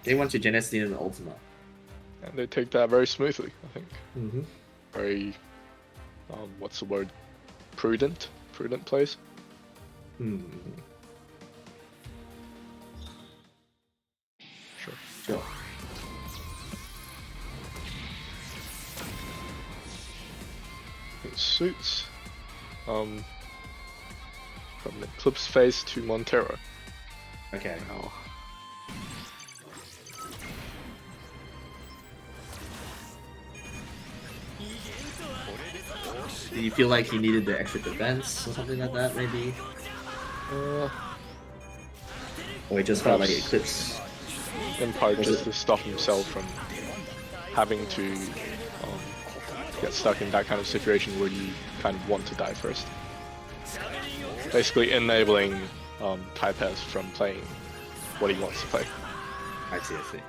Game 1 to Genestin and Ultima. And they take that very smoothly, I think. Mm-hmm. Very, what's the word? Prudent plays. Mm-hmm. Sure. It suits. From Eclipse phase to Montero. Okay. Now, Do you feel like he needed the extra defense or something like that, maybe? Or he just felt like Eclipse? in part just to stop himself from having to get stuck in that kind of situation where you kind of want to die first. Basically enabling Type S from playing what he wants to play. I see, I see.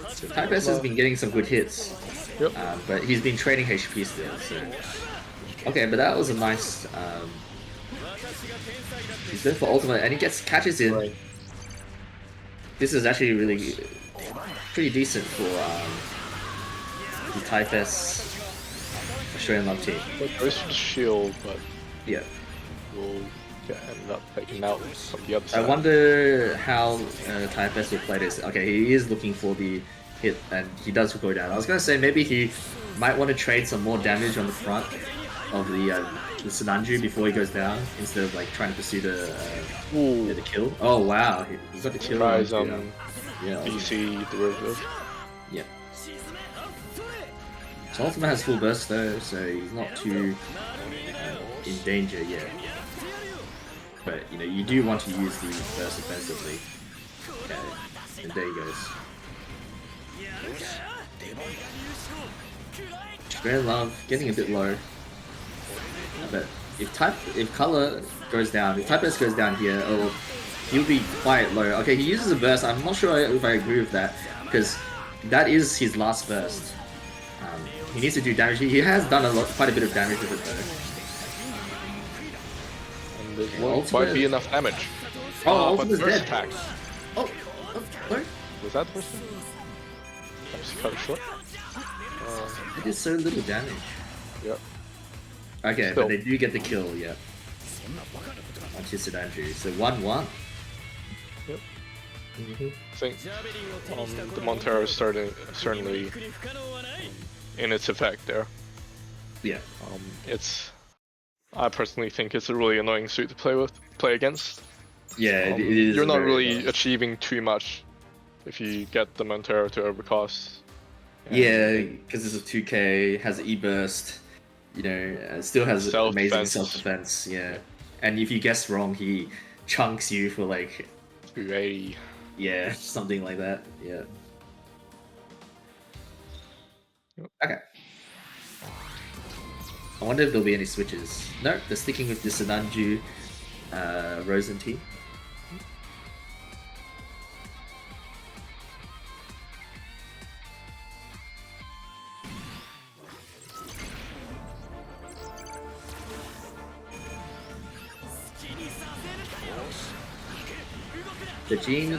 So Type S has been getting some good hits, Yep. but he's been trading HP still, so... Okay, but that was a nice... He's good for Ultimate, and he catches in. Right. This is actually really pretty decent for the Type S Australian Love team. Goes for the shield, but Yeah. will end up taking out from the other I side. wonder how Type S will play this. Okay, he is looking for the hit, and he does go down. I was gonna say maybe he might want to trade some more damage on the front of the Sinanju before he goes down, instead of like trying to pursue the kill. Oh wow, he got the kill. Tries yeah. BC derivative. Yeah. So Ultima has full burst though, so he's not too in danger yet. But you know, you do want to use the burst offensively. Okay, and there he goes. Grand Love getting a bit low. But if color goes down, if Type S goes down here, he'll be quite low. Okay, he uses a burst. I'm not sure if I agree with that, because that is his last burst. He needs to do damage. He has done quite a bit of damage with it though. And it Okay, won't Ultimate- quite be enough damage. Oh, but Ultima's first dead. attack. Oh, what? Was that the first one? That was cut it short. It did so little damage. Yep. Okay, Still. but they do get the kill, yeah. Onto Sinanju. So 1-1. Yep. I think the Montero is certainly in its effect there. Yeah. I personally think it's a really annoying suit to play against. Yeah, it is. You're not very really annoying. achieving too much if you get the Montero to overcost. Yeah, because it's a 2K, has E-Burst, you know, still has amazing Self-defense. self-defense, yeah. And if you guess wrong, he chunks you for like, 280. yeah, something like that, yeah. Yep. Okay. I wonder if there'll be any switches. No, they're sticking with the Sinanju Rosen team. The Gene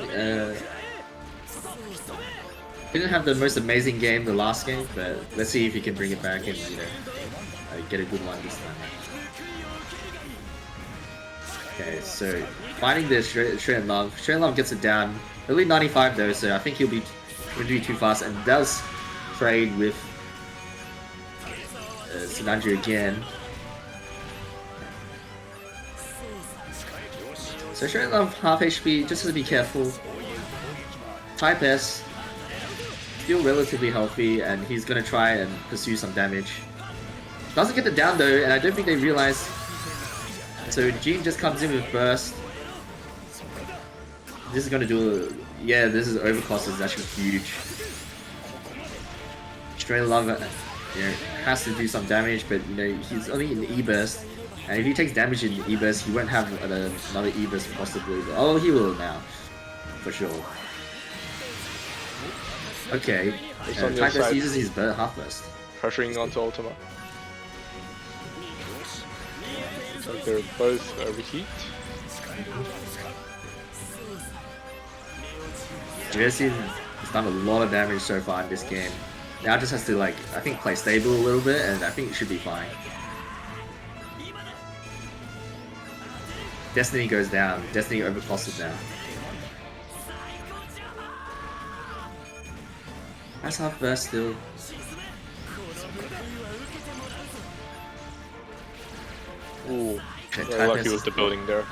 didn't have the most amazing game the last game, but let's see if he can bring it back and, you know, get a good one this time. Okay, so finding the Australian Love. Australian Love gets it down. Only 95 though, so I think he'll be too fast, and does trade with Sinanju again. So Australian Love half HP, just to be careful. Type S, still relatively healthy, and he's gonna try and pursue some damage. Doesn't get the down though, and I don't think they realize So Jean just comes in with burst. This is gonna do. Yeah, this is overcost is actually huge. Straight love it. Has to do some damage, but he's only in E-burst, and if he takes damage in E-burst, he won't have another E-burst possibly. Oh, he will now, for sure. Okay, Type-burst uses his half-burst. Pressuring onto Ultima. So they're both overheat. Evasion has done a lot of damage so far in this game. Now just has to I think play stable a little bit, and I think it should be fine. Destiny goes down. Destiny overcosted now. That's half burst still. Ooh, Okay, very lucky with the building there.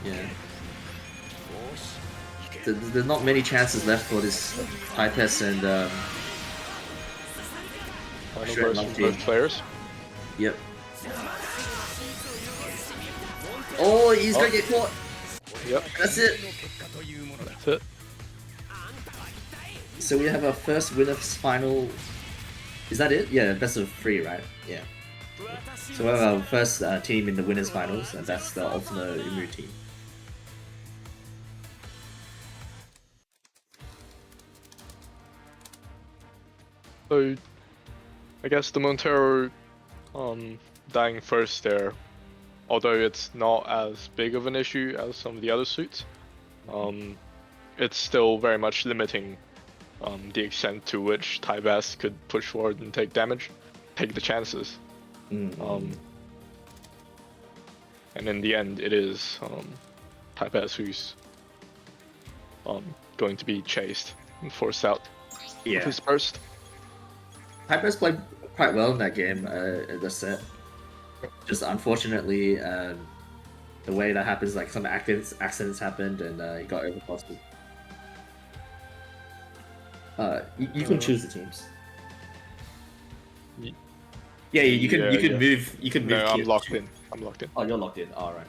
Yeah. There's not many chances left for this Types and Final Shred burst from both players. Yep. Oh, he's gonna get caught. Yep, That's it. that's it. So we have our first winners final. Is that it? Yeah, best of 3, right? Yeah. So we have our first team in the winners finals, and that's the Ultima Imu team. So, I guess the Montero dying first there, although it's not as big of an issue as some of the other suits, it's still very much limiting the extent to which Type S could push forward and take damage, take the chances. And in the end, it is Type S who's going to be chased and forced out with his burst. Types played quite well in that game, the set. Just unfortunately, the way that happens, some accidents happened, and he got overcosted. You can choose the teams. Yeah, you can move. You can move. No, I'm locked in. I'm locked in. Oh, you're locked in. All right.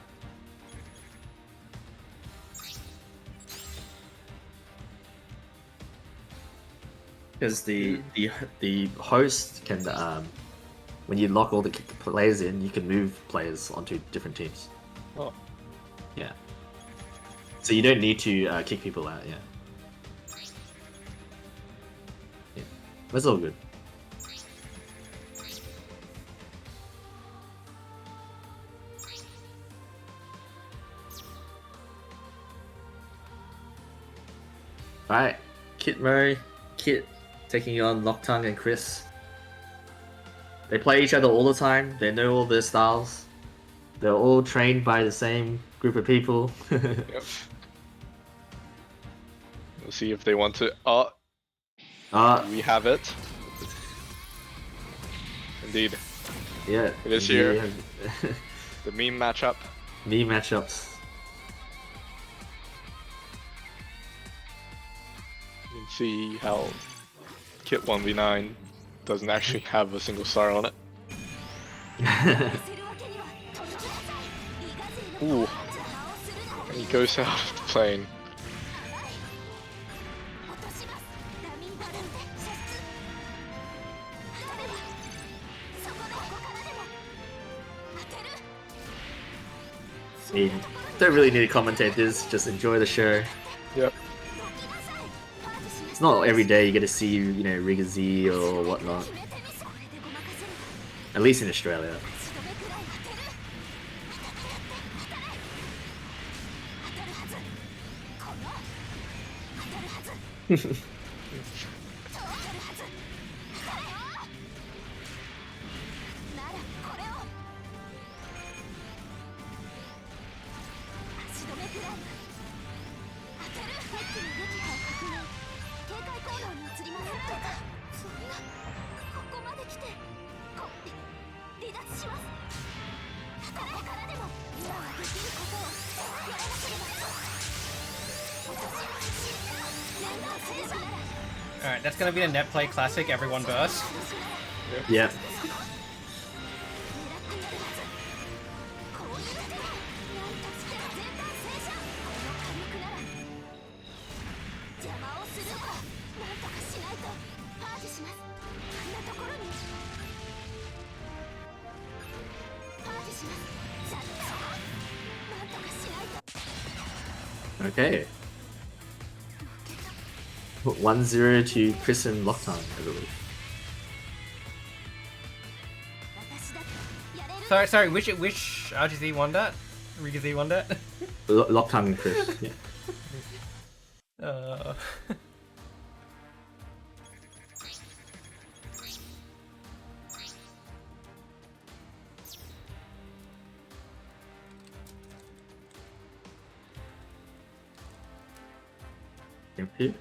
Because the host can when you lock all the players in, you can move players onto different teams. Oh. Yeah. So you don't need to kick people out. Yeah. Yeah. That's all good. Alright, Kit Murray, Kit taking on Noctung and Chris. They play each other all the time, they know all their styles. They're all trained by the same group of people. Yep. We'll see if they want to. We have it. Indeed. Yeah. It is here. The meme matchup. Meme matchups. You can see how Kit 1v9 doesn't actually have a single star on it. Ooh. And he goes out of the plane. I mean, don't really need to commentate this, just enjoy the show. Yep. It's not every day you get to see, Riga Z or whatnot. At least in Australia. Alright, that's gonna be a net play classic, everyone burst. Yeah. Okay. 1-0 to Chris and Lockdown, I believe. Sorry, which RGZ won that? RGZ won that? Lockdown and Chris. Yeah. Thank you.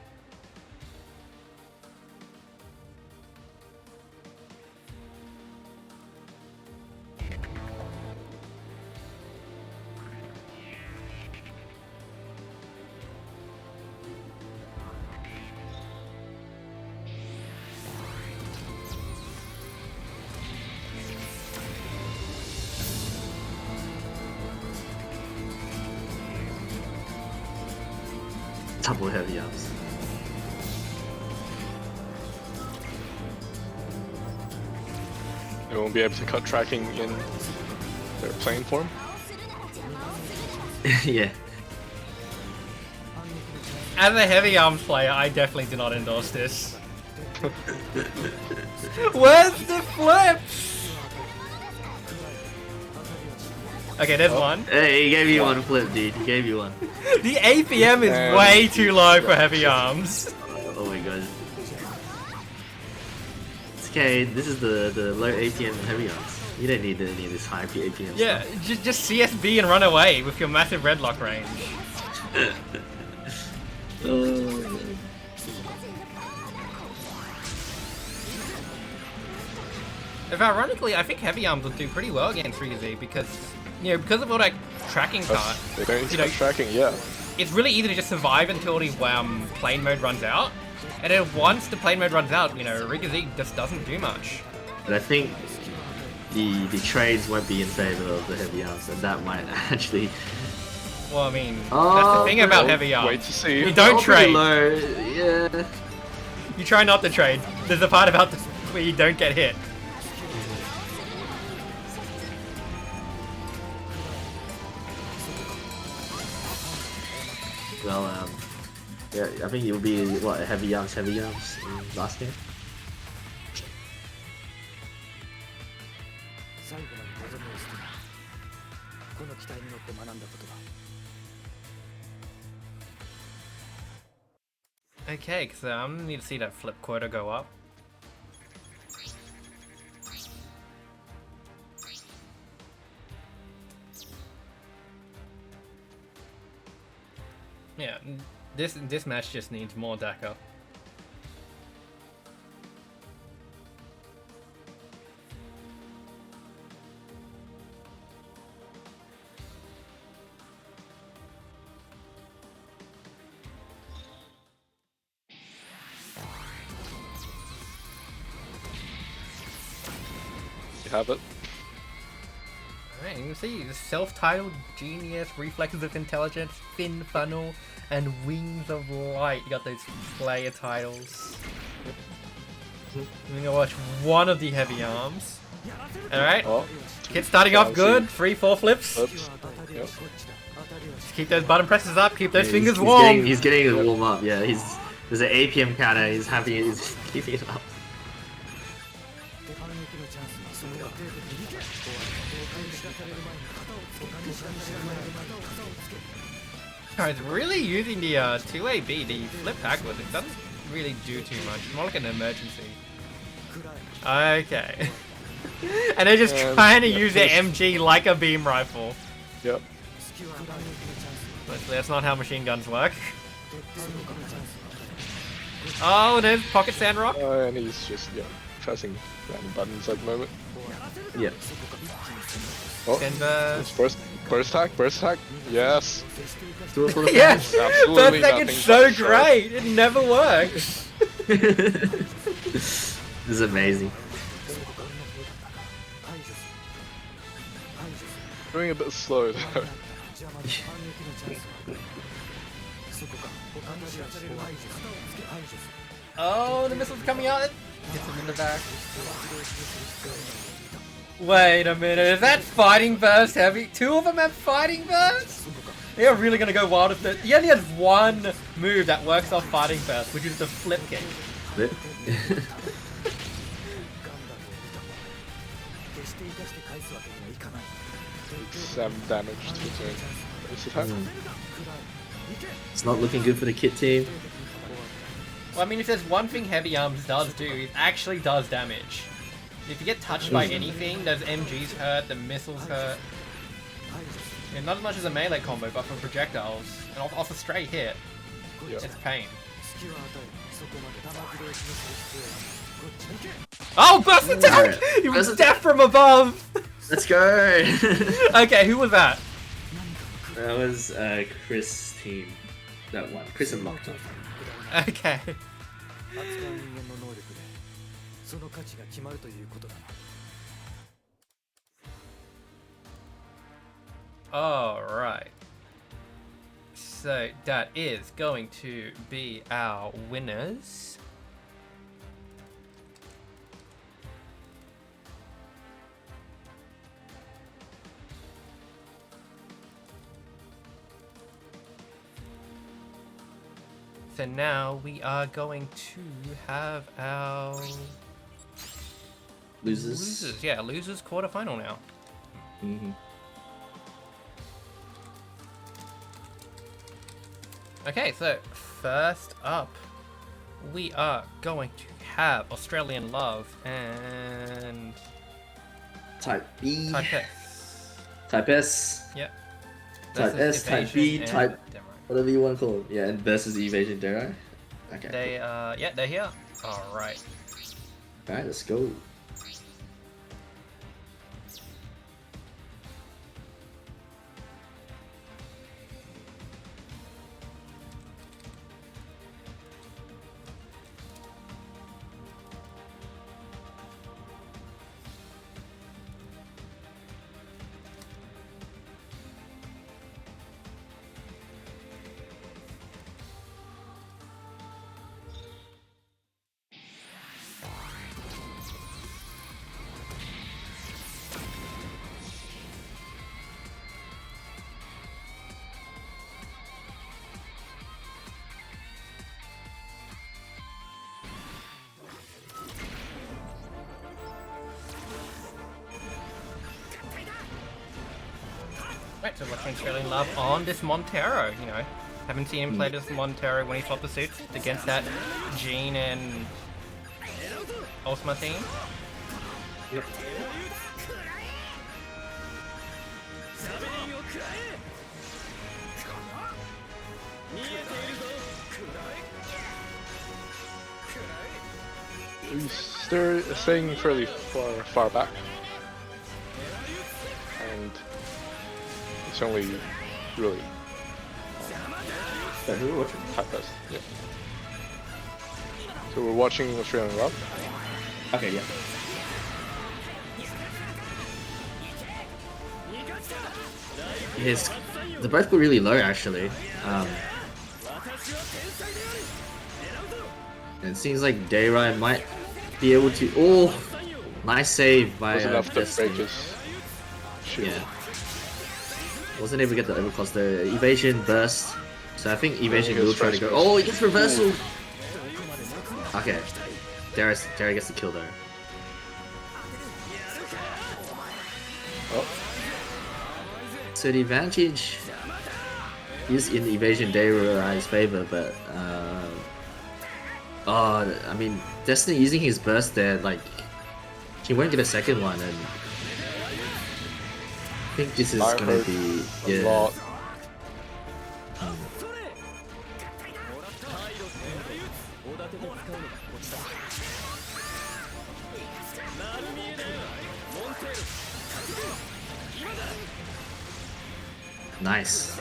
Double heavy arms. They won't be able to cut tracking in their plane form. Yeah. As a heavy arms player, I definitely do not endorse this. Where's the flips? Okay, there's one. Hey, he gave you one flip, dude. He gave you one. The APM is way too low for heavy arms. Oh my god. It's okay, this is the low APM and heavy arms. You don't need any of this high APM Yeah, stuff. just CSB and run away with your massive red lock range. Oh. If ironically, I think heavy arms will do pretty well against RGZ because, because of all that tracking part. They don't need to cut tracking, yeah. It's really easy to just survive until the plane mode runs out, and then once the plane mode runs out, RGZ just doesn't do much. But I think the trades won't be in favor of the heavy arms, and that might actually. Well, I mean, that's the thing about heavy arms. Wait to see. You don't trade. Low. Yeah. You try not to trade. There's a part about this where you don't get hit. Well, yeah, I think it will be what heavy arms in last game. Okay, because I need to see that flip quota go up. Yeah, this match just needs more Daka. You have it. Alright, you can see the self-titled genius, reflexes of intelligence, fin funnel, and wings of light. You got those player titles. We're gonna watch one of the heavy arms. Alright, kid starting off good, 3-4 flips. Oops. Yep. Just keep those button presses up, keep those fingers warm. He's getting it warm up. Yeah, there's an APM counter. He's keeping it up. Alright, it's really using the 2AB, the flip backwards. It doesn't really do too much. It's more like an emergency. Okay. And they're just trying to use their MG like a beam rifle. Yep. But that's not how machine guns work. Oh, there's Pocket Sandrock. And he's just, pressing random buttons at the moment. Yeah. Oh, burst attack, yes. Yes! Absolutely First second's so great, it never works. This is amazing. Going a bit slow though. Oh, the missile's coming out. Gets him in the back. Wait a minute, is that fighting burst heavy? Two of them have fighting burst? They are really gonna go wild with it. He only has one move that works off fighting burst, which is the flip kick. Flip. 7 damage to his own base attack. It's not looking good for the Kit team. Well, I mean, if there's one thing Heavy Arms does do, it actually does damage. If you get touched by anything, those MGs hurt, the missiles hurt. And not as much as a melee combo, but for projectiles, and off a straight hit, it's pain. Oh, burst attack! He was death from above! Let's go! Okay, who was that? That was Chris' team. That one. Chris and Lockton. Okay. 扱う人間の能力でその価値が決まるということだな。Alright. So that is going to be our winners. So now we are going to have our Losers. Yeah, losers quarterfinal now. Mm-hmm. Okay, so first up, we are going to have Australian Love and Type B. Type S. Type S. Yep. Type Versus S, Type B, Evasion Type and Demo. whatever you want to call it. Yeah, and versus Evasion Dero. Okay. They yeah, they're here. Alright. Alright, let's go. Right, so watching Australian Love on this Montero, you know. Haven't seen him play this Montero when he swapped the suits against that Jean and Ultima team. Yep. He's staying fairly far back. And it's only really So who are we watching? type best. Yeah. So we're watching Australian Love. Okay, yeah. They both go really low actually. And it seems like Dayrai might be able to. Oh, nice save by Was enough to Destiny. break his shield. Yeah. Wasn't able to get the overcross though. Evasion burst. So I think Evasion he will goes try to first go. burst. Oh, he gets reversal! Okay. Dara gets the kill though. Oh, So the advantage is in Evasion Dayrai's favor, but I mean Destiny using his burst there, like he won't get a second one, and I think this is I gonna heard be a lot. Nice.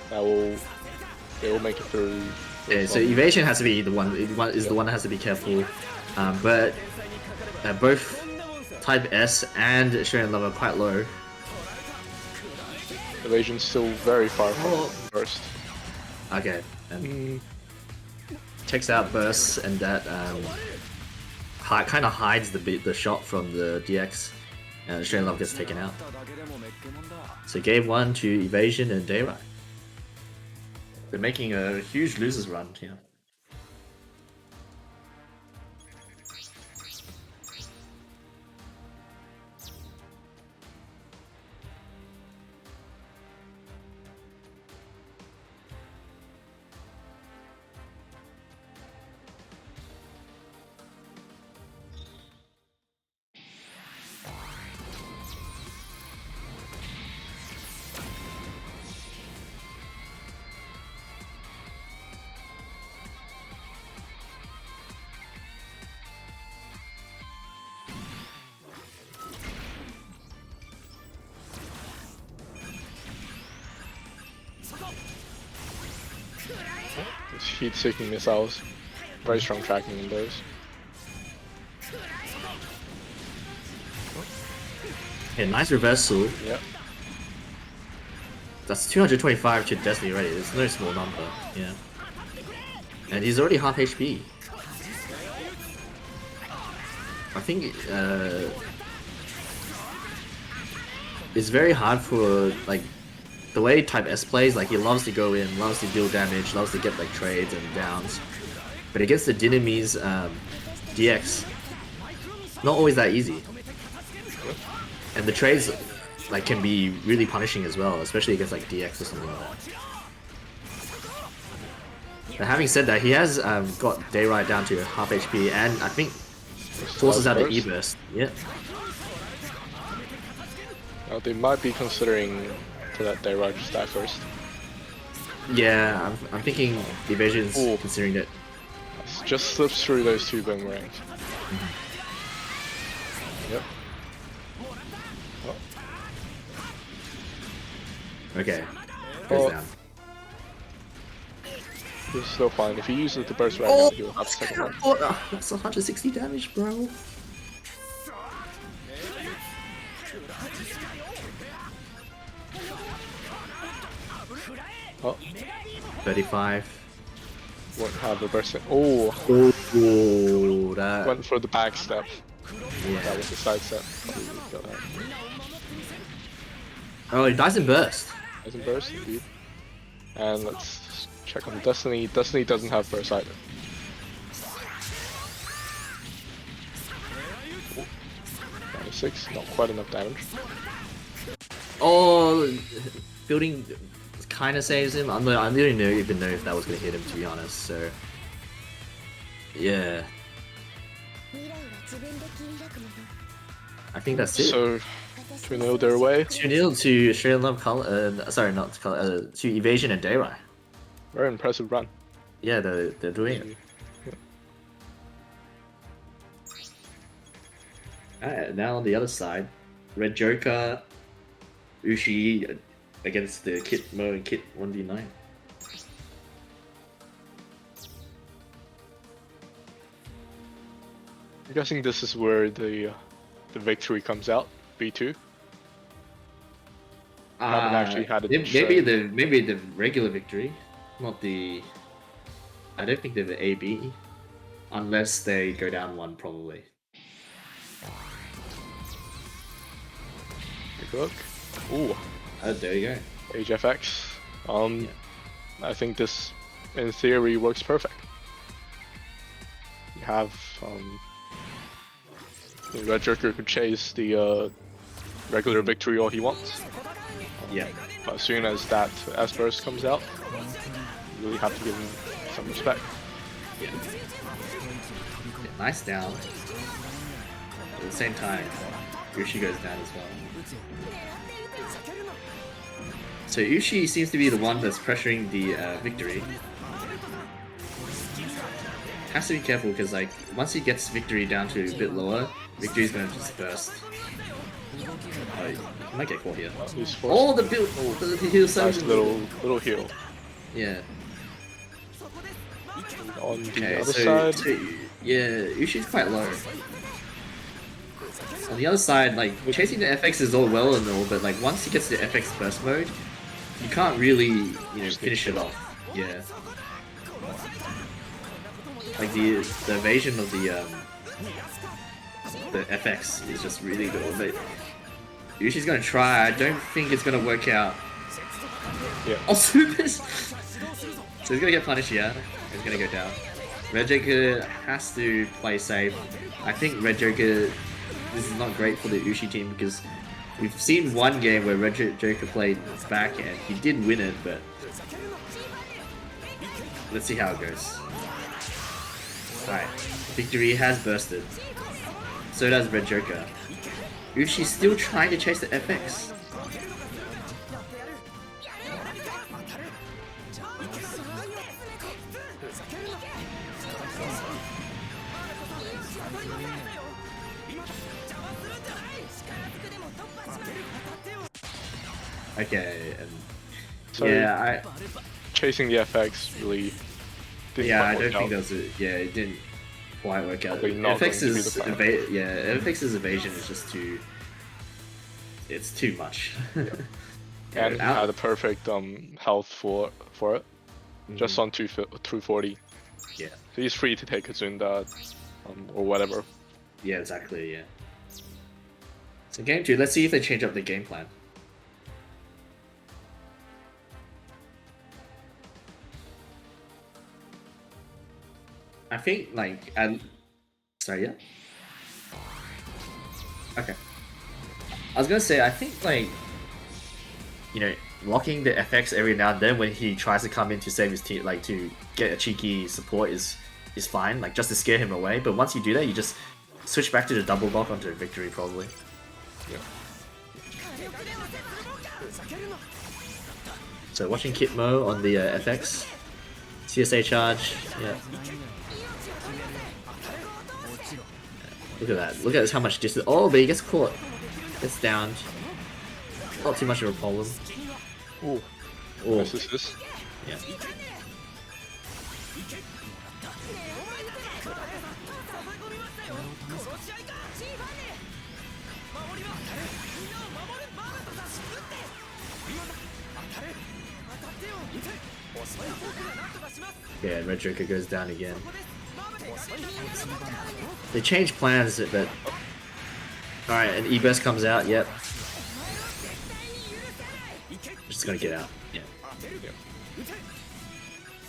They will make it through. Yeah, so Evasion has to be the one that has to be careful, but both Type S and Australian Love are quite low. Evasion's still very far from Oh. first. Okay, and checks out bursts, and that kind of hides the shot from the DX. Australian Love gets taken out. So game 1 to Evasion and Dayrai. They're making a huge losers run here. Heat-seeking missiles. Very strong tracking in those. Yeah, nice reversal. Yeah. That's 225 to Destiny already. It's no small number. Yeah. And he's already half HP. I think it's very hard for like the way Type S plays. Like he loves to go in, loves to deal damage, loves to get like trades and downs. But against the Dynamy's DX, not always that easy. And the trades like can be really punishing as well, especially against like DX or something like that. But having said that, he has got Dayrai down to half HP, and I think forces out the E-burst. Yeah. Now they might be considering to let Dayrai just die first. Yeah, I'm thinking Evasion's Ooh. considering that. Just slips through those two boomerangs. Yep. Okay. Goes down. This is still fine. If he uses the burst right now, he'll have a second one. Oh, that's 160 damage, bro. Oh, 35. won't have a burst. Oh, Oh, that. went for the back step. Yeah. That was the side step. Oh, he dies in burst. Doesn't burst, indeed. And let's check on Destiny. Destiny doesn't have burst either. Ooh. 96, not quite enough damage. Oh, building kind of saves him. I don't even know if that was going to hit him, to be honest. So, yeah. I think that's it. So, 2-0 their way. 2-0 to Australian Love Color. Sorry, not Color. To Evasion and Dayrai. Very impressive run. Yeah, they're doing it. Alright, now on the other side, Red Joker, Ushi against the Kit Mo and Kit 1v9. I'm guessing this is where the victory comes out. V2. Haven't actually had it. Maybe the regular victory, not the. I don't think they're the AB, unless they go down one probably. Take a look. Ooh. There you go. HFX. Yeah. I think this, in theory, works perfect. You have the Red Joker could chase the regular victory all he wants. Yeah. But as soon as that S-burst comes out, you really have to give him some respect. Yeah. Nice down. At the same time, Ushi goes down as well. So Ushi seems to be the one that's pressuring the victory. Has to be careful because like once he gets victory down to a bit lower, victory's gonna just burst. Oh, he might get caught here. Oh, the build! Oh, the heal surge. Nice little heal. Yeah. On the Okay, other so side, yeah, Ushi's quite low. On the other side, like chasing the FX is all well and all, but like once he gets to FX burst mode, you can't really finish it off. Yeah. Like the evasion of the FX is just really good. But Ushi's gonna try. I don't think it's gonna work out. Yeah. Oh, supers! So he's gonna get punished here. He's gonna go down. Red Joker has to play safe. I think Red Joker, this is not great for the Ushi team because we've seen one game where Red Joker played back and he did win it, but let's see how it goes. Alright, Victory has bursted. So does Red Joker. Ushi's still trying to chase the FX. Okay, and So yeah, chasing the FX really didn't yeah, I quite don't work think out. that was it didn't quite work out. Probably not going to be the FX's plan. FX's evasion is just it's too much. And he Out. had a perfect health for it, just on 240. Yeah, So he's free to take a Zunda or whatever. yeah, exactly, yeah. So game 2, let's see if they change up the game plan. I think like sorry, yeah. Okay. I was gonna say I think like locking the FX every now and then when he tries to come in to save his team, like to get a cheeky support is fine, like just to scare him away. But once you do that, you just switch back to the double block onto Victory probably. Yeah. So watching Kitmo on the FX, CSA charge, yeah. Look at that. Look at how much distance. Oh, but he gets caught. Gets downed. Not too much of a problem. Ooh. Oh, This is this. yeah. Yeah, and Red Joker goes down again. They changed plans, but alright, and E-Burst comes out. Yep. Just gonna get out. Yeah.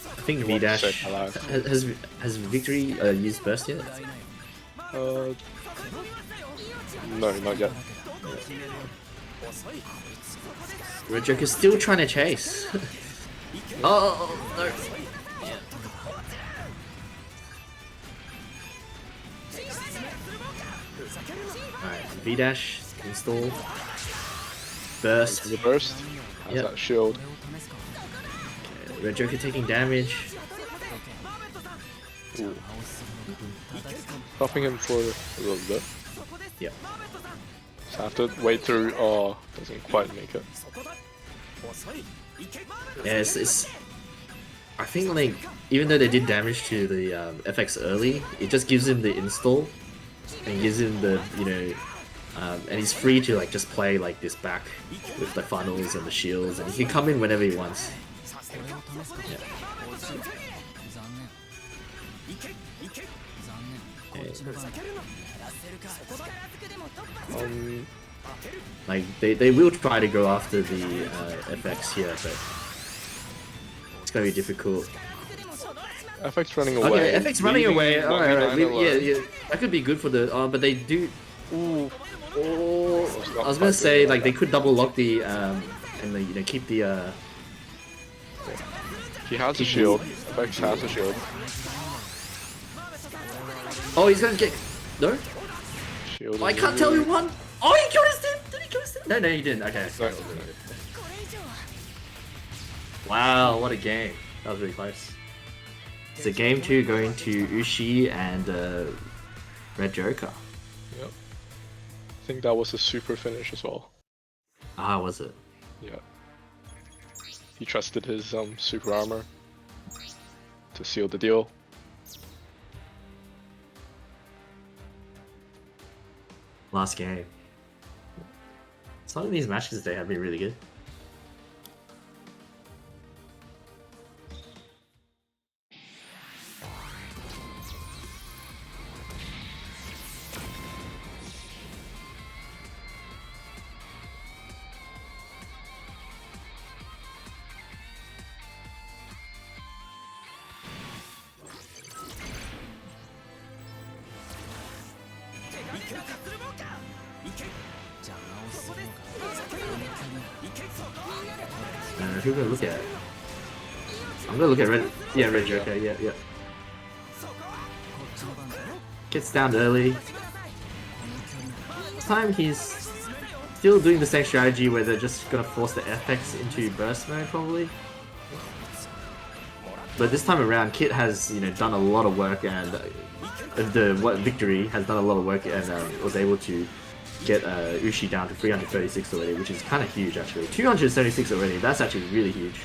I think V dash Say alive. has Victory used burst yet? No, not yet. Red Joker's still trying to chase. Oh no! Alright, V dash install. Burst. The burst. Has Yep. that shield. Red Joker taking damage. Ooh. Stopping him for a little bit. Yep. So I have to wait through. Oh, doesn't quite make it. Yeah, it's I think like even though they did damage to the FX early, it just gives him the install and gives him the and he's free to like just play like this back with the funnels and the shields, and he can come in whenever he wants. Yeah. Like they will try to go after the FX here, but it's gonna be difficult. FX running away. Okay, FX running Leaving away. Alright, 1v9 alone. yeah, that could be good for the. But they do. Ooh. Oh, I was gonna say like they could double lock the and the, keep the He has a shield. FX has a shield. Oh, he's gonna get no. Shield. I can't tell who won. Oh, he killed his team. Did he kill his team? No, he didn't. Okay. No. Wow, what a game. That was really close. So game 2 going to Ushi and Red Joker. Yep. I think that was a super finish as well. Ah, was it? Yeah. He trusted his super armor to seal the deal. Last game. Some of these matches today have been really good. who are we gonna look at? I'm gonna look at Red. Yeah, Red Joker. Yeah, yeah. Gets down early. This time he's still doing the same strategy where they're just gonna force the FX into burst mode probably. But this time around, Kit has done a lot of work, and Victory has done a lot of work and was able to get Ushi down to 336 already, which is kind of huge actually. 276 already. That's actually really huge.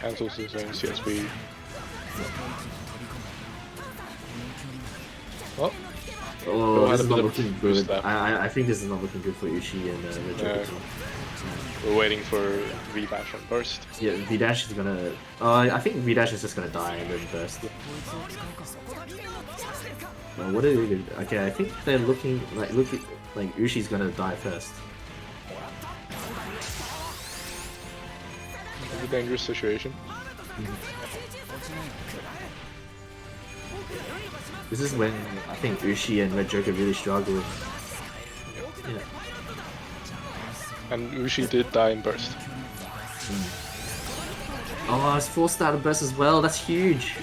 Cancels his own CSB. Oh, this is not looking good. I think this is not looking good for Ushi and Red Joker. We're waiting for V-Dash on burst. Yeah, V-Dash is gonna... I think V-Dash is just gonna die and then burst. What are they doing? Okay, I think they're looking like Ushi's gonna die first. It's a dangerous situation. This is when I think Ushi and Red Joker really struggle. Yeah. And Ushi did die in burst. Oh, it's 4-star burst as well. That's huge.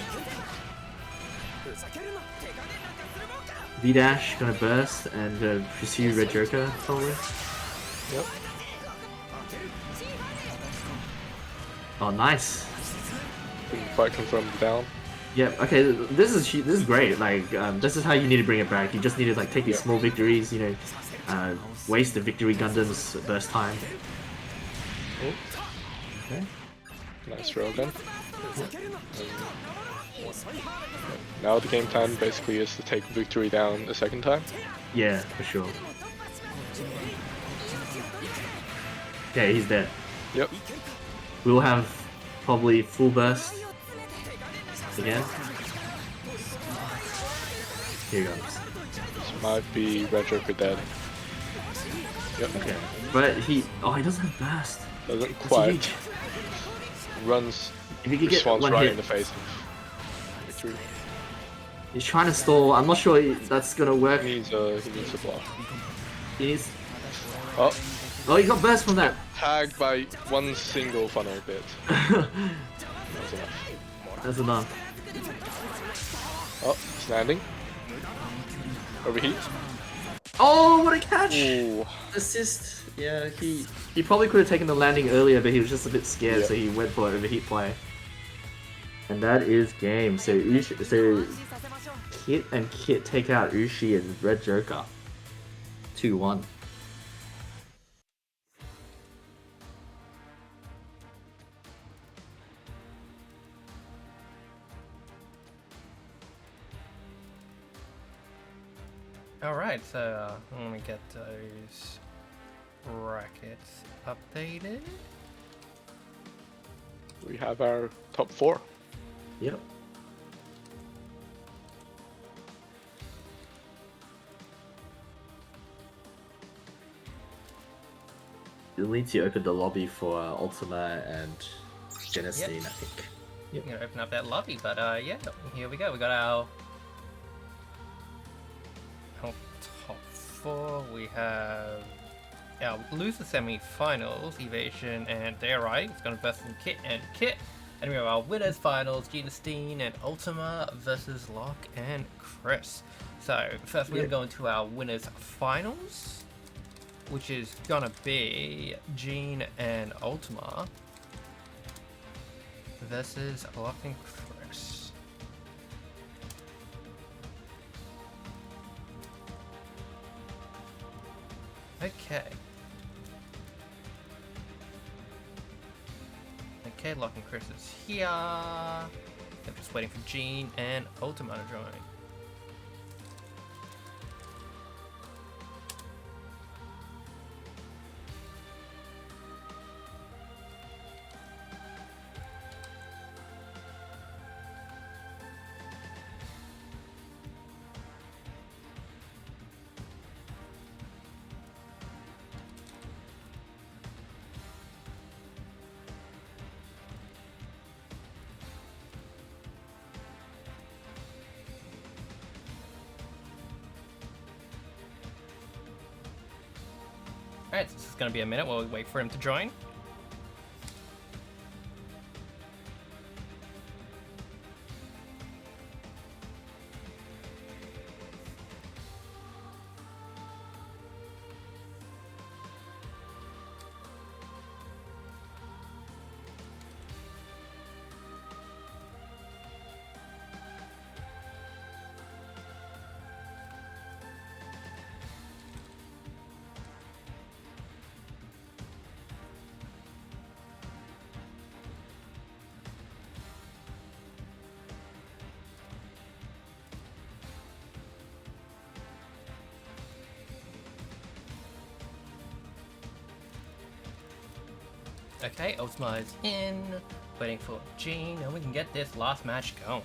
V-Dash gonna burst and pursue Red Joker probably. Yep. Oh, nice. Fight confirmed down. Yeah. Okay. This is great. Like this is how you need to bring it back. You just need to like take these small victories. Waste the Victory Gundam's burst time. Oh. Okay. Nice railgun. Now the game plan basically is to take Victory down a second time. Yeah, for sure. Okay, he's dead. Yep. We'll have probably full burst again. Here goes. This might be Red Joker dead. Yep. Okay. But he doesn't have burst. Doesn't That's quite. huge. Runs. If you could get Responds one right hit. in the face of Victory. He's trying to stall. I'm not sure that's gonna work. He needs a block. He's... Oh. Oh, he got burst from that. Tagged by one single funnel bit. That's enough. That's enough. Oh, he's landing. Overheat. Oh, what a catch! Ooh. Assist. Yeah, he probably could have taken the landing earlier, but he was just a bit scared, so he went for overheat play. And that is game. So Kit and Kit take out Ushi and Red Joker. 2-1. Alright, so let me get those brackets updated. We have our top 4. Yep. You'll need to open the lobby for Ultima and Genestine, I think. Yep. I'm gonna open up that lobby, but yeah, here we go. We got our top 4. We have our loser semi-finals, Evasion and they're right. It's gonna versus Kit and Kit. And we have our winners finals, Genestine and Ultima versus Locke and Chris. So first we're gonna go into our winners finals, which is gonna be Gene and Ultima versus Locke and Chris. Okay. Okay, Locke and Chris is here. I'm just waiting for Gene and Ultima to join. Alright, so this is going to be a minute while we wait for him to join. Okay, Ultima is in. Waiting for Gene, and we can get this last match going.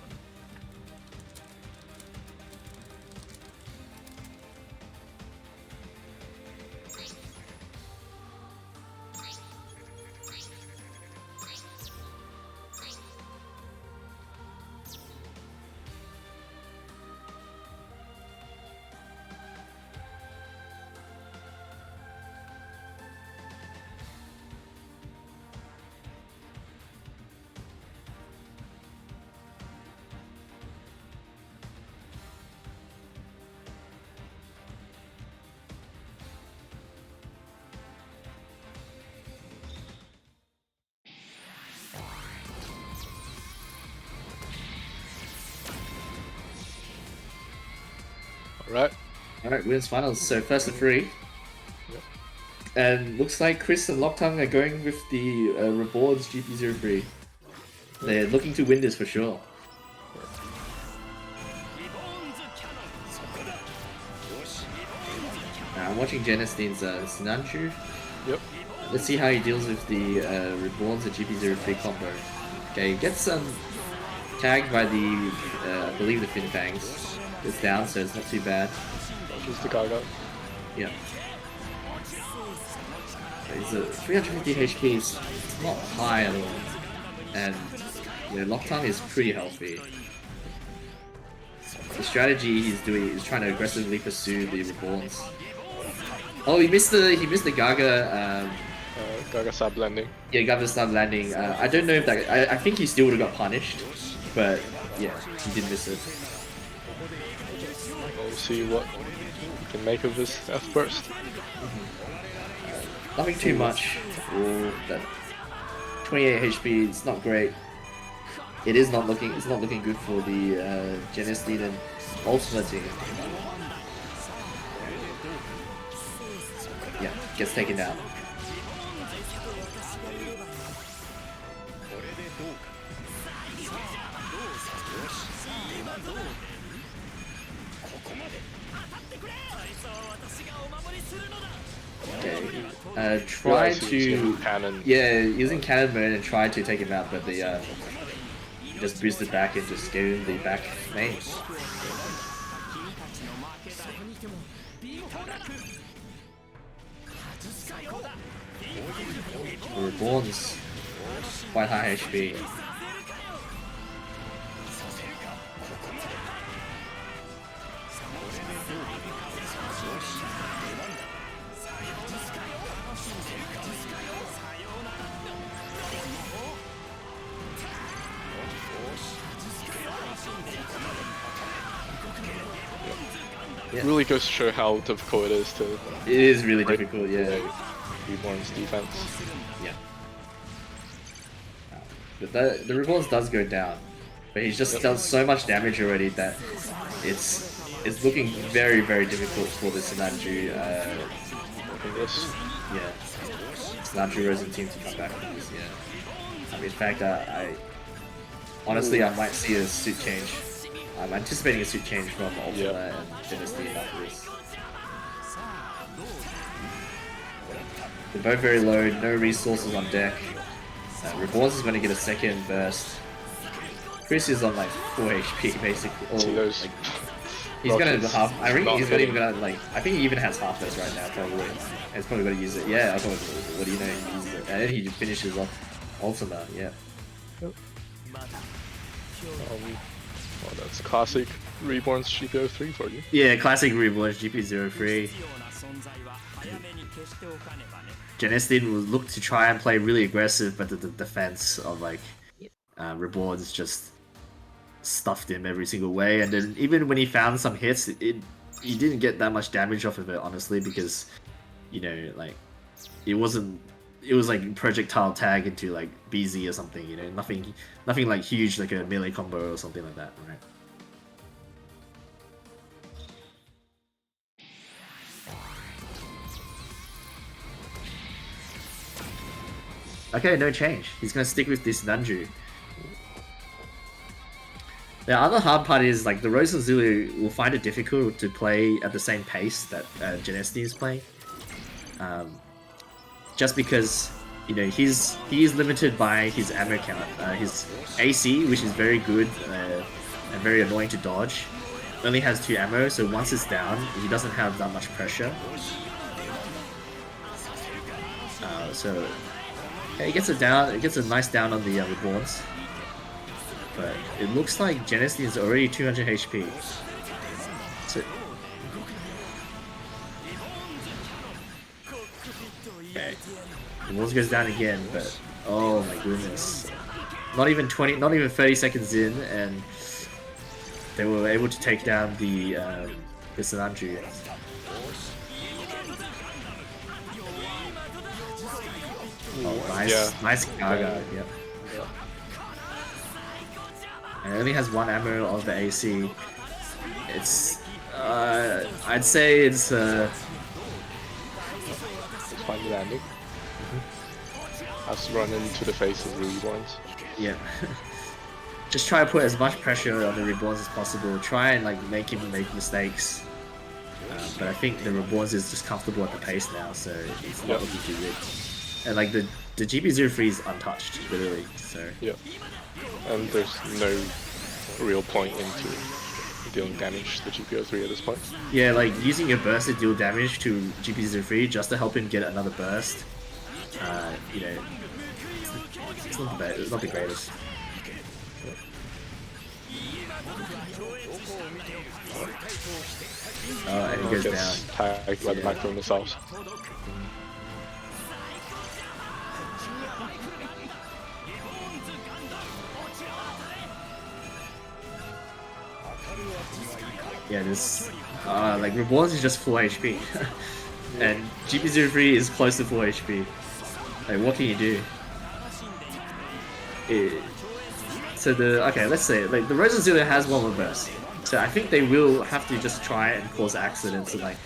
Alright. Alright, winners finals. So first of three. Yep. And looks like Chris and Locktongue are going with the Reborn's GP03. They're looking to win this for sure. I'm watching Genestine's Sinanchu. Yep. Let's see how he deals with the Reborn's GP03 combo. Okay, gets tagged by the, I believe the Fin Fangs. It's down, so it's not too bad. Just the Gaga. Yeah. He's at 350 HP, it's not high at all. And Locktongue is pretty healthy. The strategy he's doing is trying to aggressively pursue the Reborns. Oh, he missed the Gaga. Gaga sub landing. Yeah, Gaga sub landing. I don't know if that. I think he still would have got punished, but yeah, he did miss it. We'll see what we can make of this F burst. Nothing too much. Ooh, that 28 HP. It's not great. It is not looking. It's not looking good for the Genestine and Ultima team. Yeah, gets taken down. Okay. Try to cannon. Yeah, using cannon mode and try to take him out, but the just boosted back and just gave him the back main. Reborn's quite high HP. Yeah. Really goes to show how difficult it is to. It is really difficult, yeah. Reborn's defense. Yeah. But the Reborn's does go down, but he's just done so much damage already that it's looking very, very difficult for the Sinanju. Yeah. Sinanju Rosen team to come back from this. Yeah. I mean, in fact, honestly, I might see a suit change. I'm anticipating a suit change from Ultima and Genestine after this. They're both very low, no resources on deck. Reborns is going to get a second burst. Chris is on like 4 HP basically. Or, like, he's going to half. I think he's not even going to like. I think he even has half burst right now probably. And he's probably going to use it. Yeah, I thought. What do you know? He uses it. And then he finishes off Ultima. Yeah. Well, that's classic Reborn's GP03 for you. Yeah, classic Reborn's GP03. Genestine will look to try and play really aggressive, but the defense of like Reborn's just stuffed him every single way. And then even when he found some hits, he didn't get that much damage off of it, honestly, because like it was like projectile tag into like BZ or something, nothing like huge like a melee combo or something like that, right? Okay, no change. He's gonna stick with this Nanju. The other hard part is like the Rose and Zulu will find it difficult to play at the same pace that Genestine is playing. Just because you know, he is limited by his ammo count. His AC, which is very good and very annoying to dodge, only has 2 ammo. So once it's down, he doesn't have that much pressure. So yeah, he gets a down. It gets a nice down on the reborns. But it looks like Genesty is already 200 HP. So okay, the walls goes down again, but oh my goodness, not even 30 seconds in, and they were able to take down the Sanandru. Oh, nice, Yeah. nice Gaga, yep. And it only has 1 ammo of the AC. It's, I'd say it's, It's fine landing. Has to run into the face of the reborns. yeah. Just try to put as much pressure on the Reborns as possible. Try and like make him make mistakes. But I think the Reborns is just comfortable at the pace now, so it's not looking too good. And like the GP03 is untouched, literally. So Yeah. And there's no real point into dealing damage to the GPO3 at this point. yeah, like using your burst to deal damage to GP03 just to help him get another burst. You know, it's not the best, it's not the greatest. Oh, and he goes down. Gets tagged by the macro missiles. Yeah, this like Reborns is just full HP, and GP03 is close to full HP. Like, what can you do? So let's say like the Rosen Zero has 1 more burst, so I think they will have to just try and cause accidents and like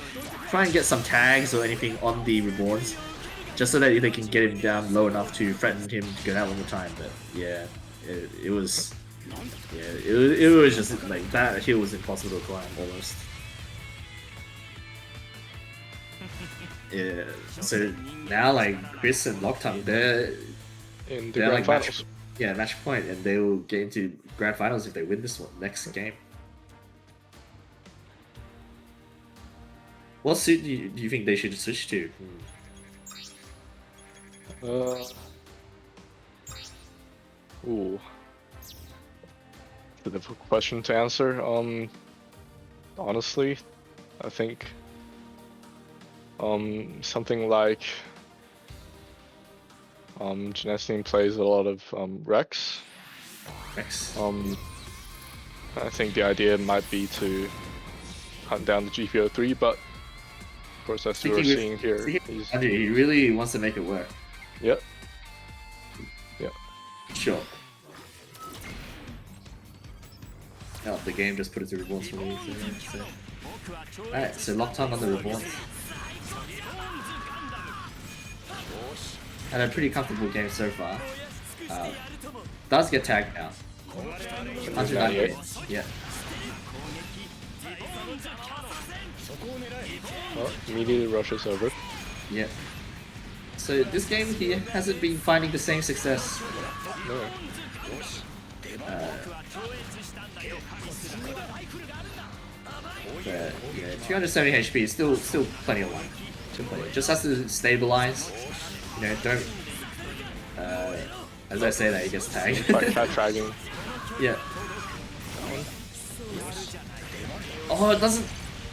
try and get some tags or anything on the Reborns, just so that they can get him down low enough to threaten him to go down 1 more time. But yeah, it was. Yeah, it was just like that hill was impossible to climb almost. Yeah, so now like Chris and Lockton, they're In the grand finals. match point, and they will get into grand finals if they win this one next game. What suit do you think they should switch to? Ooh. It's a difficult question to answer. Honestly, I think something like Genestine plays a lot of Rex. Rex. I think the idea might be to hunt down the GPO3, but of course, as we were seeing here, he really wants to make it work. Yep. Yep. Sure. Oh, the game just put it to Reborns for me. So. Alright, so Lockton on the Reborns. And a pretty comfortable game so far. Does get tagged now. 198. Yeah. Oh, immediately rushes over. Yeah. So this game he hasn't been finding the same success. No. But yeah, 270 HP is still plenty of life. Just has to stabilize. You know, don't. As I say that, he gets tagged. Cat dragging. Yeah. Oh, it doesn't.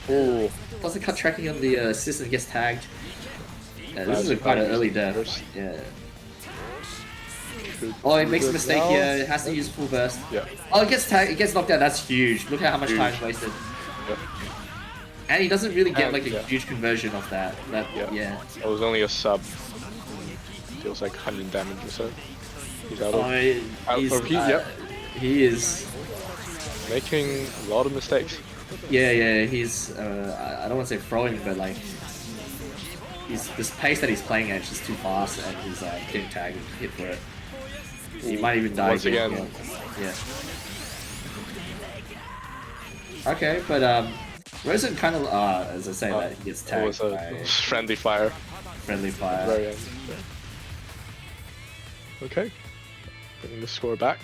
Oh, doesn't cut tracking on the assist and gets tagged. Yeah, this is quite an early death. Yeah. Oh, it makes a mistake here. It has to use full burst. Yeah. Oh, it gets tagged. It gets knocked down. That's huge. Look at how much time is wasted. Yep. And he doesn't really get like a yeah. huge conversion of that. Yeah. It was only a sub. Feels like 100 damage or so. He's out of, he is making a lot of mistakes. Yeah, he's I don't want to say throwing, but like this pace that he's playing at is just too fast, and he's getting tagged and hit for it. He might even die Once again. Yeah. Okay, but Rosen kind of as I say that he gets tagged It was a by friendly fire. friendly fire. Very end. Okay. Bringing the score back.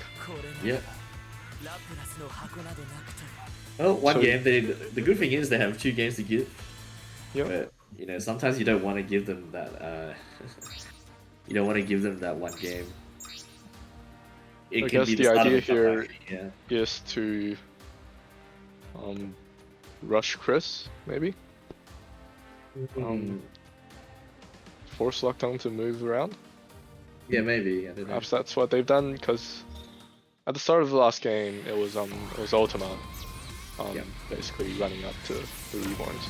Yeah. Well, one So- game. The good thing is they have 2 games to give. Yep. But you know, sometimes you don't want to give them that. You don't want to give them that one game. It I can guess be the start of idea a comeback, here yeah. is to rush Chris, maybe. Force Lockdown to move around. Yeah, maybe. I don't know. Perhaps that's what they've done, because at the start of the last game, it was Ultima, Yep. basically running up to the Reborns.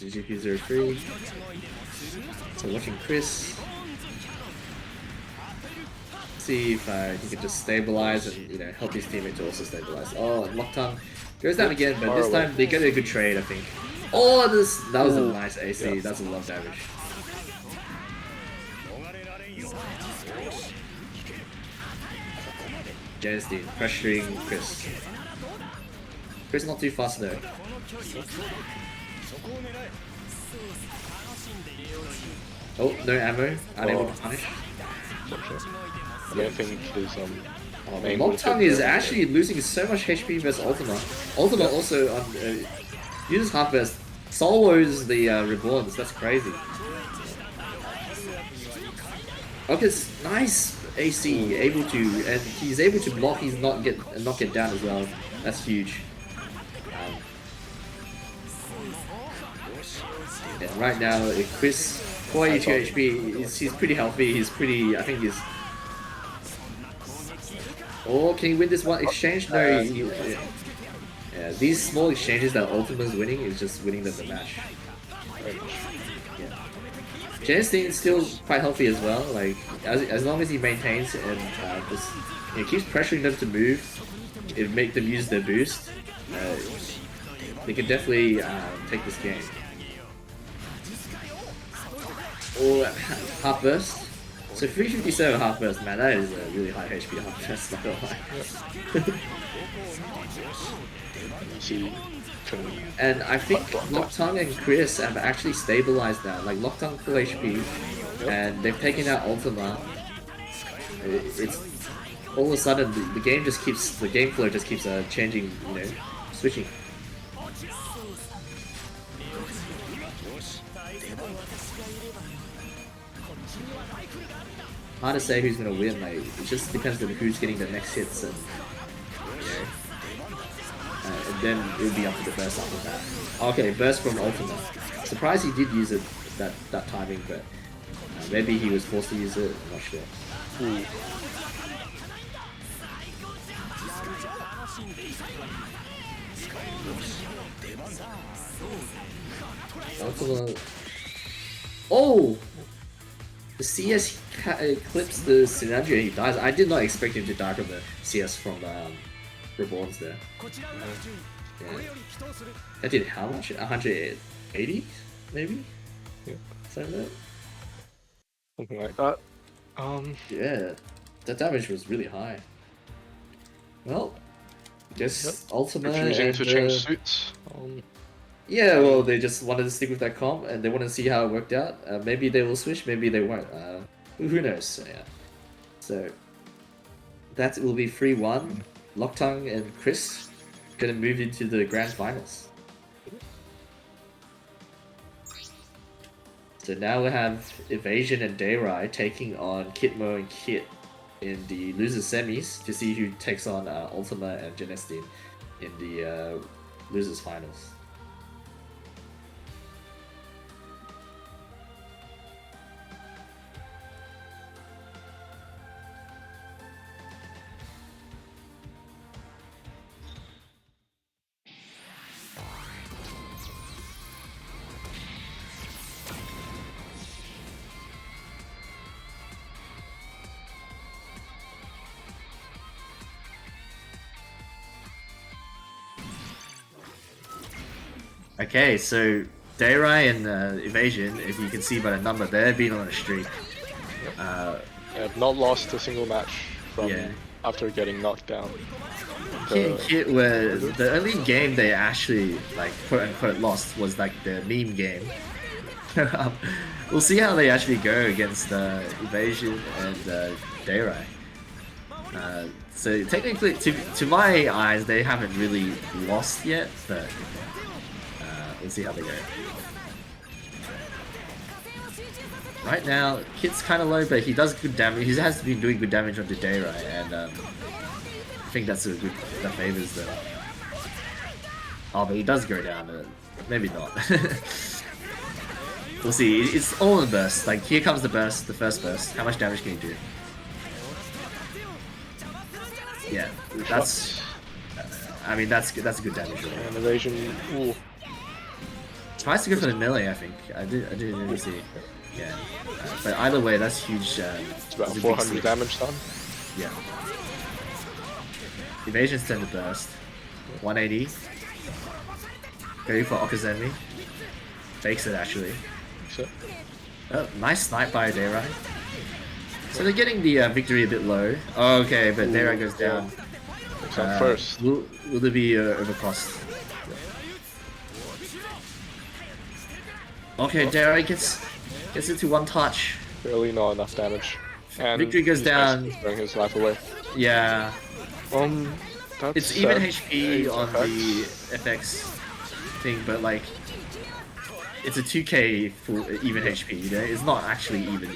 GP03. So watching Chris. See if he can just stabilize and help his teammate to also stabilize. Oh, and Lockdown goes down again, but this time they get a good trade, I think. Oh, that was a nice AC. Yeah. That's a lot of damage. Jenstein pressuring Chris. Chris not too fast though. Oh, no ammo. Unable to punish. I don't think his main Lockdown is actually losing so much HP versus Ultima. Ultima also uses half burst, solos the Reborns. That's crazy. Okay, it's nice AC, and he's able to block. He's not get down as well. That's huge. And right now, Chris, 482 HP. He's pretty healthy. He's pretty. I think he's. Oh, can he win this one exchange? No. Yeah, these small exchanges that Ultima's winning is just winning them the match. Yeah. Jenstein is still quite healthy as well. Like as long as he maintains and just keeps pressuring them to move, it make them use their boost. They can definitely take this game. Or half burst. So 357 half burst, man, that is a really high HP half burst, not gonna lie. And I think Lockdown and Chris have actually stabilized now. Like Lockdown full HP, and they've taken out Ultima. It's all of a sudden the game flow just keeps changing, switching. Hard to say who's gonna win. Like it just depends on who's getting the next hits, and and then it'll be up to the burst after that. Okay, burst from Ultima. Surprised he did use it that timing, but maybe he was forced to use it. I'm not sure. Ultima. Oh. The CS clips the Synergy and he dies. I did not expect him to die from the CS from Reborns there. Yeah. That did how much? 180? Maybe? Yeah. Something like that. Yeah. That damage was really high. Well, guess Ultima Refusing and, to change suits. yeah, well, they just wanted to stick with that comp, and they want to see how it worked out. Maybe they will switch, maybe they won't. Who knows? Yeah. So that will be 3-1. Lockdown and Chris gonna move into the grand finals. So now we have Evasion and Dayrai taking on Kitmo and Kit in the losers semis to see who takes on Ultima and Jenestein in the losers finals. Okay, so Dayrai and Evasion, if you can see by the number, they've been on a streak. They have not lost a single match from Yeah. after getting knocked down. Kit and Kit were the only game they actually like quote unquote lost was like the meme game. We'll see how they actually go against Evasion and Dayrai. So technically, to my eyes, they haven't really lost yet, but we'll see how they go. Right now, Kit's kind of low, but he does good damage. He has been doing good damage onto Dayrai, and I think that favors them. Oh, but he does go down, maybe not. We'll see. It's all in the burst. Like, here comes the burst, the first burst. How much damage can you do? Yeah, that's. I mean, that's a good damage. Really. And Evasion. Ooh. Tries to go for the melee. I think I didn't really see. Yeah, but either way, that's huge. It's about 400 damage done. Yeah. Evasion's tend to burst. 180. Going for Okazemi. Fakes it actually. So. Oh, nice snipe by Dayrai. So they're getting the victory a bit low. Oh, okay, but Dayrai goes down. First. Will there be overcost? Okay, Dayrai gets it to one touch. Barely not enough damage. And victory goes down. Throwing his life away. Yeah. That's It's even HP on the FX thing, but like it's a 2k full even HP, you know? It's not actually even.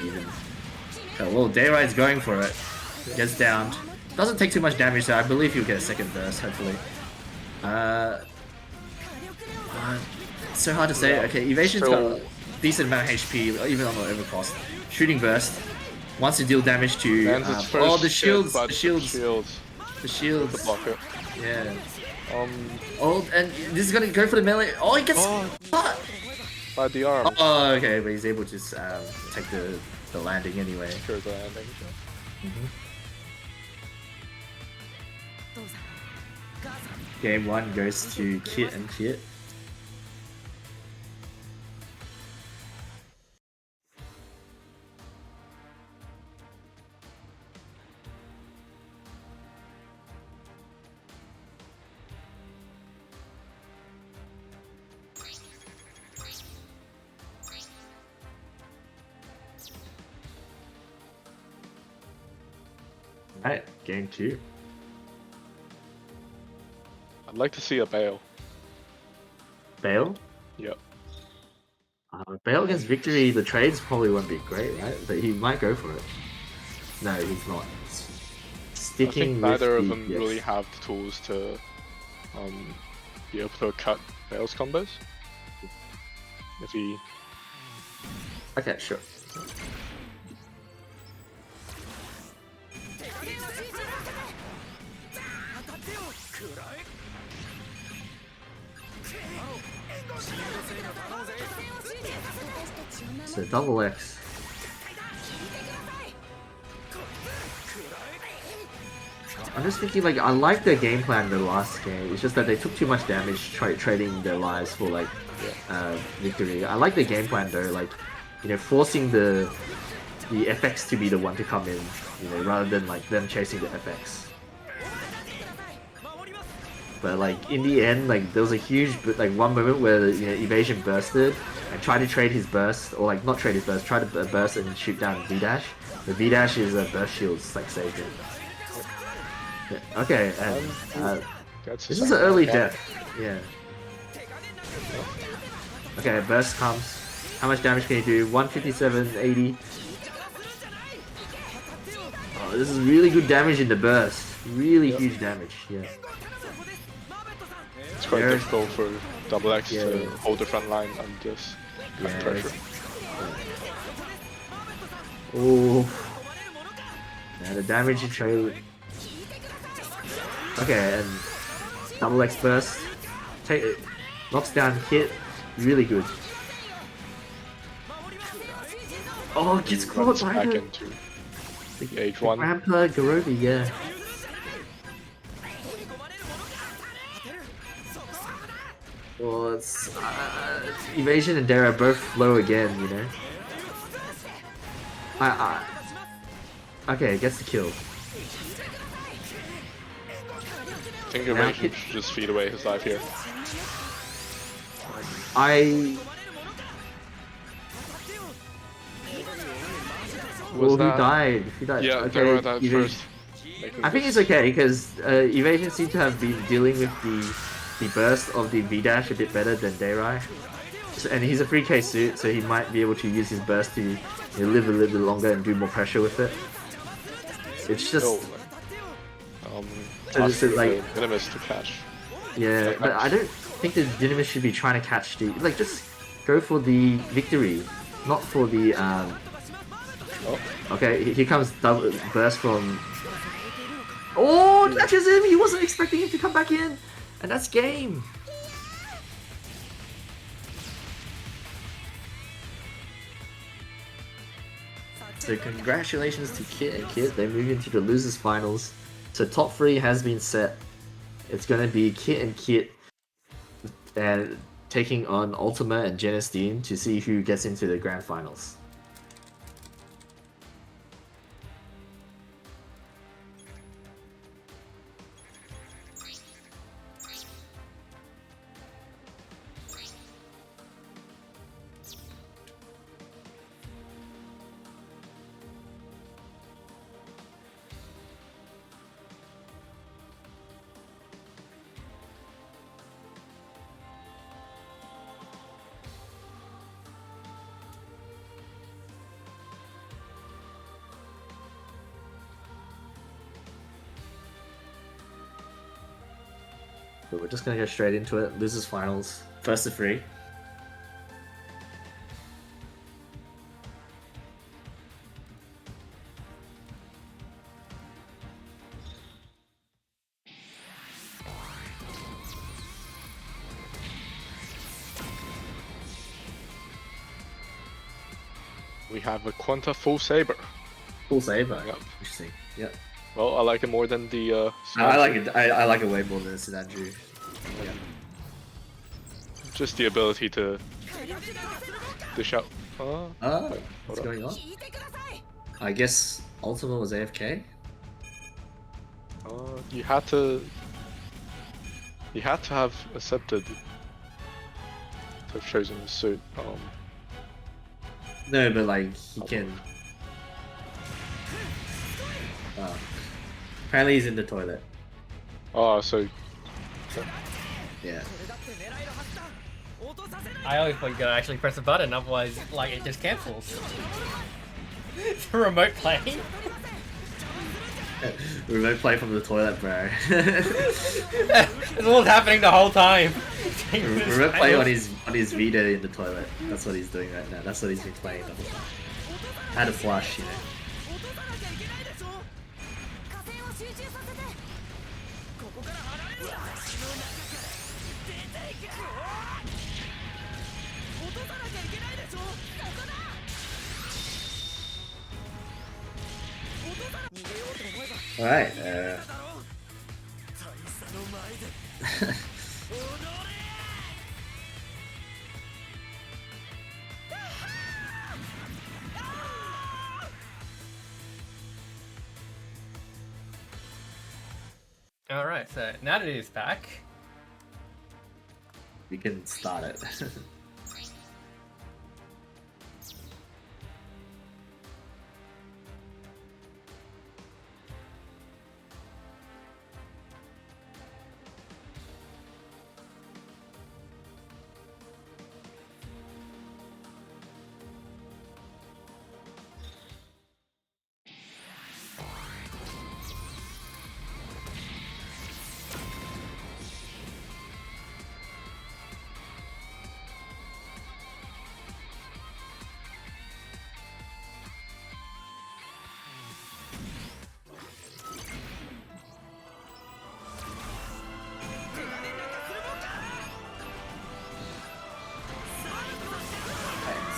Oh, well, Dayrai's going for it. Gets downed. Doesn't take too much damage, so I believe he'll get a second burst, hopefully. It's so hard to say. Okay, Evasion's got a decent amount of HP, even on the overcost. Shooting burst. Wants to deal damage to... oh, the shields! The shields! The blocker. Yeah. Oh, and this is gonna go for the melee. Oh, he gets caught! By the arm. Oh, okay, but he's able to just take the landing anyway. Sure, the landing. Game 1 goes to Kit and Kit. Alright, game 2. I'd like to see a Bale. Bale? Yep. Bale against Victory, the trades probably won't be great, right? But he might go for it. No, he's not. Sticking I think with neither of the- them yes. really have the tools to be able to cut Bale's combos. If he... Okay, sure. So double X. I'm just thinking, like, I like their game plan in the last game. It's just that they took too much damage trading their lives for like victory. I like the game plan though, like, you know, forcing the FX to be the one to come in, you know, rather than like them chasing the FX. But like in the end, like there was a huge like one moment where Evasion bursted and tried to trade his burst, or like not trade his burst, try to burst and shoot down V dash. The V dash is a burst shields like saved him. Yeah, okay, and this is an early death. Yeah. Okay, burst comes. How much damage can you do? 157, 80. Oh, this is really good damage in the burst. Really huge damage. Yeah. It's quite difficult for double X to hold the front line and just cut pressure. Oh. Yeah, the damage in trailer. Okay, and double X burst. Take it. Knocks down Kit. Really good. Oh, gets caught by the H1. Grandpa Garobi, yeah. Well, it's Evasion and Dara both low again, you know. Okay, gets the kill. I think Evasion should just feed away his life here. Well, who died? Who died? Yeah, okay, Nero died first. I think it's okay because Evasion seemed to have been dealing with the burst of the V dash a bit better than Dayrai. So, and he's a 3K suit, so he might be able to use his burst to live a little bit longer and do more pressure with it. It's just so like Dynamis to catch. Yeah, but I don't think the Dynamis should be trying to catch the just go for the victory, not for the Okay, here comes double burst from. Oh, catches him! He wasn't expecting him to come back in, and that's game. So congratulations to Kit and Kit. They move into the losers finals. So top 3 has been set. It's gonna be Kit and Kit and taking on Ultima and Genestein to see who gets into the grand finals. But we're just gonna go straight into it. Losers finals, first to 3. We have a Quanta Full Saber. Full Saber. Yep. Interesting. Yep. Well, I like it more than the. I like it. I like it way more than the Sinandrew. Yeah. Just the ability to dish out. What's going on? I guess Ultima was AFK. You had to. You had to have accepted to have chosen the suit. No, but like he can. Apparently he's in the toilet. Oh, so. Yeah. I always thought you gotta actually press a button, otherwise, like, it just cancels. It's a remote playing. Remote play from the toilet, bro. It's what was happening the whole time. Remote play on his Vita in the toilet. That's what he's doing right now. That's what he's been playing the whole time. Had a flush, you know. Alright, Alright, so now that it is back, we can start it.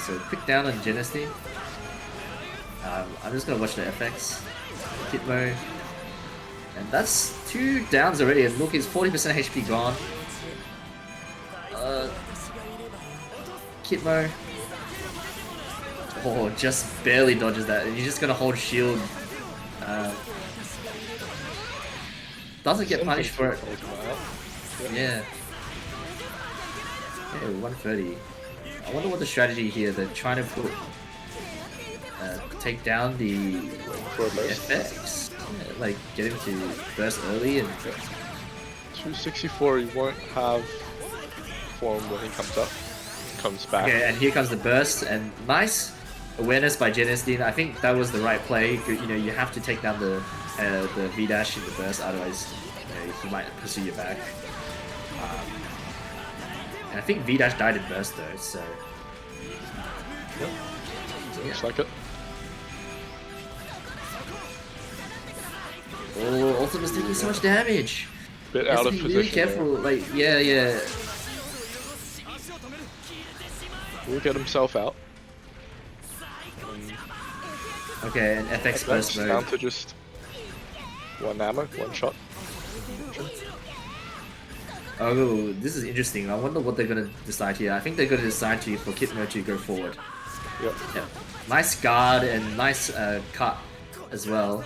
So quick down on Genestein. I'm just gonna watch the FX. Hit mode. And that's 2 downs already, and look, his 40% HP gone. Kitmo. Oh, just barely dodges that, and you're just gonna hold shield. doesn't get punished for it. Ultima out. Yeah. Yeah, 130. I wonder what the strategy here. They're trying to put take down the FX. Yeah, like get him to burst early and 264, he won't have form when he comes back. okay, and here comes the burst and nice awareness by Genestin. I think that was the right play. You know, you have to take down the V dash in the burst, otherwise he might pursue you back. And I think V dash died in burst though, so Yep. yeah. Looks like it. Oh, Ultima's taking so much damage. Bit out of Be position. really careful. Like, yeah. He'll get himself out. Okay, and FX burst Down mode. to just one ammo, one shot. Oh, this is interesting. I wonder what they're gonna decide here. I think they're gonna decide for Kitmo to go forward. Yep. Yeah. Nice guard and nice cut as well.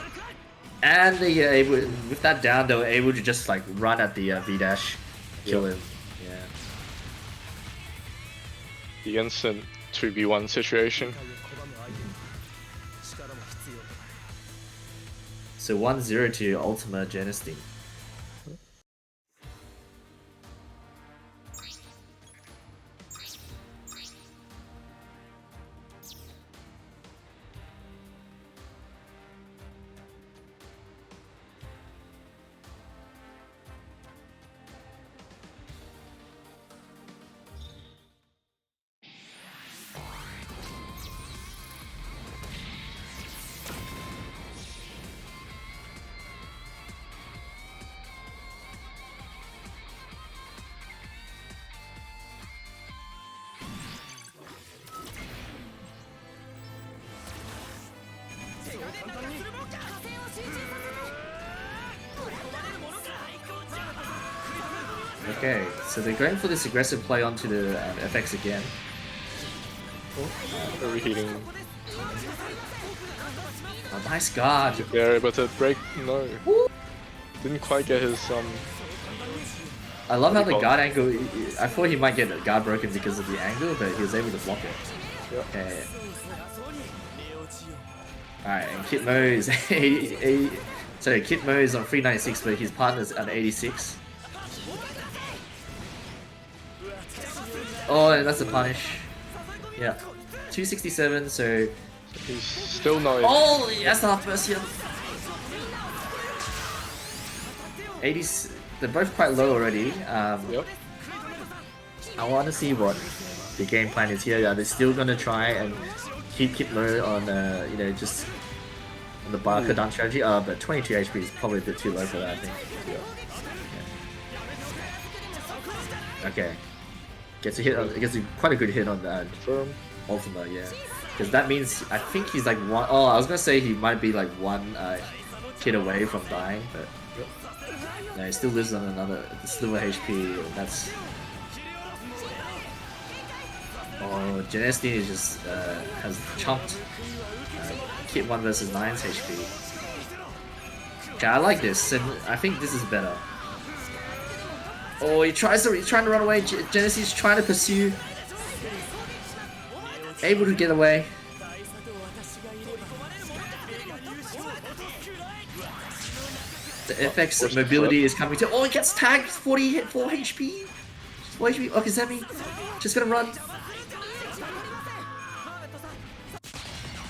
And they able, with that down, they were able to just like run at the V dash, kill him. Yeah. The instant 2v1 situation. So 1-0 to Ultima Genestin. Okay, so they're going for this aggressive play onto the FX again. Overheating. Oh, nice guard. They're able to break. No. Didn't quite get his I love how the guard angle. I thought he might get the guard broken because of the angle, but he was able to block it. Yep. Okay. Alright, and Kitmo is 80. Sorry, Kitmo is on 396, but his partner's at 86. Oh, and that's a punish. Yeah. 267, so. He's still not. Oh, that's the half burst here. 80s. They're both quite low already. Yep. I want to see what the game plan is here. Are they still gonna try and keep Kitmo on, you know, just on the Barker down strategy? But 22 HP is probably a bit too low for that, I think. Yeah. Okay. Gets a hit. Gets quite a good hit on that Firm. Ultima, yeah. Because that means I think he's like one. Oh, I was gonna say he might be like one hit away from dying, but no, he still lives on another sliver HP. And that's. Oh, Genestin is just has chunked Kit 1 versus 9's HP. Okay, I like this, and I think this is better. Oh, he's trying to run away. Genesis's trying to pursue. Able to get away. The FX mobility is coming to. Oh, he gets tagged. 4 HP. 4 HP. Okay, Zemi. Just gonna run.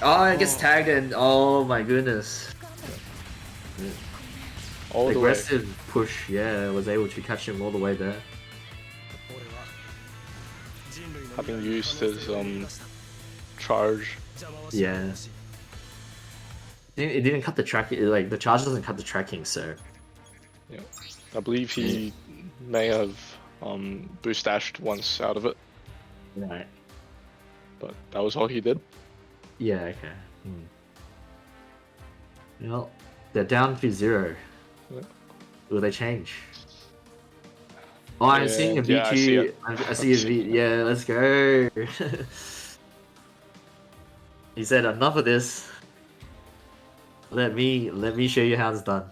Oh, it gets tagged and oh my goodness. All the way. Aggressive push, yeah, was able to catch him all the way there. Having used his charge. Yeah. It didn't cut the track, like the charge doesn't cut the tracking, so. Yeah. I believe he may have boost dashed once out of it, Right. but that was all he did. Yeah, okay. Well, they're down to 0. Yeah. Will they change? Oh, I'm seeing a Yeah, I see V2. it. I see a V. Yeah, let's go. He said, enough of this. Let me show you how it's done.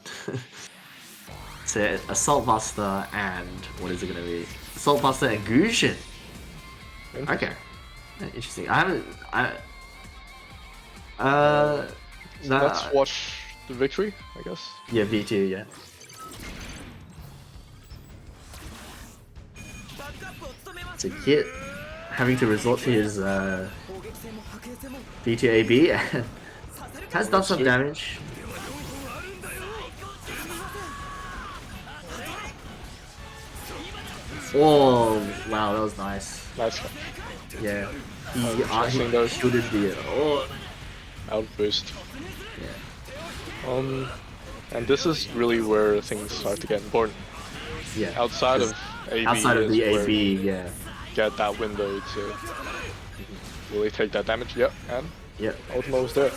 So Assault Buster and what is it gonna be? Assault Buster and Gushin. Okay, interesting. No. Let's watch the victory, I guess. Yeah, V2, yeah. So Kit having to resort to his V2 AB and has done some damage. Oh, wow, that was nice. Nice. Yeah. He Interesting, shielded the... Oh, Outburst. yeah. And this is really where things start to get important. Yeah. Outside of AB, outside of the is where AB, you yeah. get that window to really take that damage. Yep, and Yep. Ultima was there.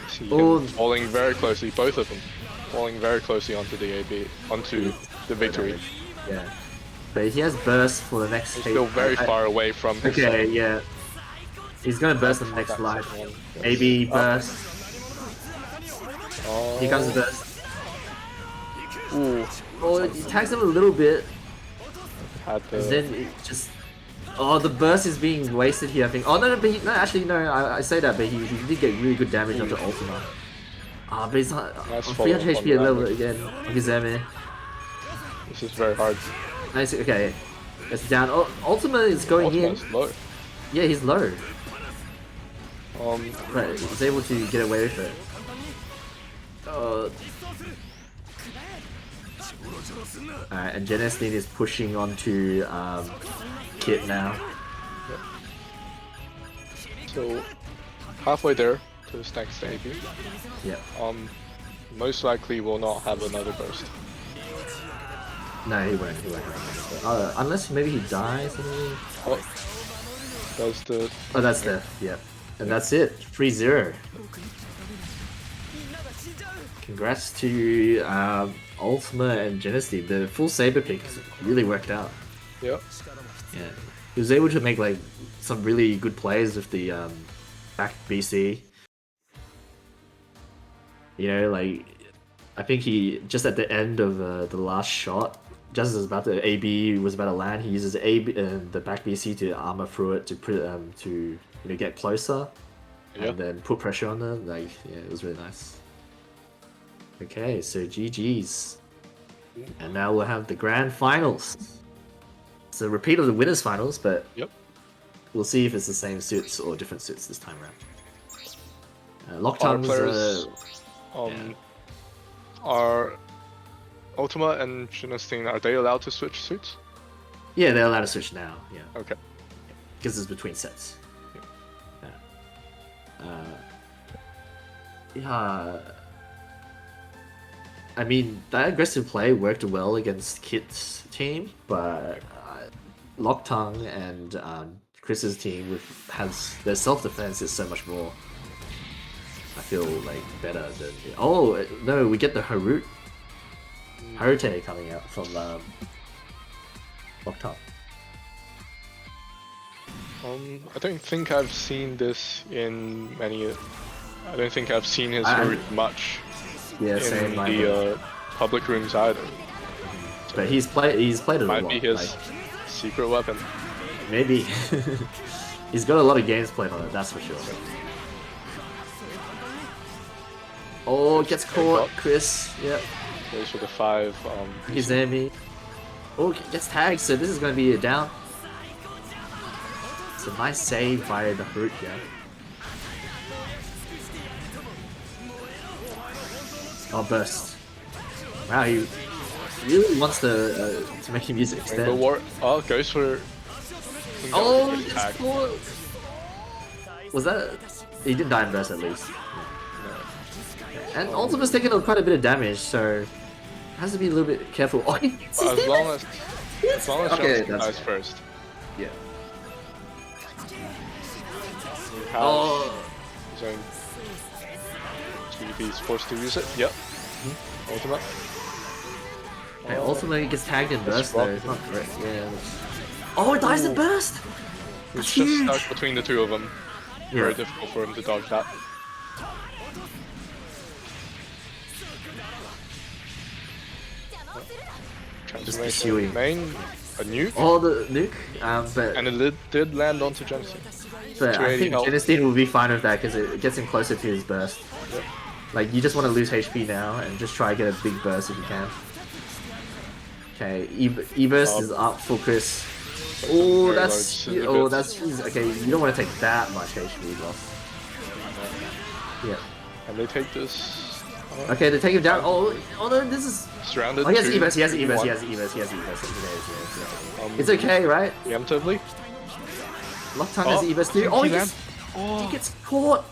See Oh. him falling very closely, both of them falling very closely onto the AB, onto the victory. Yeah. But he has burst for the next... He's still very far away from his Okay, yeah. He's gonna burst in the next life. AB burst. Oh. Here comes the burst. Ooh. Oh, he tags him a little bit. Had And the... then it just... Oh, the burst is being wasted here, I think. Oh, no, but no, actually, no, I say that, but he did get really good damage onto Ultima. Ah, but he's not... Nice 300 follow-up HP a on level that. again. Okizeme. This is very hard. Nice, okay. It's down. Oh, Ultima is going Ultima's in. low. Yeah, he's low. Um, But he's able to get away with it. Alright, and Genestein is pushing onto Kit now. so halfway there to this next AB. Yep. Most likely will not have another burst. No, he won't. Unless maybe he dies. Maybe. Oh, that's the... Oh, that's death. Yep. And that's it. 3-0. Congrats to Ultima and Genestein. The full Saber pick really worked out. Yep. Yeah. He was able to make like some really good plays with the back BC. You know, like I think he just at the end of the last shot, just as about the AB was about to land, he uses AB the back BC to armor through it to put to get closer, and then put pressure on them. Like yeah, it was really nice. Okay, so GG's, and now we'll have the grand finals. It's a repeat of the winners finals, but we'll see if it's the same suits or different suits this time around. Lockton's players, are Ultima and Genestein, are they allowed to switch suits? Yeah, they're allowed to switch now. Yeah. Okay. Because it's between sets. Yeah. I mean, that aggressive play worked well against Kit's team, but Locktongue and Chris's team has their self-defense is so much more. I feel like better than. Oh no, we get the Harute coming out from Locktongue. I don't think I've seen this in many. I don't think I've seen his Harute much. Yeah, in same. the public rooms either. But he's played it a lot. Might be his secret weapon. Maybe. He's got a lot of games played on it, that's for sure. Oh, gets caught, Chris. Yep. Goes for the 5. Izami. Oh, gets tagged, so this is going to be a down. It's a nice save by the Harute, yeah. Oh, burst. Wow, he really wants to make him use it extend. Goes for... Oh, it's cool. Was that... He didn't die in burst at least. Yeah. And Ultima's taking quite a bit of damage, so... Has to be a little bit careful. Oh, as long as okay, Johnson dies first. Yeah. His own... He's forced to use it. Yep. Ultima. Okay, Ultima gets tagged in burst though. It's not correct. Yeah. Oh, it dies in burst. That's He's huge. just stuck between the two of them. Yeah. Very difficult for him to dodge that. Transformation pursuing. main, a nuke, Oh, the nuke. But and it did land onto Jensen. but I 280 think health. Genestein will be fine with that because it gets him closer to his burst. Yep. Like you just want to lose HP now and just try to get a big burst if you can. Okay, E-burst is up for Chris. Oh, Very that's large oh, bits. that's okay. You don't want to take that much HP loss. Yeah. And they take this. Okay, they take him down. Oh, no, this is. Surrounded. Oh, he has two, E-burst. He has two, E-burst. He one. has E-burst. He has E-burst. Um, It's okay, right? Preemptively. Lockdown has Oh, E-burst I too. think Oh, he he gets, land- he gets caught.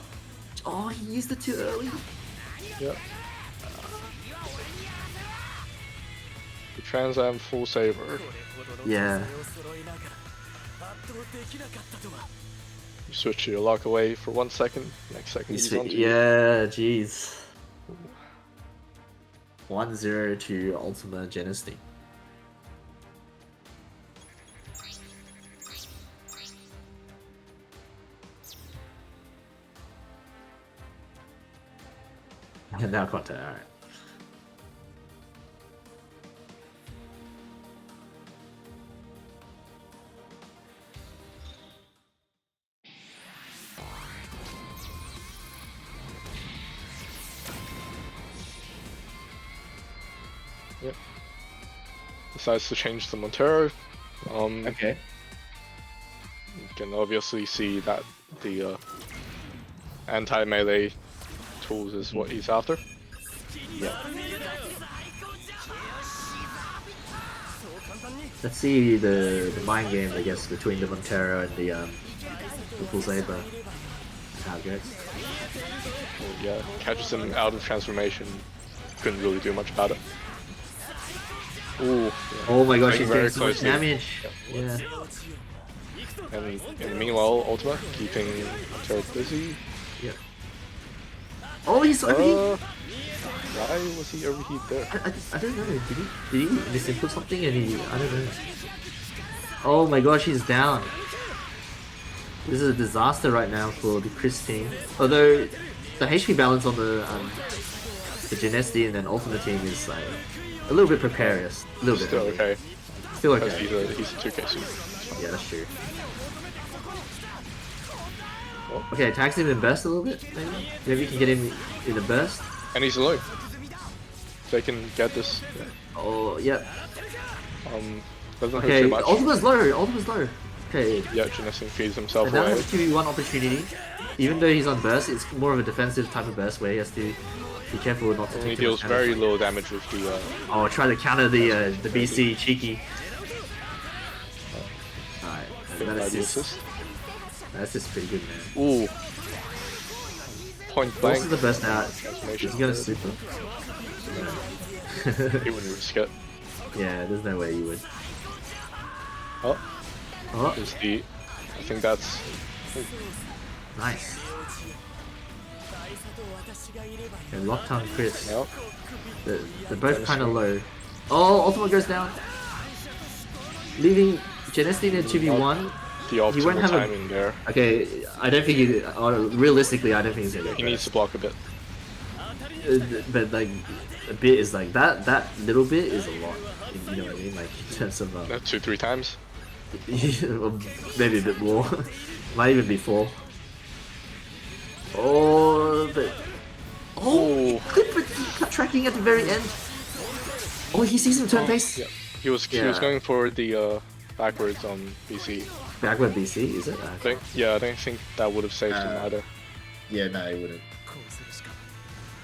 Oh, he used it too early. Yep. The Trans Am full saver. Yeah. You switch your lock away for 1 second. Next second he's on to you. Yeah, jeez. 1-0 to Ultima Genesty. And now contact, alright. Yep. Decides to change the Montero. Okay. You can obviously see that the anti-melee tools is what he's after. Yeah. Let's see the mind game, I guess, between the Montero and the full saber. How it goes. Yeah, catches him out of transformation. Couldn't really do much about it. Ooh. Yeah. Oh my gosh, Playing he's very doing so much closely. damage. Yeah. And meanwhile, Ultima keeping Montero busy. Yeah. Oh, he's overheat. Why was he overheat there? I don't know. Did he misinput something and I don't know. Oh my gosh, he's down. This is a disaster right now for the Chris team. Although the HP balance on the Genesti and then Ultima team is like a little bit precarious. A little bit. Still okay. Still Because okay. he's a 2K suit. Yeah, that's true. Okay, attacks him in burst a little bit, maybe? Maybe you can get him in a burst? And he's alone. They can get this. Oh, yeah. Doesn't hurt Okay, too much. Ultima's low, Ultima's low. Okay, Yeah, Genesting feeds himself and now away. has 2v1 opportunity. Even though he's on burst, it's more of a defensive type of burst where he has to be careful not to And he take too much deals damage. very little damage with the. Oh, try to counter the BC cheeky. Alright, by the assist. assist. That's just pretty good, man. Ooh. Point blank. This is the best out. Transformation. Is he gonna super? He wouldn't risk it. Yeah, there's no way you would. Oh, Oh, is the. I think that's. nice. And Lockdown Chris. Yep. They're both kind of low. Oh, Ultima goes down. Leaving Genesti in a 2v1. The He won't optimal have a- timing there. Okay, I don't think he. Realistically, I don't think he's gonna He go needs to block a bit. but like, a bit is like that. That little bit is a lot. You know what I mean? Like in terms of 2-3 times. maybe a bit more. Might even be 4. Oh, but Oh. clip tracking at the very end. Oh, he sees him turn face. Yeah. He was Yeah. going for the backwards on BC. Backward BC, is it? I don't think that would have saved him either. Yeah, no, he wouldn't.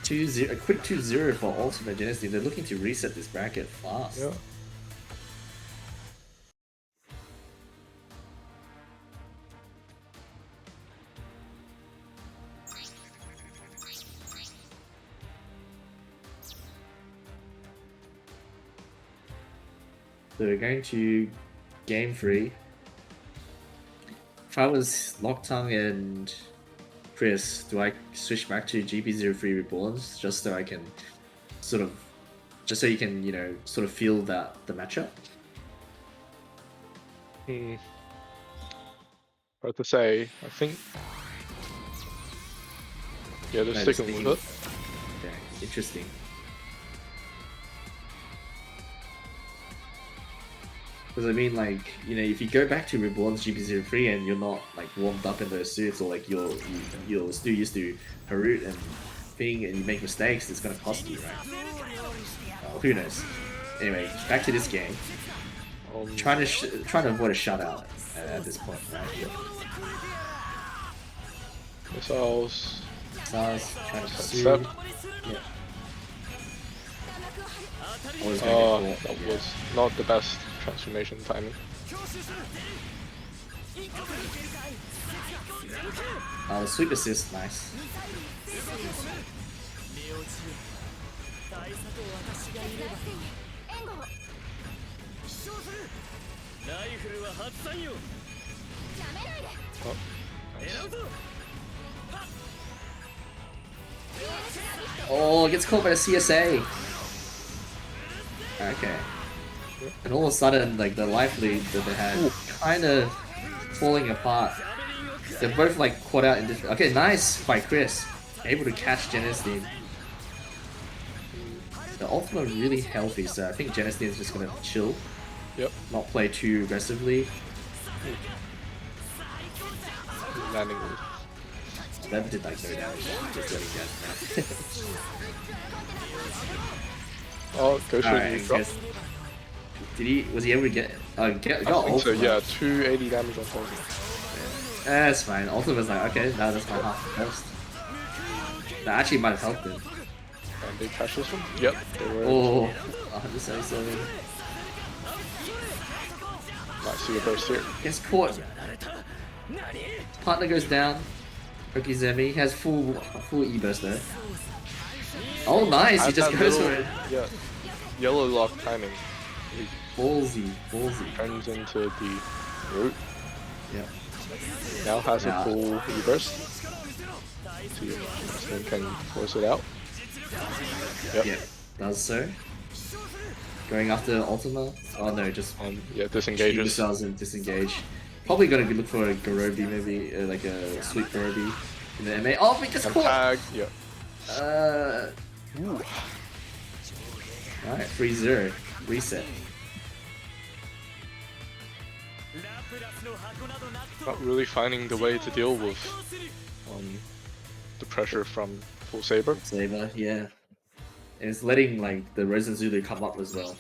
2-0, a quick 2-0 for Ultimate Genesty. They're looking to reset this bracket fast. Yeah. So we're going to game 3. If I was Locktongue and Chris, do I switch back to GP03 Reborns just so I can sort of, just so you can, you know, sort of feel that the matchup? Hard to say. I think. Yeah, they're No, sticking with it. Okay, interesting. Because I mean, like, you know, if you go back to Reborn's GP03 and you're not like warmed up in those suits, or like you're still used to Harut and thing, and you make mistakes, it's gonna cost you, right? Who knows? Anyway, back to this game. Trying to avoid a shutout at this point, right? Missiles. Missiles, trying to pursue. Step. Yeah. That was not the best transformation timing. The sweep assist, nice. Oh, nice. Oh, gets caught by the CSA. Okay. And all of a sudden, like the life lead that they had, kind of falling apart. They're both like caught out in different. Okay, nice by Chris, able to catch Genestein. The Ultima really healthy, so I think Genestein is just gonna chill. Yep. Not play too aggressively. Landing. That did like no damage. Just letting down. Oh, go straight Alright, drop. did he? Was he able to get? I think Ultima. so. Yeah, 280 damage on target. That's fine. Ultima's like, okay, now that's my half first. That actually might have helped him. And they catch this one? Yep, they were. Oh, 177. Might see a burst here. Gets caught. Partner goes down. Okizemi has full E burst though. Oh, nice! He just goes for it. Yeah, yellow lock timing. Ballsy. Turns into the root. Yeah. Now has a full E burst. See if he can force it out. Yep. Yeah, does so. Going after Ultima. Oh no, just yeah, disengages. Missiles and disengage. Probably gonna look for a Garobi, maybe like a sweet Garobi in the MA. Oh, because And caught. tag. Yeah. Alright, 3-0. Reset. Not really finding the way to deal with the pressure from Full Saber. Saber, yeah. And it's letting like the Rosen Zulu come up as well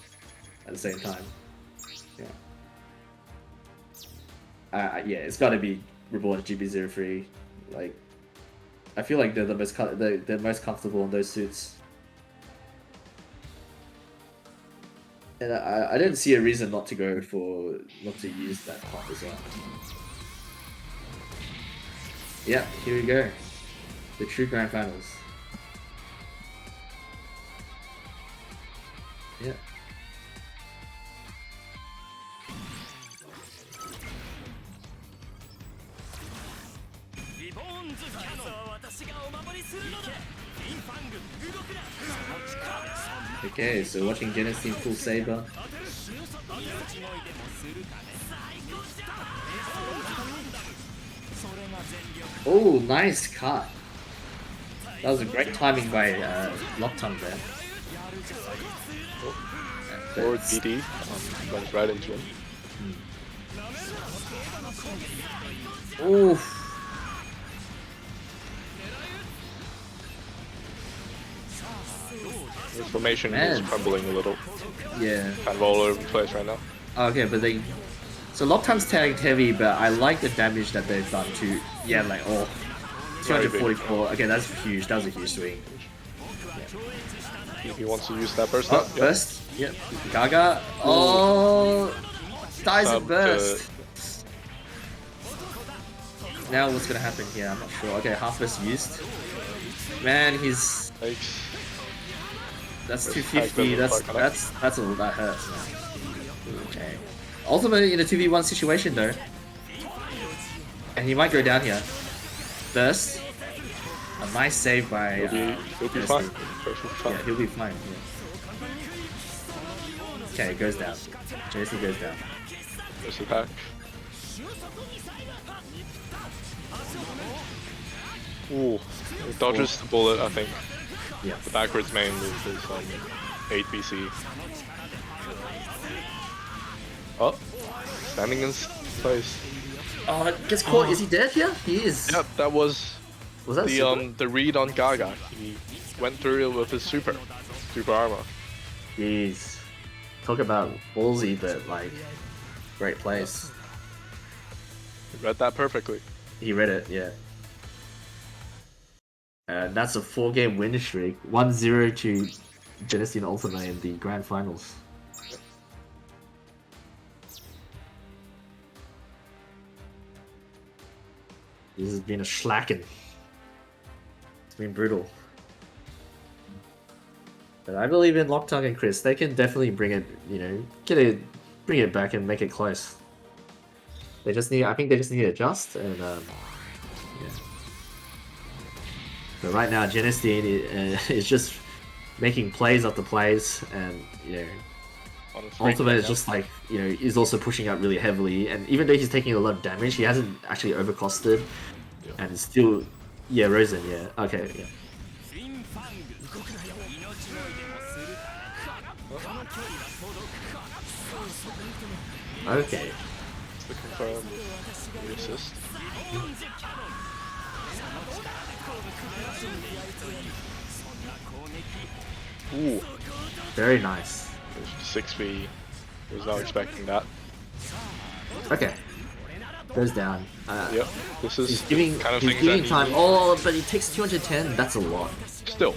at the same time. Yeah. Yeah, it's got to be Reborn GB03. Like, I feel like they're the most they're most comfortable in those suits. And I didn't see a reason not to use that pop as well. Yeah, here we go. The true grand finals. Yeah. Okay, so watching Genestein full Saber. Oh, nice cut. That was a great timing by Lockton there. Forward BD runs right into him. Oof. The formation is crumbling a little. Yeah. Kind of all over the place right now. Okay, but they. So Lockton's tagged heavy, but I like the damage that they've done to. Yeah, like, 244. Okay, that's huge. That was a huge swing. He wants to use that burst. Oh, burst. Yep. Gaga. Oh. Dies in burst. Now what's gonna happen here? I'm not sure. Okay, half burst used. Man, he's. Thanks. That's 250. That's all that hurts, man. Okay. Ultima in a 2v1 situation though. And he might go down here. Burst. A nice save by. He'll be fine. Yeah, he'll be fine. Yeah. Okay, goes down. JC goes down. There's the pack. Ooh, it dodges the bullet, I think. Yeah. The backwards main move is 8 BC. Oh, Standing in place. Oh, gets caught. Is he dead here? He is. Yep, that was Was that the read on Gaga. He went through it with his super armor. Jeez. Talk about ballsy, but like, great place. He read that perfectly. He read it, yeah. And that's a 4-game win streak. 1-0 to Genesee and Ultima in the grand finals. This has been a schlacken. It's been brutal. But I believe in Locktongue and Chris. They can definitely bring it, you know, bring it back and make it close. They just need, I think they just need to adjust and, yeah. But right now, Genesee is just making plays after plays, and you know, Ultima is just like, you know, is also pushing out really heavily, and even though he's taking a lot of damage, he hasn't actually overcosted, and still, yeah, Rosen, yeah, okay, yeah. Okay. The confirmed reassist. Ooh, very nice. 6v. Was not expecting that. Okay. Goes down. Yep. This is he's giving, kind of he's things giving that time. Oh, but he takes 210. That's a lot. Still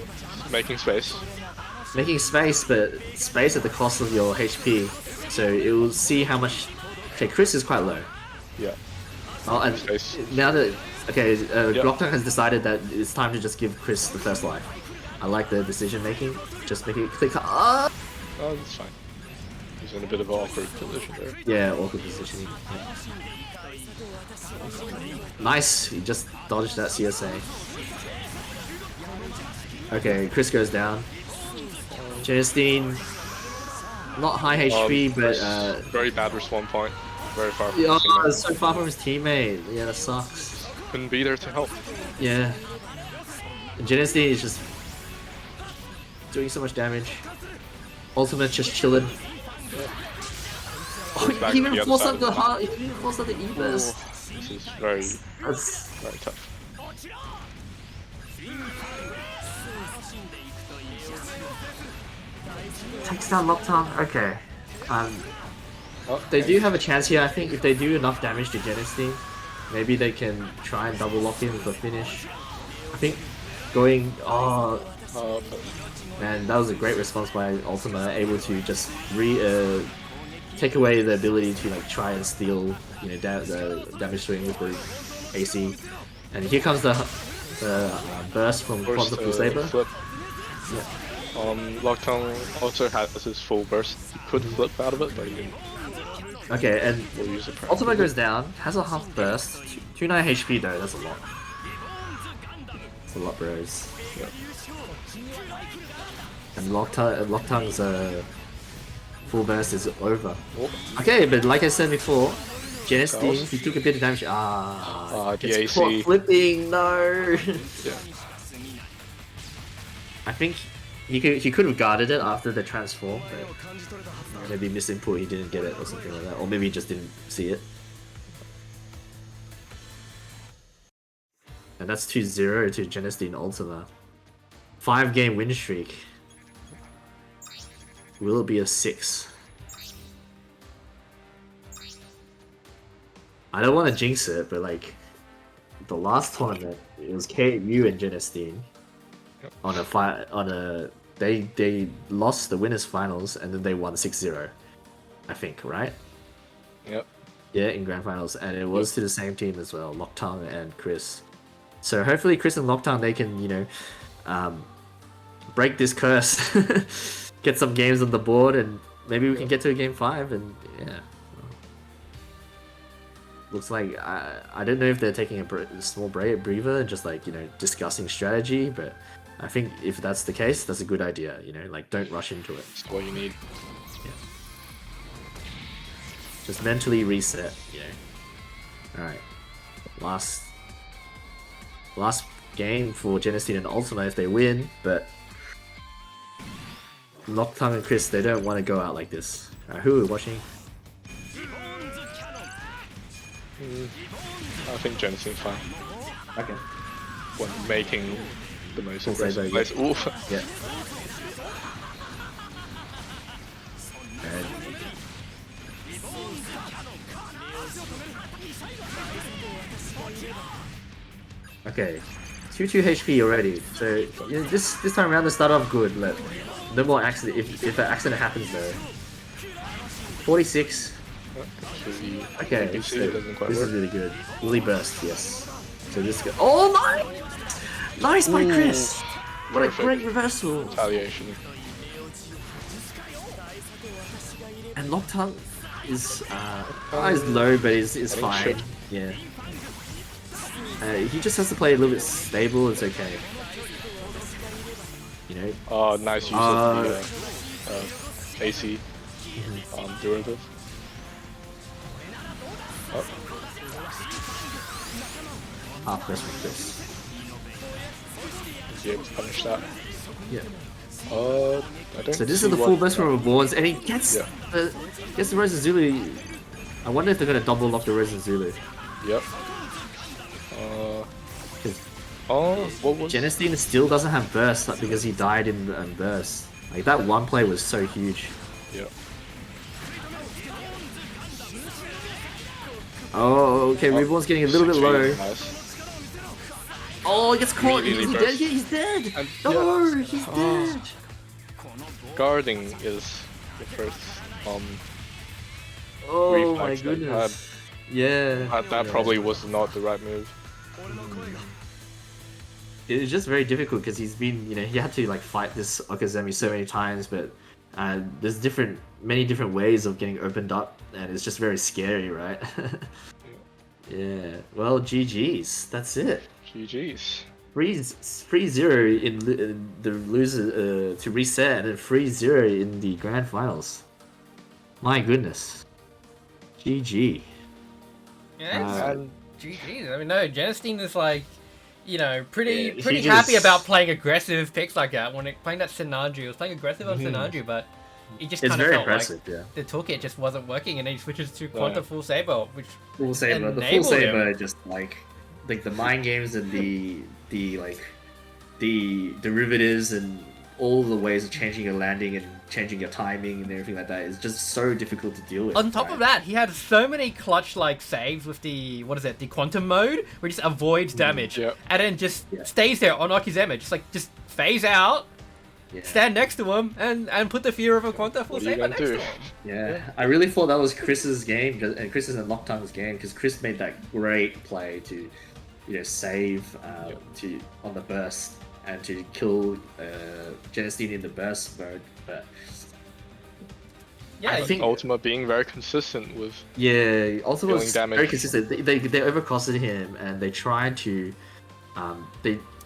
making space. Making space, but space at the cost of your HP. So it will see how much. Okay, Chris is quite low. Yeah. Oh, and Space. now that Yep. Glockton has decided that it's time to just give Chris the first life. I like the decision making. Just make it click. Ah! Oh, that's fine. He's in a bit of an awkward position there. Yeah, awkward positioning. Yeah. Nice. He just dodged that CSA. Okay, Chris goes down. Genestein, not high HP, but very bad respawn point. Very far from yeah, his teammate. so far from his teammate. Yeah, that sucks. Couldn't be there to help. Yeah. Genestein is just doing so much damage. Ultimate just chilling. Oh, Back he to even the other forced side out of the the map. heart. He even forced out the E-burst. This is very That's tough. takes down Locktongue. Okay. They do have a chance here. I think if they do enough damage to Genestein, maybe they can try and double lock in with a finish. I think going. Oh man, that was a great response by Ultima, able to just take away the ability to like try and steal, you know, the damage swing with the AC. And here comes the burst from Quantum Saber. Flip. Yeah. Locktongue also has his full burst. He could flip out of it, but he didn't. Okay, and We'll use it. Ultima goes down, has a half burst, 29 HP though, that's a lot. That's a lot, bros. Yeah. And Locktongue's full burst is over. Oh. Okay, but like I said before, Genestein, he took a bit of damage. The gets AC. caught flipping, no! Yeah. I think he could have guarded it after the transform, but maybe misinput, he didn't get it or something like that, or maybe he just didn't see it. And that's 2-0 to Genestein Ultima. 5-game win streak. Will it be a 6? I don't want to jinx it, but like the last tournament, it was KU and Genestein on they lost the winners finals and then they won 6-0, I think, right? Yep. Yeah, in grand finals, and it was to the same team as well, Locktongue and Chris. So hopefully Chris and Locktongue, they can, you know, break this curse, get some games on the board, and maybe we can get to a game 5. And yeah, looks like I don't know if they're taking a small breather and just like, you know, discussing strategy, but I think if that's the case, that's a good idea. You know, like don't rush into it. That's what you need. Yeah. Just mentally reset. You know. All right. Last game for Genestein and Ultima if they win, but Locktongue and Chris, they don't want to go out like this. Who are we watching? I think Jensen's fine Okay. when making the most Full aggressive save, plays. Ooh. Yeah. And okay, 2 HP already. So you know, this time around, they start off good. But no more accident. If an accident happens though, 46. Okay, You so see it doesn't quite this work. is really good. Willy burst, yes. So this go. Oh my! Nice by Chris. What a Perfect. great reversal. Retaliation. And Locktongue is is low, but is think fine. should. Yeah. He just has to play a little bit stable. It's okay. You know. Oh, nice use of the AC derivative. Oh, Half press with Chris. be able to punish that. Yeah. I don't So this see is the what- full burst from Reborns, and he gets Yeah. gets the Rose Zulu. I wonder if they're gonna double lock the Rose Zulu. Yep. Oh, what was? Genestein still doesn't have burst like, because he died in burst. Like that one play was so huge. Yep. Oh, okay. Reborn's getting a little bit low. Nice. Oh, he gets caught. Really Is he burst. dead? Yeah, he's dead. And- No, yeah. he's Oh. dead. Guarding is the first. Oh reflex my that he goodness. Yeah. That probably was not the right move. It was just very difficult because he's been, you know, he had to like fight this Okazemi so many times, but there's many different ways of getting opened up, and it's just very scary, right? Yeah. Well, GG's. That's it. GG's. 3-0 in the loser to reset, and then 3-0 in the grand finals. My goodness. GG. Yeah, GG. I mean, no, Genestein is like, you know, pretty Yeah, pretty he happy just- about playing aggressive picks like that. When playing that Sinanju, he was playing aggressive on Sinanju, but he just It's kind of very felt impressive, like yeah. the toolkit just wasn't working, and then he switches to Quanta Yeah. Full Saber, which Full Saber. The Full enabled Saber him. just like the mind games and the derivatives and all the ways of changing your landing and changing your timing and everything like that is just so difficult to deal with. On top right? of that, he had so many clutch like saves with the the quantum mode, where he just avoids damage, Yep. and then just Yeah. stays there on Okizeme, just phase out, Yeah. stand next to him, and put the fear of a Quanta Full What are you Saber gonna next do? to him. Yeah, I really thought that was Chris's game, and Chris's and Locktongue's game, because Chris made that great play to, you know, save on the burst and to kill Genestein in the burst mode. But Yeah, I think Ultima being very consistent with. yeah, Ultima was damage. very consistent. They overcosted him, and they tried to,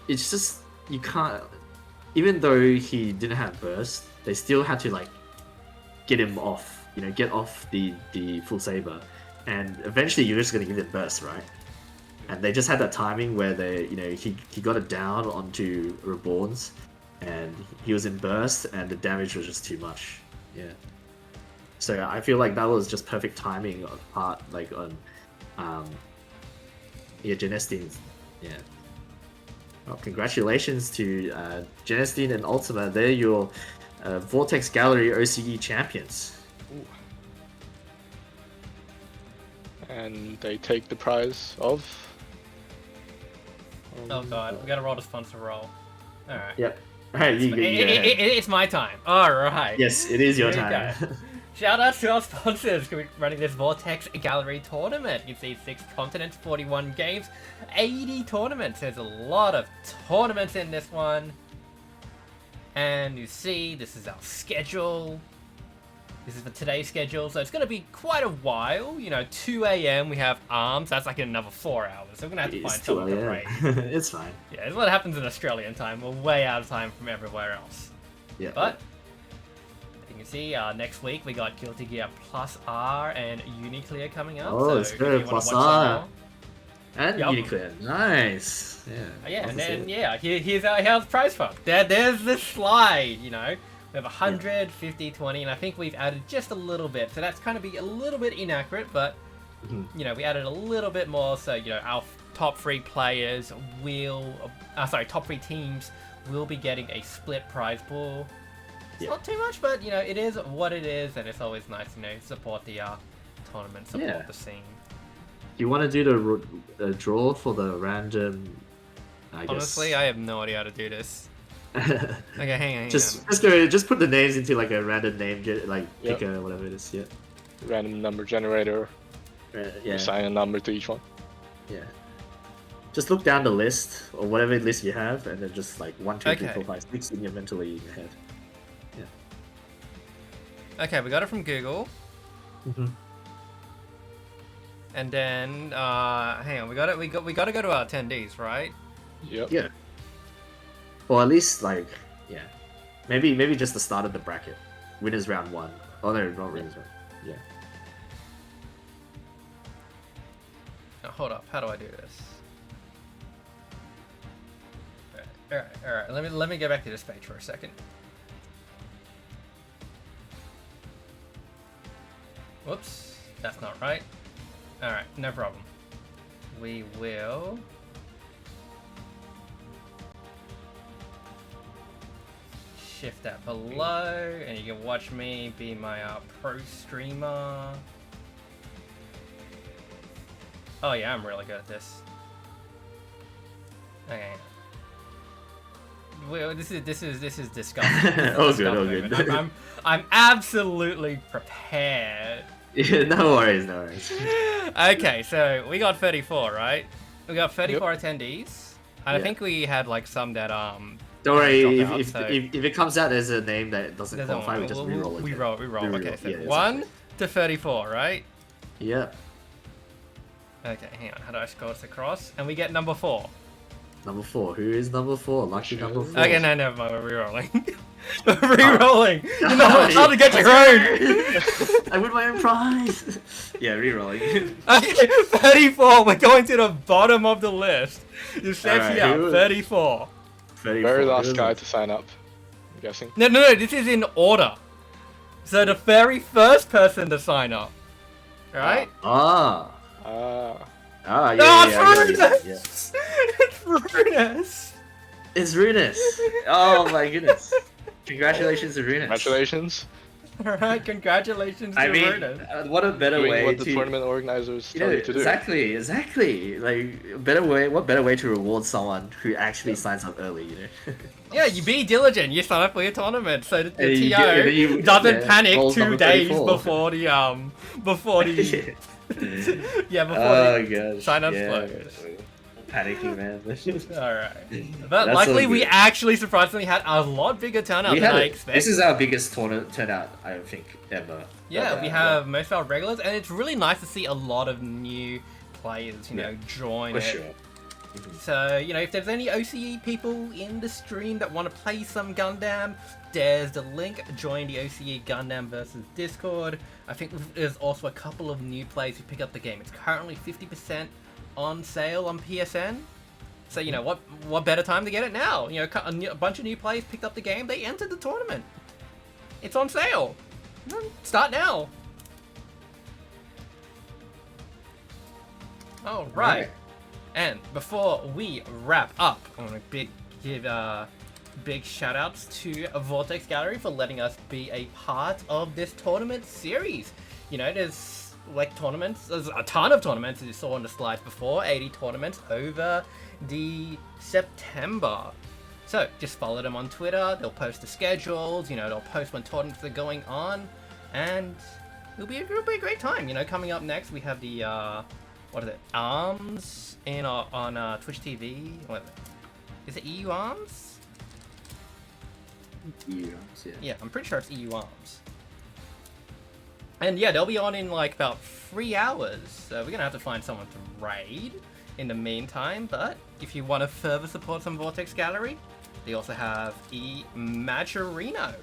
it's just you can't. Even though he didn't have burst, they still had to like get him off. You know, get off the full saber, and eventually you're just gonna give him burst, right? And they just had that timing where he got it down onto Reborns, and he was in burst, and the damage was just too much. Yeah. So I feel like that was just perfect timing on Genestein's. Yeah. Well, congratulations to Genestein and Ultima. They're your Vortex Gallery OCE champions. And they take the prize of. Oh god, we gotta roll the sponsor roll. Alright. Yep. Alright, you go ahead. It's my time. Alright. Yes, it is your Here we time. Shout out to our sponsors for running this Vortex Gallery tournament. You can see 6 continents, 41 games, 80 tournaments. There's a lot of tournaments in this one. And you see, this is our schedule. This is for today's schedule, so it's going to be quite a while. You know, 2 a.m. we have ARMS. That's like another 4 hours. So we're going to have to find It's someone to 2 raid. a.m. It's fine. Yeah, it's what happens in Australian time. We're way out of time from everywhere else. Yeah. But you can see next week we got Guilty Gear Plus R and Uniclear coming up. Oh, so it's if good. you wanna Plus watch some R. more- And Yup. Uniclear. Nice. Yeah. Yeah, and Awesome. then here's our prize fund. There's the slide. You know, we have 100, 50, 20, and I think we've added just a little bit. So that's kind of be a little bit inaccurate, but You know, we added a little bit more, so you know, our top 3 players will, top 3 teams will be getting a split prize pool. It's not too much, but you know, it is what it is, and it's always nice, you know, support the tournament, support the scene. You want to do the draw for the random? Honestly, I have no idea how to do this. Okay, hang on. Just put the names into like a random name, like pick a whatever it is. Yeah. Random number generator. Assign a number to each one. Yeah. Just look down the list or whatever list you have, and then just like 1, 2, 3, 4, 5, 6 in your mentally in your head. Yeah. Okay, we got it from Google. And then, hang on, we got to go to our attendees, right? Yep. Yeah. Or at least like, maybe just the start of the bracket. Winners round 1. Oh no, not winners round. Yeah. Oh, hold up, how do I do this? Alright. Let me get back to this page for a second. Whoops, that's not right. Alright, no problem. We will shift that below, and you can watch me be my pro streamer. Oh yeah, I'm really good at this. Okay. Well, this is disgusting. Oh good. I'm absolutely prepared. Yeah, no worries. Okay, so we got 34, right? We got 34 attendees. And I think we had like some that Don't worry, out, if it comes out as a name that doesn't qualify, we just re-roll it. We roll. Okay, so 1 to 34, right? Yeah. Okay, hang on. How do I scroll this across? And we get number 4. Number 4. Who is number 4? Lucky number 4. Okay, no, never mind. We're re-rolling. Re-rolling. You know how to get your own. I win my own prize. Yeah, re-rolling. Okay, 34. We're going to the bottom of the list. You said 34. Very last guy to sign up, I'm guessing. No. This is in order. So the very first person to sign up. Right? It's Runus! It's Runus! Oh my goodness. Congratulations to Runus. Congratulations. Alright, congratulations to Runus. What a better way what the tournament organizers tell you to do. Exactly. Like, what better way to reward someone who actually signs up early, you know? Yeah, you be diligent. You sign up for your tournament so that the TO doesn't panic 2 days before the sign up close. Panicking, man. Alright. But luckily we actually surprisingly had a lot bigger turnout than I expected. This is our biggest turnout, I think, ever. Yeah, we have most of our regulars, and it's really nice to see a lot of new players, you know, join it. For sure. So, you know, if there's any OCE people in the stream that want to play some Gundam, there's the link. Join the OCE Gundam versus Discord. I think there's also a couple of new players who pick up the game. It's currently 50% on sale on PSN. So, you know, what better time to get it now? You know, a bunch of new players picked up the game. They entered the tournament. It's on sale. Start now. All right. And before we wrap up, I want to give big shout outs to Vortex Gallery for letting us be a part of this tournament series. You know, there's a ton of tournaments as you saw on the slides before, 80 tournaments over the September. So just follow them on Twitter, they'll post the schedules, you know, they'll post when tournaments are going on, and it'll be a great time. You know, coming up next we have the ARMS on Twitch TV. What is it? EU ARMS? EU ARMS, yeah. Yeah, I'm pretty sure it's EU ARMS. And yeah, they'll be on in like about 3 hours. So we're gonna have to find someone to raid in the meantime. But if you want to further support some Vortex Gallery, they also have Matcherino.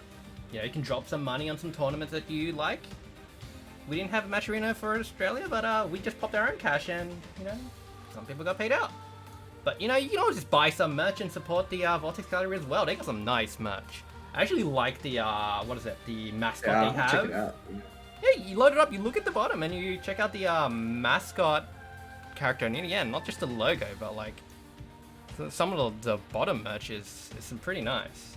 You know, you can drop some money on some tournaments that you like. We didn't have a Matcherino for Australia, but we just popped our own cash and, you know, some people got paid out. But, you know, you can always just buy some merch and support the Vortex Gallery as well. They got some nice merch. I actually like the, the mascot they have. Check it out. Yeah, you load it up, you look at the bottom, and you check out the mascot character, and yeah, not just the logo, but like some of the bottom merch is some pretty nice.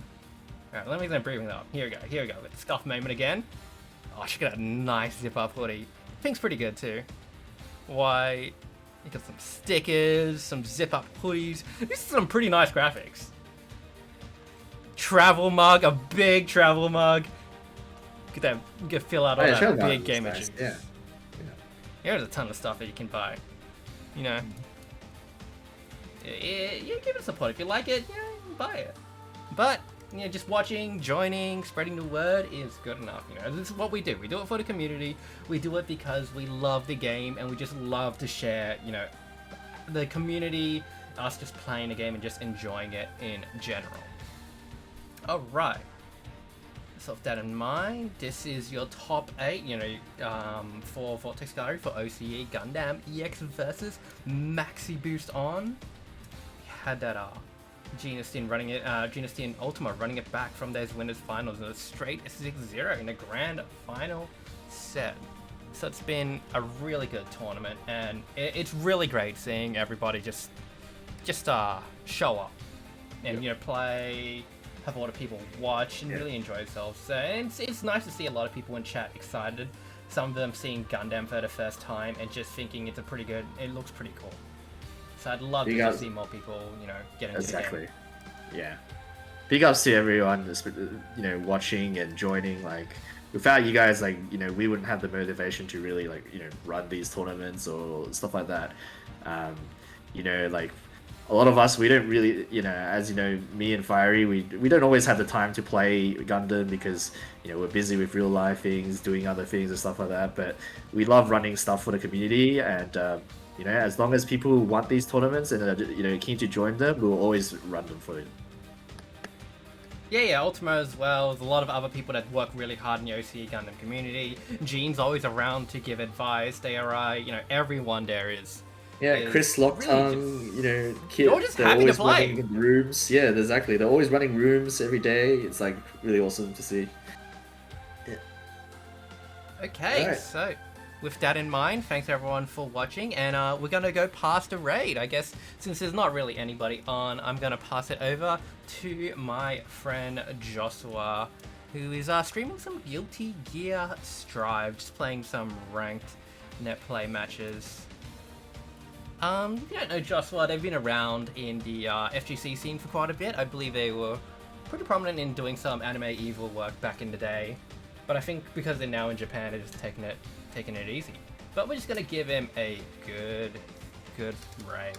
Alright, let me bring it up. Here we go. With the scuff moment again. Oh, check out that nice zip up hoodie. Pink's pretty good too. Why? You got some stickers, some zip up hoodies. These are some pretty nice graphics. Travel mug, a big travel mug. Get that, get fill out all that big gamer juice. Yeah. There's a ton of stuff that you can buy. You know. Yeah, give it support. If you like it, yeah, buy it. But you know, just watching, joining, spreading the word is good enough. You know, this is what we do. We do it for the community. We do it because we love the game and we just love to share, you know, the community, us just playing the game and just enjoying it in general. Alright. So with that in mind, this is your top 8, you know, for Vortex Gallery for OCE Gundam EXVS Maxiboost on. We had that Genestein running it, Genestein Ultima running it back from those winners finals in a straight 6-0 in a grand final set. So it's been a really good tournament, and it's really great seeing everybody just show up and you know, play, have a lot of people watch and really enjoy themselves. So it's nice to see a lot of people in chat excited. Some of them seeing Gundam for the first time and just thinking it's it looks pretty cool. So I'd love to see more people, you know, get into the game. Yeah. Big ups to everyone, you know, watching and joining. Like, without you guys, like, you know, we wouldn't have the motivation to really, like, you know, run these tournaments or stuff like that. You know, like, a lot of us, we don't really, you know, as you know, me and Fiery, we don't always have the time to play Gundam because, you know, we're busy with real life things, doing other things and stuff like that. But we love running stuff for the community, and you know, as long as people want these tournaments and are, you know, keen to join them, we'll always run them for them. Yeah, Ultima as well. There's a lot of other people that work really hard in the OCE Gundam community. Gene's always around to give advice. They are, you know, everyone there is. Yeah, Chris Locktongue, really, you know, they're always running rooms. Yeah, exactly. They're always running rooms every day. It's like really awesome to see. Yeah. Okay, so with that in mind, thanks everyone for watching, and we're gonna go past the raid. I guess since there's not really anybody on, I'm gonna pass it over to my friend Joshua, who is streaming some Guilty Gear Strive, just playing some ranked net play matches. If you don't know Joshua, they've been around in the FGC scene for quite a bit. I believe they were pretty prominent in doing some anime evil work back in the day, but I think because they're now in Japan, they're just taking it easy. But we're just gonna give him a good raid.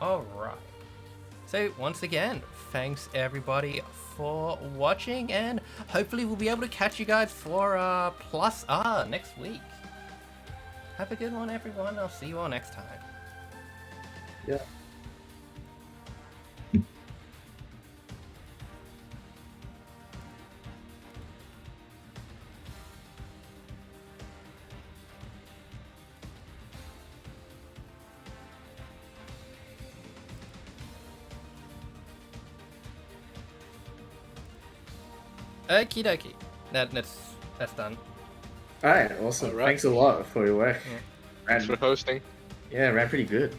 Alright. So once again, thanks everybody for watching, and hopefully we'll be able to catch you guys for Plus R next week. Have a good one, everyone. I'll see you all next time. Yeah. Okie dokie. That's done. Alright, awesome. All right. Thanks a lot for your work. Yeah. Thanks for hosting. Yeah, ran pretty good.